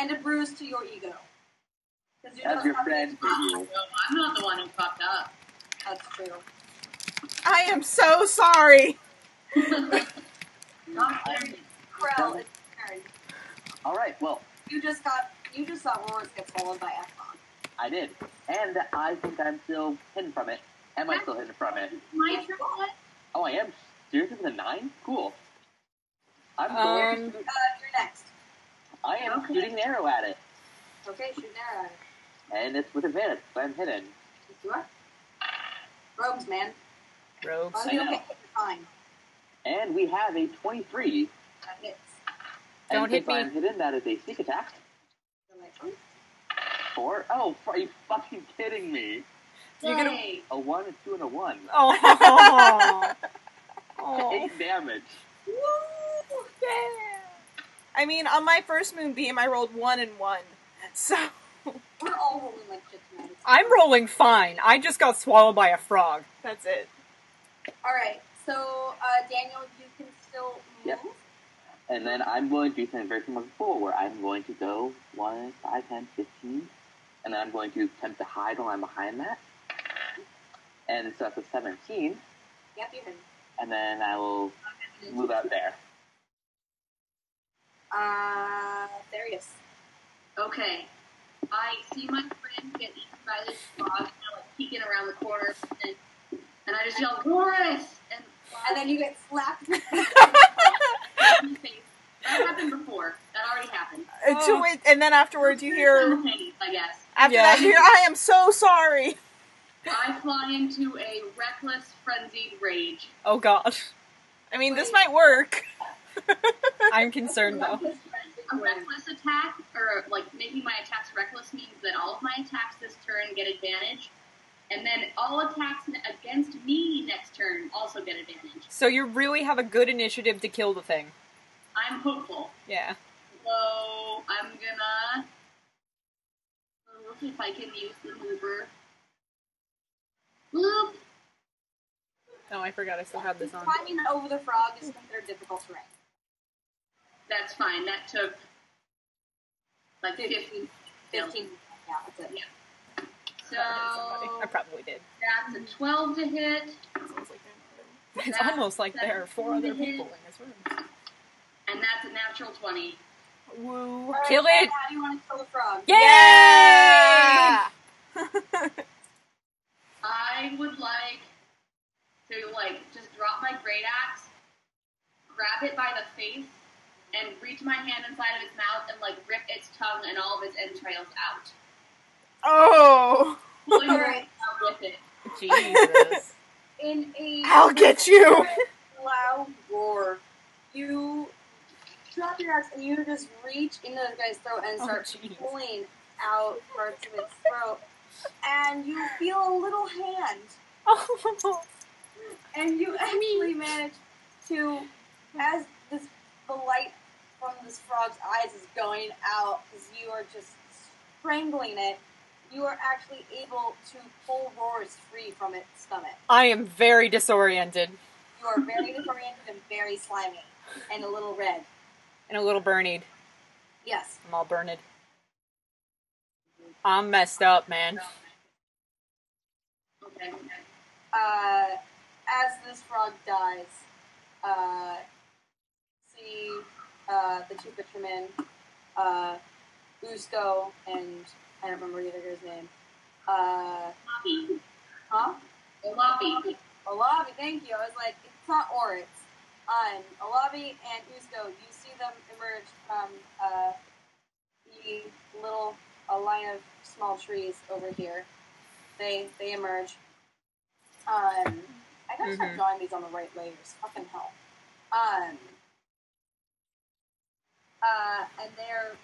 And a bruise to your ego. 'Cause you As don't your have friend to- for you. No, I'm not the one who fucked up. That's true. I am so sorry. Not very Krell, it's your turn. Alright, well, You just saw Roris get swallowed by F-Bomb. I did. And I think I'm still hidden from it. Am I still hidden from it? My turn? What? Oh, I am? Seriously with a 9? Cool. I'm going to... You're next. I am Okay. shooting an arrow at it. Okay, shoot an arrow at it. And it's with advantage, so I'm hidden. Yes, you are. Rogues, man. Rogues. As long as you don't get hit, you're fine. And we have a 23. That hits. Don't and hit since me. I'm hidden, that is a sneak attack. The next one. 4. Oh, are you fucking kidding me? You're gonna- Yay. A 1, a 2, and a 1. Oh. Oh. 8 damage. Woo! I mean, on my first moonbeam, I rolled 1 and 1. So, We're all rolling like shit tonight. It's I'm rolling fine. I just got swallowed by a frog. That's it. Alright, so, Daniel, you can still move. Yep. And then I'm going to do something very similar to before, where I'm going to go 1, 5, 10, 15, and then I'm going to attempt to hide while I'm behind that. And so that's a 17. Yep, you can. And then I will move out there. Darius. Okay. I see my friend get eaten by this frog, kind of like peeking around the corner, and I just yell, Boris! And then you get slapped. In the face. That happened before. That already happened. And then afterwards you hear... Simultaneous, I guess. After that you hear, I am so sorry! I fly into a reckless, frenzied rage. Oh god. I mean, this might work. I'm concerned though. A reckless attack, or like making my attacks reckless, means that all of my attacks this turn get advantage, and then all attacks against me next turn also get advantage. So you really have a good initiative to kill the thing. I'm hopeful. Yeah. So I'm gonna look if I can use the mover. Whoop! Oh, I forgot I still had this on. Climbing over the frog is considered difficult terrain. That's fine. That took like 15. 15. Yeah, that's it. Yeah. So I probably did. that's a 12 to hit. It's almost like there are 4 other people in this room. And that's a natural 20. Woo. Right, Kill it! How do you want to kill the frog? Yeah! I would like to just drop my great axe, grab it by the face, and reach my hand inside of its mouth and rip its tongue and all of its entrails out. Oh! Pulling it Alright. out with it. Jesus. In a I'll get you! loud roar, you drop your axe and you just reach into the guy's throat and start jeez. pulling out parts of its throat. And you feel a little hand. Oh. And you actually manage to, as the light from this frog's eyes is going out, because you are just strangling it, you are actually able to pull roars free from its stomach. I am very disoriented. You are very disoriented and very slimy. And a little red. And a little burnied. Yes. I'm all burned. I'm messed up, man. Okay. As this frog dies, see the two fishermen, Usko and I don't remember the other guy's name. Olabi. Huh? Olabi. Olabi, thank you. I was like, it's not or, it's Olabi and Usko. You see them emerge from a line of small trees over here. They emerge. I gotta start drawing these on the right layers. Fucking hell. And they're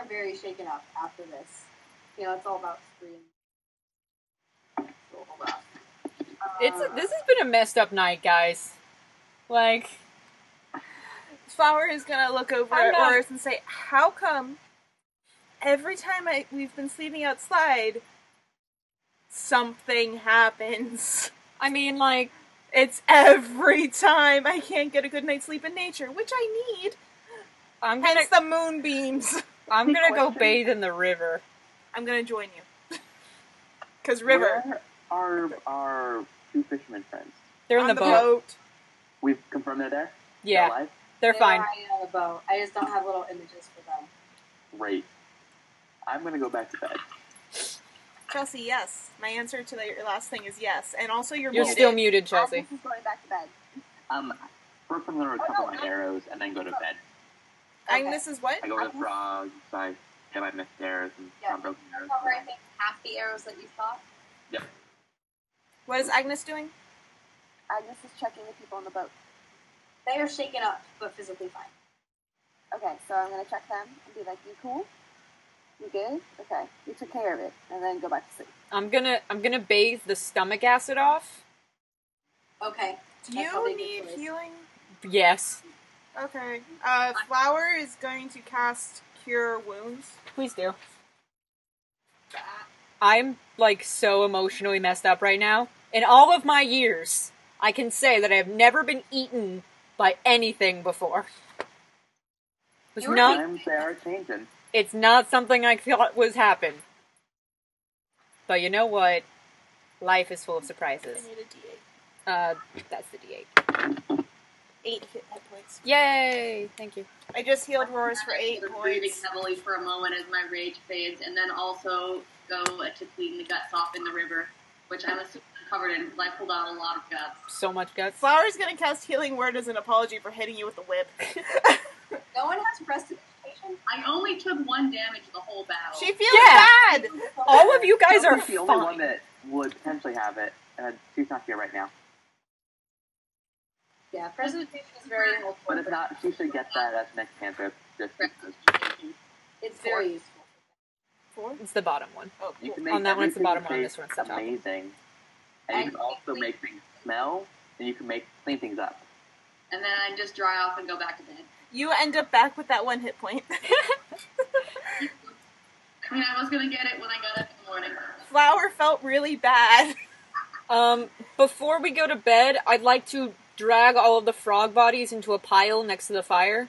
very shaken up after this. You know, it's all about screaming. So hold on. This has been a messed up night, guys. Like, Flower is gonna look over I'm at not- Oris and say, how come every time we've been sleeping outside, something happens? I mean, like, It's every time I can't get a good night's sleep in nature, which I need. I'm gonna Hence the moonbeams. go bathe in the river. I'm gonna join you. Cause river. Where are our 2 fishermen friends? They're in on the boat. We've confirmed they're there? Yeah, They're alive? they're fine. hanging on the boat. I just don't have little images for them. Great. I'm gonna go back to bed. Chelsea, yes. My answer to your last thing is yes. And also you're You're muted. still muted, Chelsea. Agnes is going back to bed. First I'm gonna recover my arrows and then go to bed. Agnes is what? I go to the frogs, I get my missed arrows and Yeah. broken arrows. Cover, I think, half the arrows that you saw. Yep. What is Agnes doing? Agnes is checking the people on the boat. They are shaken up, but physically fine. Okay, so I'm gonna check them and be like, "You cool? You good? Okay, you took care of it," and then go back to sleep. I'm gonna bathe the stomach acid off. Okay. Do That's probably you a good need choice. healing? Yes. Okay. Flower is going to cast cure wounds? Please do. I'm, like, so emotionally messed up right now. In all of my years, I can say that I have never been eaten by anything before. It's not, Times they are changing. it's not something I thought was happen. But you know what? Life is full of I surprises. need a D8. That's the D8. 8 hit points. Yay! Thank you. I just healed Roars for 8 Breathing points. heavily for a moment as my rage fades, and then also go to clean the guts off in the river, which I'm assuming I'm covered in because I pulled out a lot of guts. So much guts. Flower's gonna cast Healing Word as an apology for hitting you with the whip. No one has prestidigitation. I only took 1 damage the whole battle. She feels Yeah. bad! All of you guys are Sophie's the only one fine. that would potentially have it. She's not here right now. Yeah, prestidigitation is very helpful. But if not, she should get that as next cantrip. Just because. It's very useful. 4? It's the bottom one. Oh, You cool. can make On that one, it's the everything bottom one, this taste one's the top. amazing. And you can also make things smell, and you can clean things up. And then I just dry off and go back to bed. You end up back with that 1 hit point. I mean, I was gonna get it when I got up in the morning. Flower felt really bad. Before we go to bed, I'd like to drag all of the frog bodies into a pile next to the fire.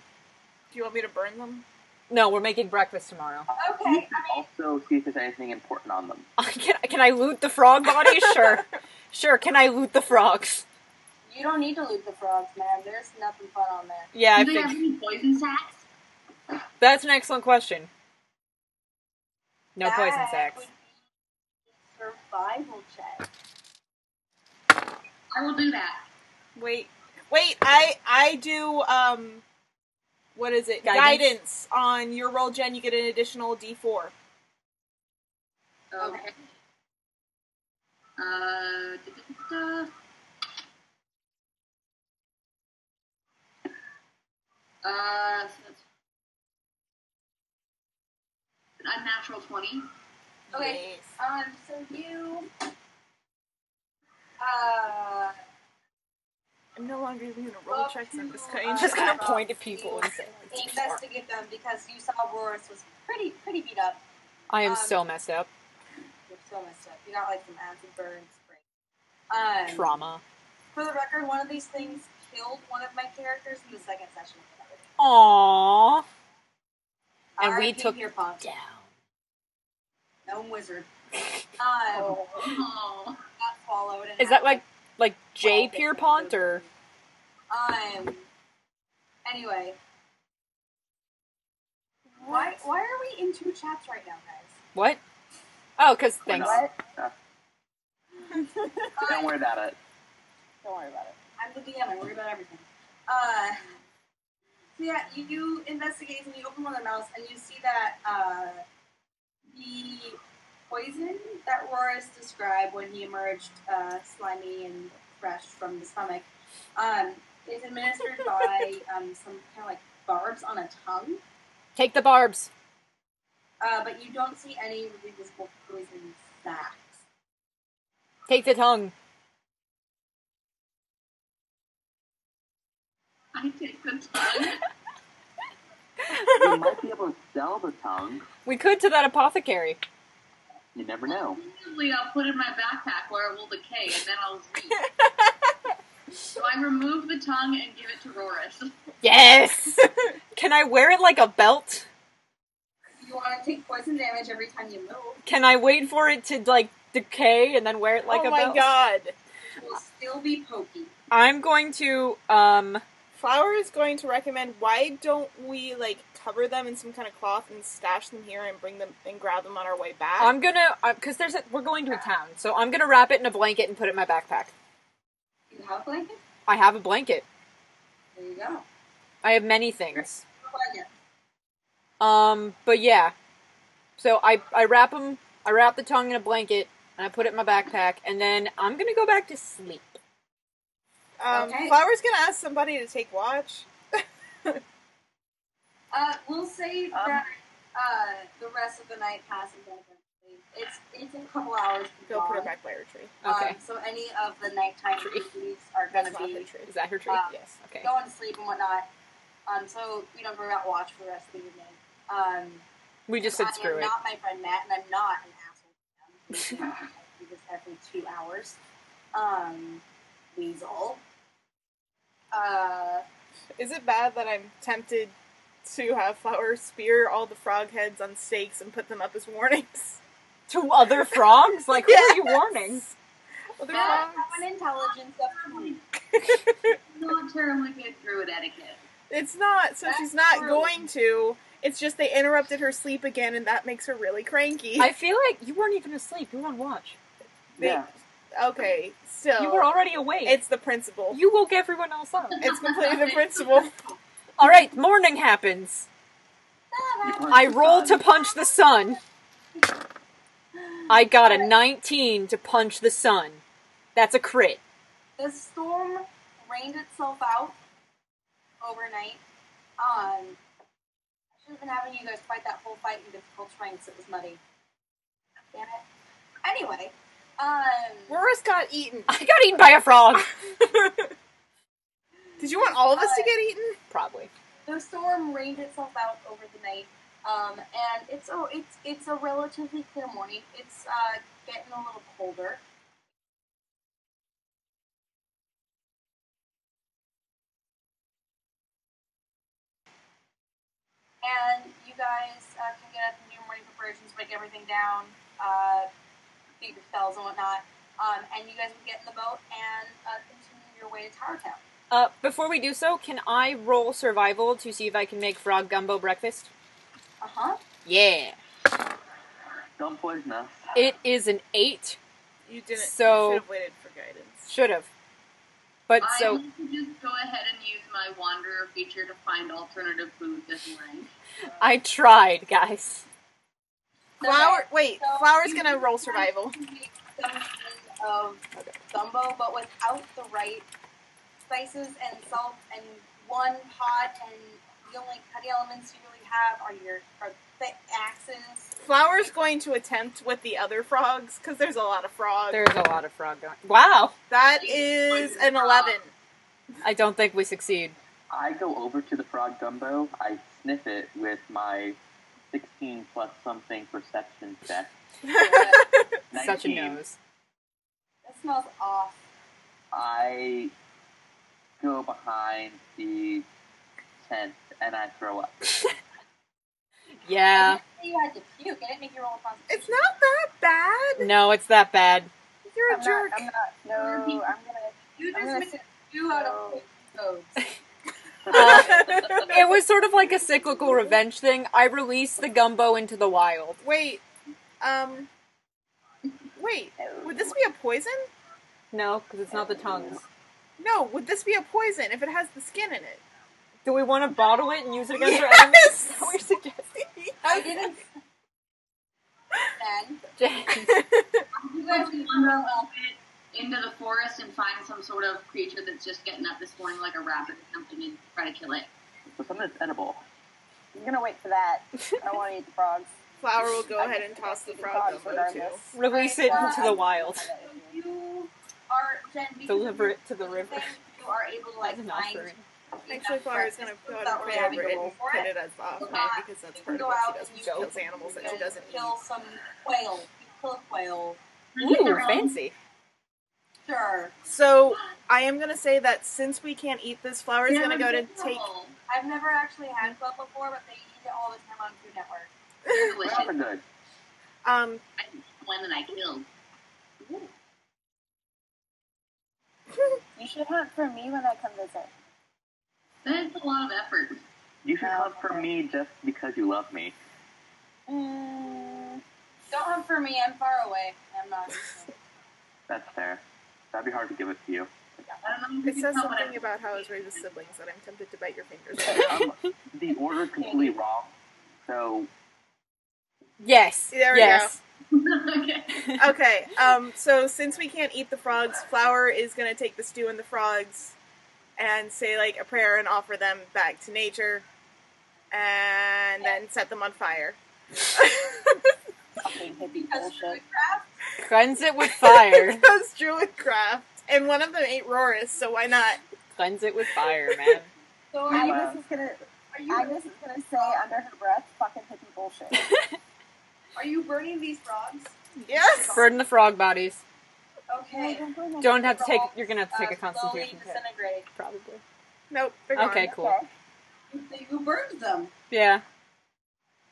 Do you want me to burn them? No, we're making breakfast tomorrow. You Okay. can also see if there's anything important on them. Can I loot the frog bodies? Sure. Sure, can I loot the frogs? You don't need to loot the frogs, man. There's nothing fun on there. Yeah, I Do they have think any poison sacks? that's an excellent question. No That poison sacks. would be a survival check. I will do that. Wait, I do, what is it? Guidance? On your roll, Jen, you get an additional D4. Okay. Da-da-da-da. So that's a natural 20. Okay. Yes. So you, I'm no longer even gonna roll checks in this kind. I'm just gonna point at people and say, like, D4. investigate them because you saw Boris was pretty beat up. I am so messed up. You're so messed up. You got like some acid burns. Trauma. For the record, one of these things killed one of my characters in the second session of the night. Aww. And we R.I.P. took Pierpont. down. Gnome wizard. Oh. Got swallowed. And Is had, that like J 12 Pierpont or? Anyway. Why are we in 2 chats right now, guys? What? Oh, because Why things. not? Don't worry about it. Don't worry about it. I'm the DM. I worry about everything. So yeah, you investigate and you open one of their mouths and you see that the poison that Roris described when he emerged slimy and fresh from the stomach is administered by some kind of like barbs on a tongue. Take the barbs. But you don't see any really visible poison sacs. Take the tongue. I take the tongue. You might be able to sell the tongue. We could to that apothecary. You never know. Usually I'll put it in my backpack where it will decay, and then I'll read. So I remove the tongue and give it to Roris. Yes! Can I wear it like a belt? You want to take poison damage every time you move. Can I wait for it to, like, decay and then wear it like oh a my belt? god. It will still be pokey. I'm going to, Flower is going to recommend, why don't we, like, cover them in some kind of cloth and stash them here and bring them and grab them on our way back? I'm gonna, because we're going to a town, so I'm gonna wrap it in a blanket and put it in my backpack. You have a blanket? I have a blanket. There you go. I have many things. Blanket. But yeah. So I wrap the tongue in a blanket, and I put it in my backpack, and then I'm gonna go back to sleep. Okay. Flower's gonna ask somebody to take watch. We'll say that the rest of the night passes eventually. It's a couple hours to Go put her dawn. back by her tree. Okay. So any of the nighttime Tree. duties are going That's to not be her tree. Is that her tree? Uh, Yes. Okay. going to sleep and whatnot. So we don't go out watch for the rest of the evening. We just said screw I am it. not my friend Matt, and I'm not an asshole to him. We just every 2 hours. Weasel. Is it bad that I'm tempted to have Flower spear all the frog heads on stakes and put them up as warnings? To other frogs? Like, who are you warning? Other Matt, frogs? have an intelligence of 3. Not terribly good druid etiquette. It's not, so That's she's not true. going to. It's just they interrupted her sleep again, and that makes her really cranky. I feel like you weren't even asleep. You were on watch. Yeah. Okay, still. You were already awake. It's the principal. You woke everyone else up. It's completely the principal. Alright, morning happens. I roll to punch the sun. I got a 19 to punch the sun. That's a crit. The storm rained itself out overnight. I should have been having you guys fight that whole fight in difficult terrain because it was muddy. Damn it. Anyway, Roris got eaten. I got eaten by a frog. Did you want all of us to get eaten? Probably. the storm rained itself out over the night, and it's a relatively clear morning. It's getting a little colder. And you guys can get up and do your morning preparations, break everything down, feed your spells and whatnot. And you guys would get in the boat and continue your way to Tower Town. Before we do so, can I roll survival to see if I can make frog gumbo breakfast? Uh-huh. Yeah. Don't poison us. It is an 8. You didn't. So- You should have waited for guidance. Should have. But I so, want to just go ahead and use my Wanderer feature to find alternative food this morning. I tried, guys. Flower. Wait, So Flower's you gonna can roll survival. make some of gumbo, but without the right spices and salt and one pot, and the only cutty elements you really have are thick axes. Flower's going to attempt with the other frogs because there's a lot of frogs. There's a lot of frog going. Wow! That is an 11. I don't think we succeed. I go over to the frog gumbo. I sniff it with my 16 plus something perception check. Such a 19. nose. It smells off. I go behind the tent and I throw up. Yeah. I didn't say you had to puke. I didn't make you roll a constitution. It's not that bad. No, it's that bad. You're a I'm jerk. gonna. You I'm just gonna made 2 out of 6 codes. It was sort of like a cyclical revenge thing. I released the gumbo into the wild. Wait, would this be a poison? No, because it's not the tongues. No, would this be a poison if it has the skin in it? Do we want to bottle it and use it against our enemies? Is that what you're suggesting? I didn't. Then Jen. you guys can Wander a little bit into the forest and find some sort of creature that's just getting up this morning like a rabbit or something and try to kill it. So something that's edible. I'm gonna wait for that. I don't want to eat the frogs. Flower will go ahead and toss the frog gumbo too. Release it into the wild. you are Jen. because Deliver it to the river. You are able to like That's enough find. for it. Actually, Flower is going to go ahead and put over it and put it as offhand because that's part of what she does when she kills animals that she doesn't eat. Kill some quail. You kill a quail. Ooh, fancy. Sure. So, I am going to say that since we can't eat this, Flower is going to go to take... I've never actually had quail before, but they eat it all the time on Food Network. Delicious. Those are good. I one that I killed. You should hunt for me when I come visit. That's a lot of effort. You should hunt for me just because you love me. Don't hunt for me. I'm far away. I'm not. That's fair. That'd be hard to give it to you. I don't know if It you says can tell, but something I'm- about how I was raised with siblings that I'm tempted to bite your fingers. The order's completely wrong. So Yes. There we yes. Okay. Okay, so since we can't eat the frogs, Flower is going to take the stew and the frogs and say, like, a prayer and offer them back to nature and then set them on fire. Fucking hippie Because bullshit. Cleanse it with fire. Because Druidcraft. And one of them ate Roris, so why not? Cleanse it with fire, man. So Maybe are this is gonna. Agnes is gonna say under her breath, fucking hippie bullshit. Are you burning these frogs? Yes. Burn the frog bodies. Okay. Don't have to take. You're gonna have to take a Slowly constitution test, disintegrate. probably. Nope. They're gone. Okay, cool. Okay. You burned them. Yeah,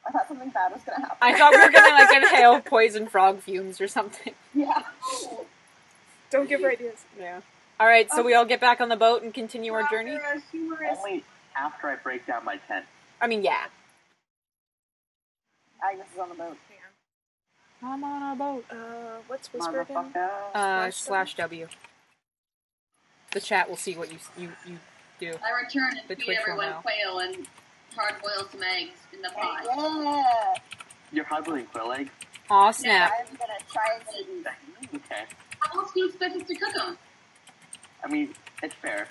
I thought something bad was gonna happen. I thought we were gonna like inhale poison frog fumes or something. Yeah. Oh. Don't give her ideas. Yeah. All right, so we all get back on the boat and continue our journey. After a humorous. Only after I break down my tent. I mean, yeah. Agnes is on the boat. I'm on a boat. What's whisper again? /W. The chat will see what you do. I return and The feed Twitch will everyone know. quail and hard boil some eggs in the pot. Yeah. You're hard-boiling quill eggs? Aw, snap. I'm gonna try and see. Okay. How else do you expect us to cook them? I mean, it's fair.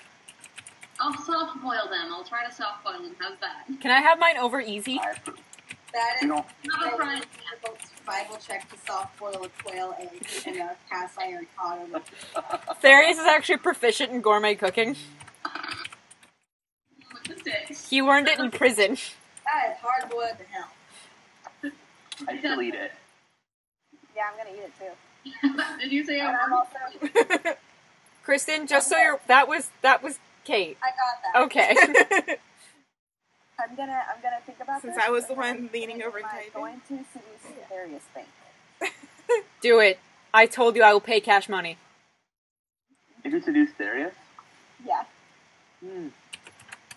I'll soft boil them. I'll try to soft boil them. How's that? Can I have mine over easy? I approve. That You is don't. Not a frying a survival check to soft boil a quail egg in a cast iron pot. Therius is actually proficient in gourmet cooking. with the sticks. He learned it in prison. That is hard boiled to hell. I still eat it. Yeah, I'm gonna eat it too. Did you say And I'm I also. Kristen, just so you're that was Kate. I got that. Okay. I'm gonna think about Since this. I was the and one I'm leaning over and I'm typing. going to seduce the various thing. Do it. I told you I will pay cash money. Is it seduce Darius? Yeah.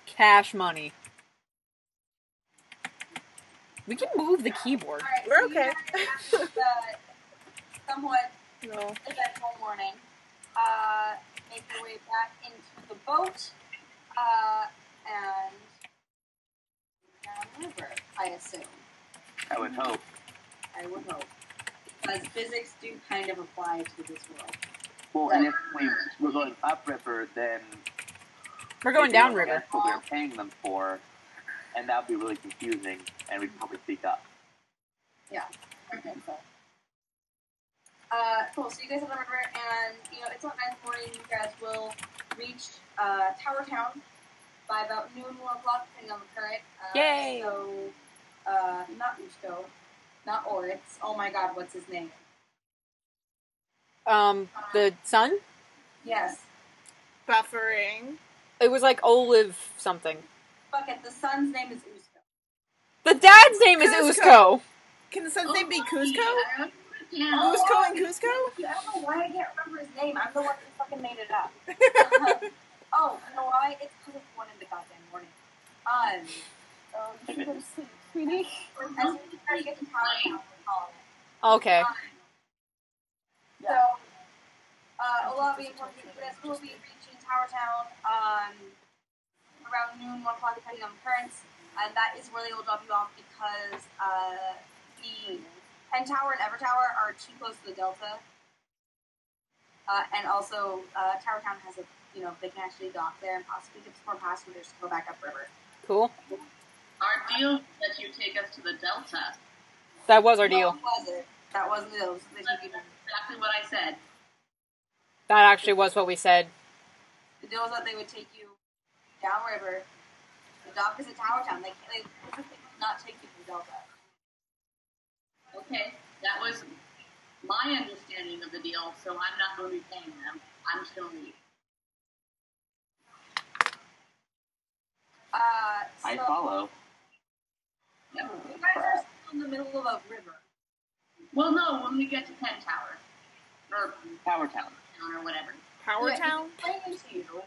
Cash money. We can move the keyboard. Alright, We're so okay. You guys, somewhat No. eventful morning. Make your way back into the boat, and down the river, I assume. I would hope. I would hope. Because physics do kind of apply to this world. Well, and if we're going upriver, then We're going they don't downriver. get what we're paying them for, and that would be really confusing, and we'd probably speak up. Yeah. Okay, so. Cool. So you guys have the river, and it's about 9 in the morning. You guys will reach Tower Town by about noon, 1 o'clock, depending on the current. Yay! So, not Usko, not Oryx. Oh my God, what's his name? The son? Yes. Buffering. It was like Olive something. Fuck it. The son's name is Usko. The dad's name is Cusco. Usko. Can the son's name be Cusco? Yeah. Cusco and Cusco? I don't know why I can't remember his name. I'm the one who fucking made it up. Oh, you know why? It's because it's 1 in the goddamn morning. Oh, you should go to sleep, sweetie. As soon as you guys get to Tower Town, we'll call it. Okay. So, a lot of the important people guys will be reaching Tower Town around noon, 1 o'clock, depending on the currents, and that is where they will drop you off because the Penn Tower and Ever Tower are too close to the Delta, and also Tower Town has they can actually dock there and possibly get some more passengers to go back upriver. Cool. Our deal that you take us to the Delta. That was our deal. What was it? That wasn't the deal. Exactly what I said. That actually was what we said. The deal was that they would take you downriver. The dock is at Tower Town. They would not take you to the Delta. Okay, that was my understanding of the deal, so I'm not going to be paying them. I'm just going to leave. I follow. You guys are still in the middle of a river. Well, no, when we get to Penn Tower. Or Tower Town. Town or whatever. Power Yeah, Town? he's explaining to you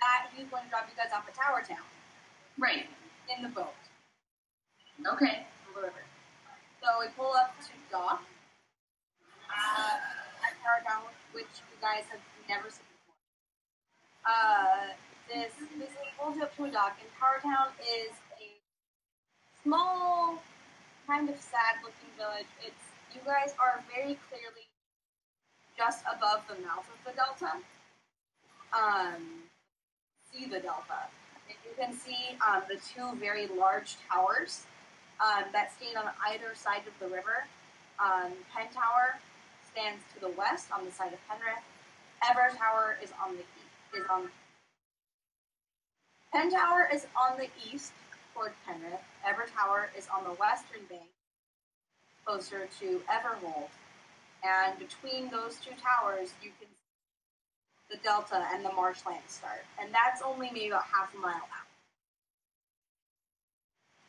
that he's going to drop you guys off at Tower Town Right. in the boat. Okay. On the river. So we pull up to dock at Tower Town, which you guys have never seen before. This pulls you up to a dock, and Tower Town is a small, kind of sad-looking village. You guys are very clearly just above the mouth of the Delta. See the Delta. And you can see the two very large towers that stand on either side of the river. Penn Tower stands to the west on the side of Penrith. Ever Tower is on the east. Penn Tower is on the east toward Penrith. Ever Tower is on the western bank, closer to Everhold. And between those two towers, you can see the delta and the marshland start. And that's only maybe about half a mile out.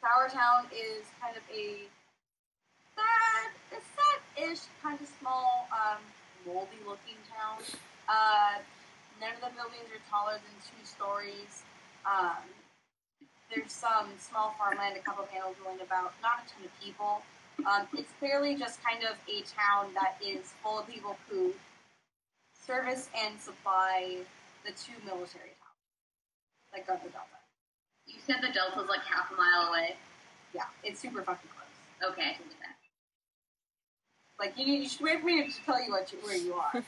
Tower Town is kind of a sad-ish, kind of small, moldy-looking town. None of the buildings are taller than 2 stories. There's some small farmland, a couple of panels rolling about, not a ton of people. It's clearly just kind of a town that is full of people who service and supply the 2 military towns that guard the Delta. You said the Delta's like half a mile away. Yeah, it's super fucking close. Okay, I can do that. Like, you should wait for me to tell you where you are.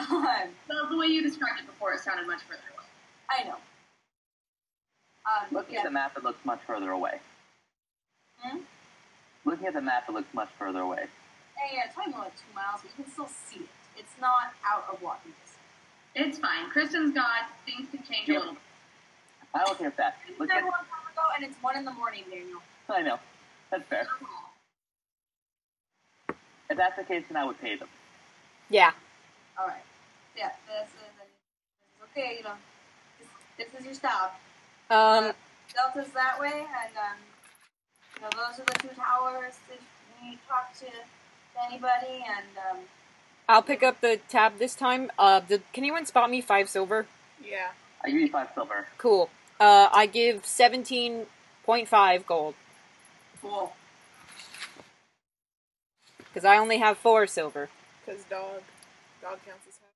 Well, the way you described it before, it sounded much further away. I know. Looking at the map, it looks much further away. Hmm? Looking at the map, it looks much further away. Yeah, it's probably more like 2 miles, but you can still see it. It's not out of walking distance. It's fine. Kristen's got things can change a little bit. I don't care if that. It's Look never at. one time ago, and it's 1 in the morning, Daniel. I know. That's fair. If that's the case, then I would pay them. Yeah. All right. Yeah, this is okay. You know, this is your stop. Delta's that way, and you know, those are the 2 towers. If you talk to anybody, and I'll pick up the tab this time. Can anyone spot me 5 silver? Yeah. I give you 5 silver. Cool. I give 17.5 gold. cool. Because I only have 4 silver. Because dog counts as half.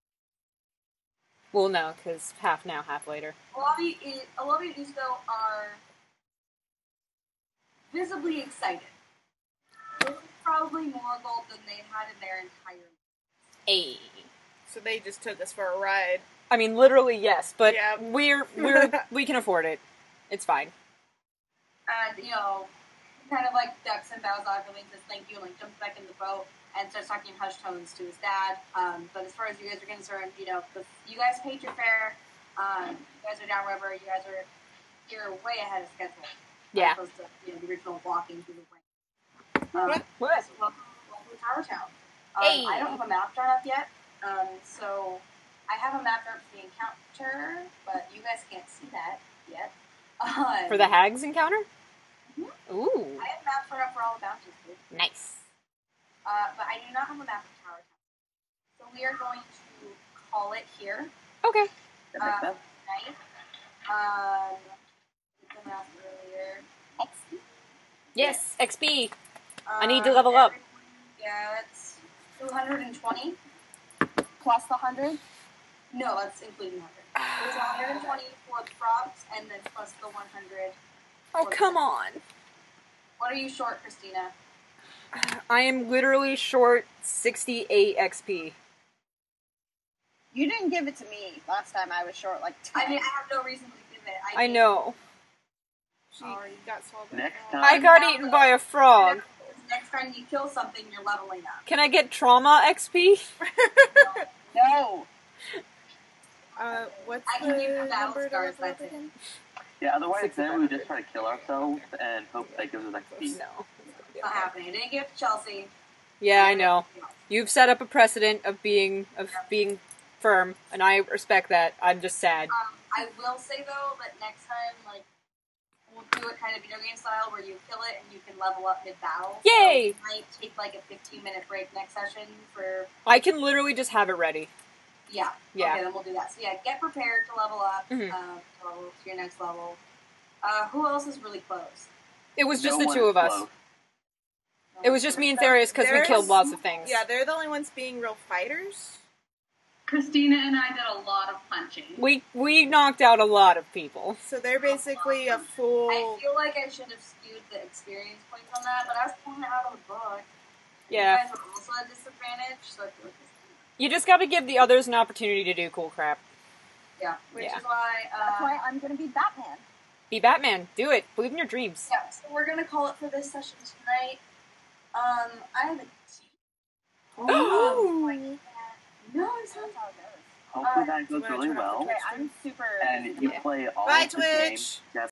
Well, no, because half now, half later. A lot of you though are visibly excited. This is probably more gold than they had in their entire life. Hey. So they just took us for a ride. I mean, literally, yes, but Yeah. we can afford it. It's fine. And, you know, kind of like ducks and bows off and says thank you and like jumps back in the boat and starts talking in hushed tones to his dad. But as far as you guys are concerned, you know, you guys paid your fare. You guys are downriver. You're way ahead of schedule. Yeah. As opposed to, you know, the original walking through the rain. What? So welcome to Tower Town. Hey. I don't have a map drawn up yet. So I have a map drawn up for the encounter, but you guys can't see that yet. For the hags encounter? Mhm. Ooh. I have maps drawn up for all the bounties, dude. Nice. But I do not have a map of Tower Town. So we are going to call it here. Okay. That makes sense. Tonight. Did the math earlier. Yes, XP. I need to level up. Yeah, it's 220. Plus the 100. No, that's including 100. It's 120 for the frogs, and then plus the 100. Oh, come on. What are you short, Christina? I am literally short 68 XP. You didn't give it to me last time. I was short like 10. I mean, I have no reason to give it. I know. She Sorry. got swallowed by Next a frog. time. I got eaten by a frog. Next time you kill something, you're leveling up. Can I get trauma XP? No. What's I can give you the battle number to scars, level up that's it. again? Yeah, otherwise 65. then we just try to kill ourselves and hope that gives us XP. No. It's not happening. I didn't give it to Chelsea. Yeah, I know. You've set up a precedent of being firm, and I respect that. I'm just sad. I will say though that next time, like, we'll do it kind of video game style where you kill it and you can level up mid battle. Yay! So we might take like a 15-minute break next session for I can literally just have it ready. yeah. Yeah. Okay, then we'll do that. So yeah, get prepared to level up. Mhm. To level to your next level. Who else is really close? It was just No the one two is of us. close. It was just me and Therius because we There's- killed lots of things. Yeah, they're the only ones being real fighters. Christina and I did a lot of punching. We knocked out a lot of people. So they're basically a full... I feel like I should have skewed the experience points on that, but I was pulling it out of the book. Yeah. You guys were also at a disadvantage, so I feel like this. You just gotta give the others an opportunity to do cool crap. Yeah, which Yeah. is why. That's why I'm going to be Batman. Be Batman. Do it. Believe in your dreams. Yeah, so we're gonna call it for this session tonight. I have a tea. Ooh. No, it's not. That's how it goes. hopefully that goes really well. Okay, I'm super. And you play all Bye, of the games. Twitch. Jeff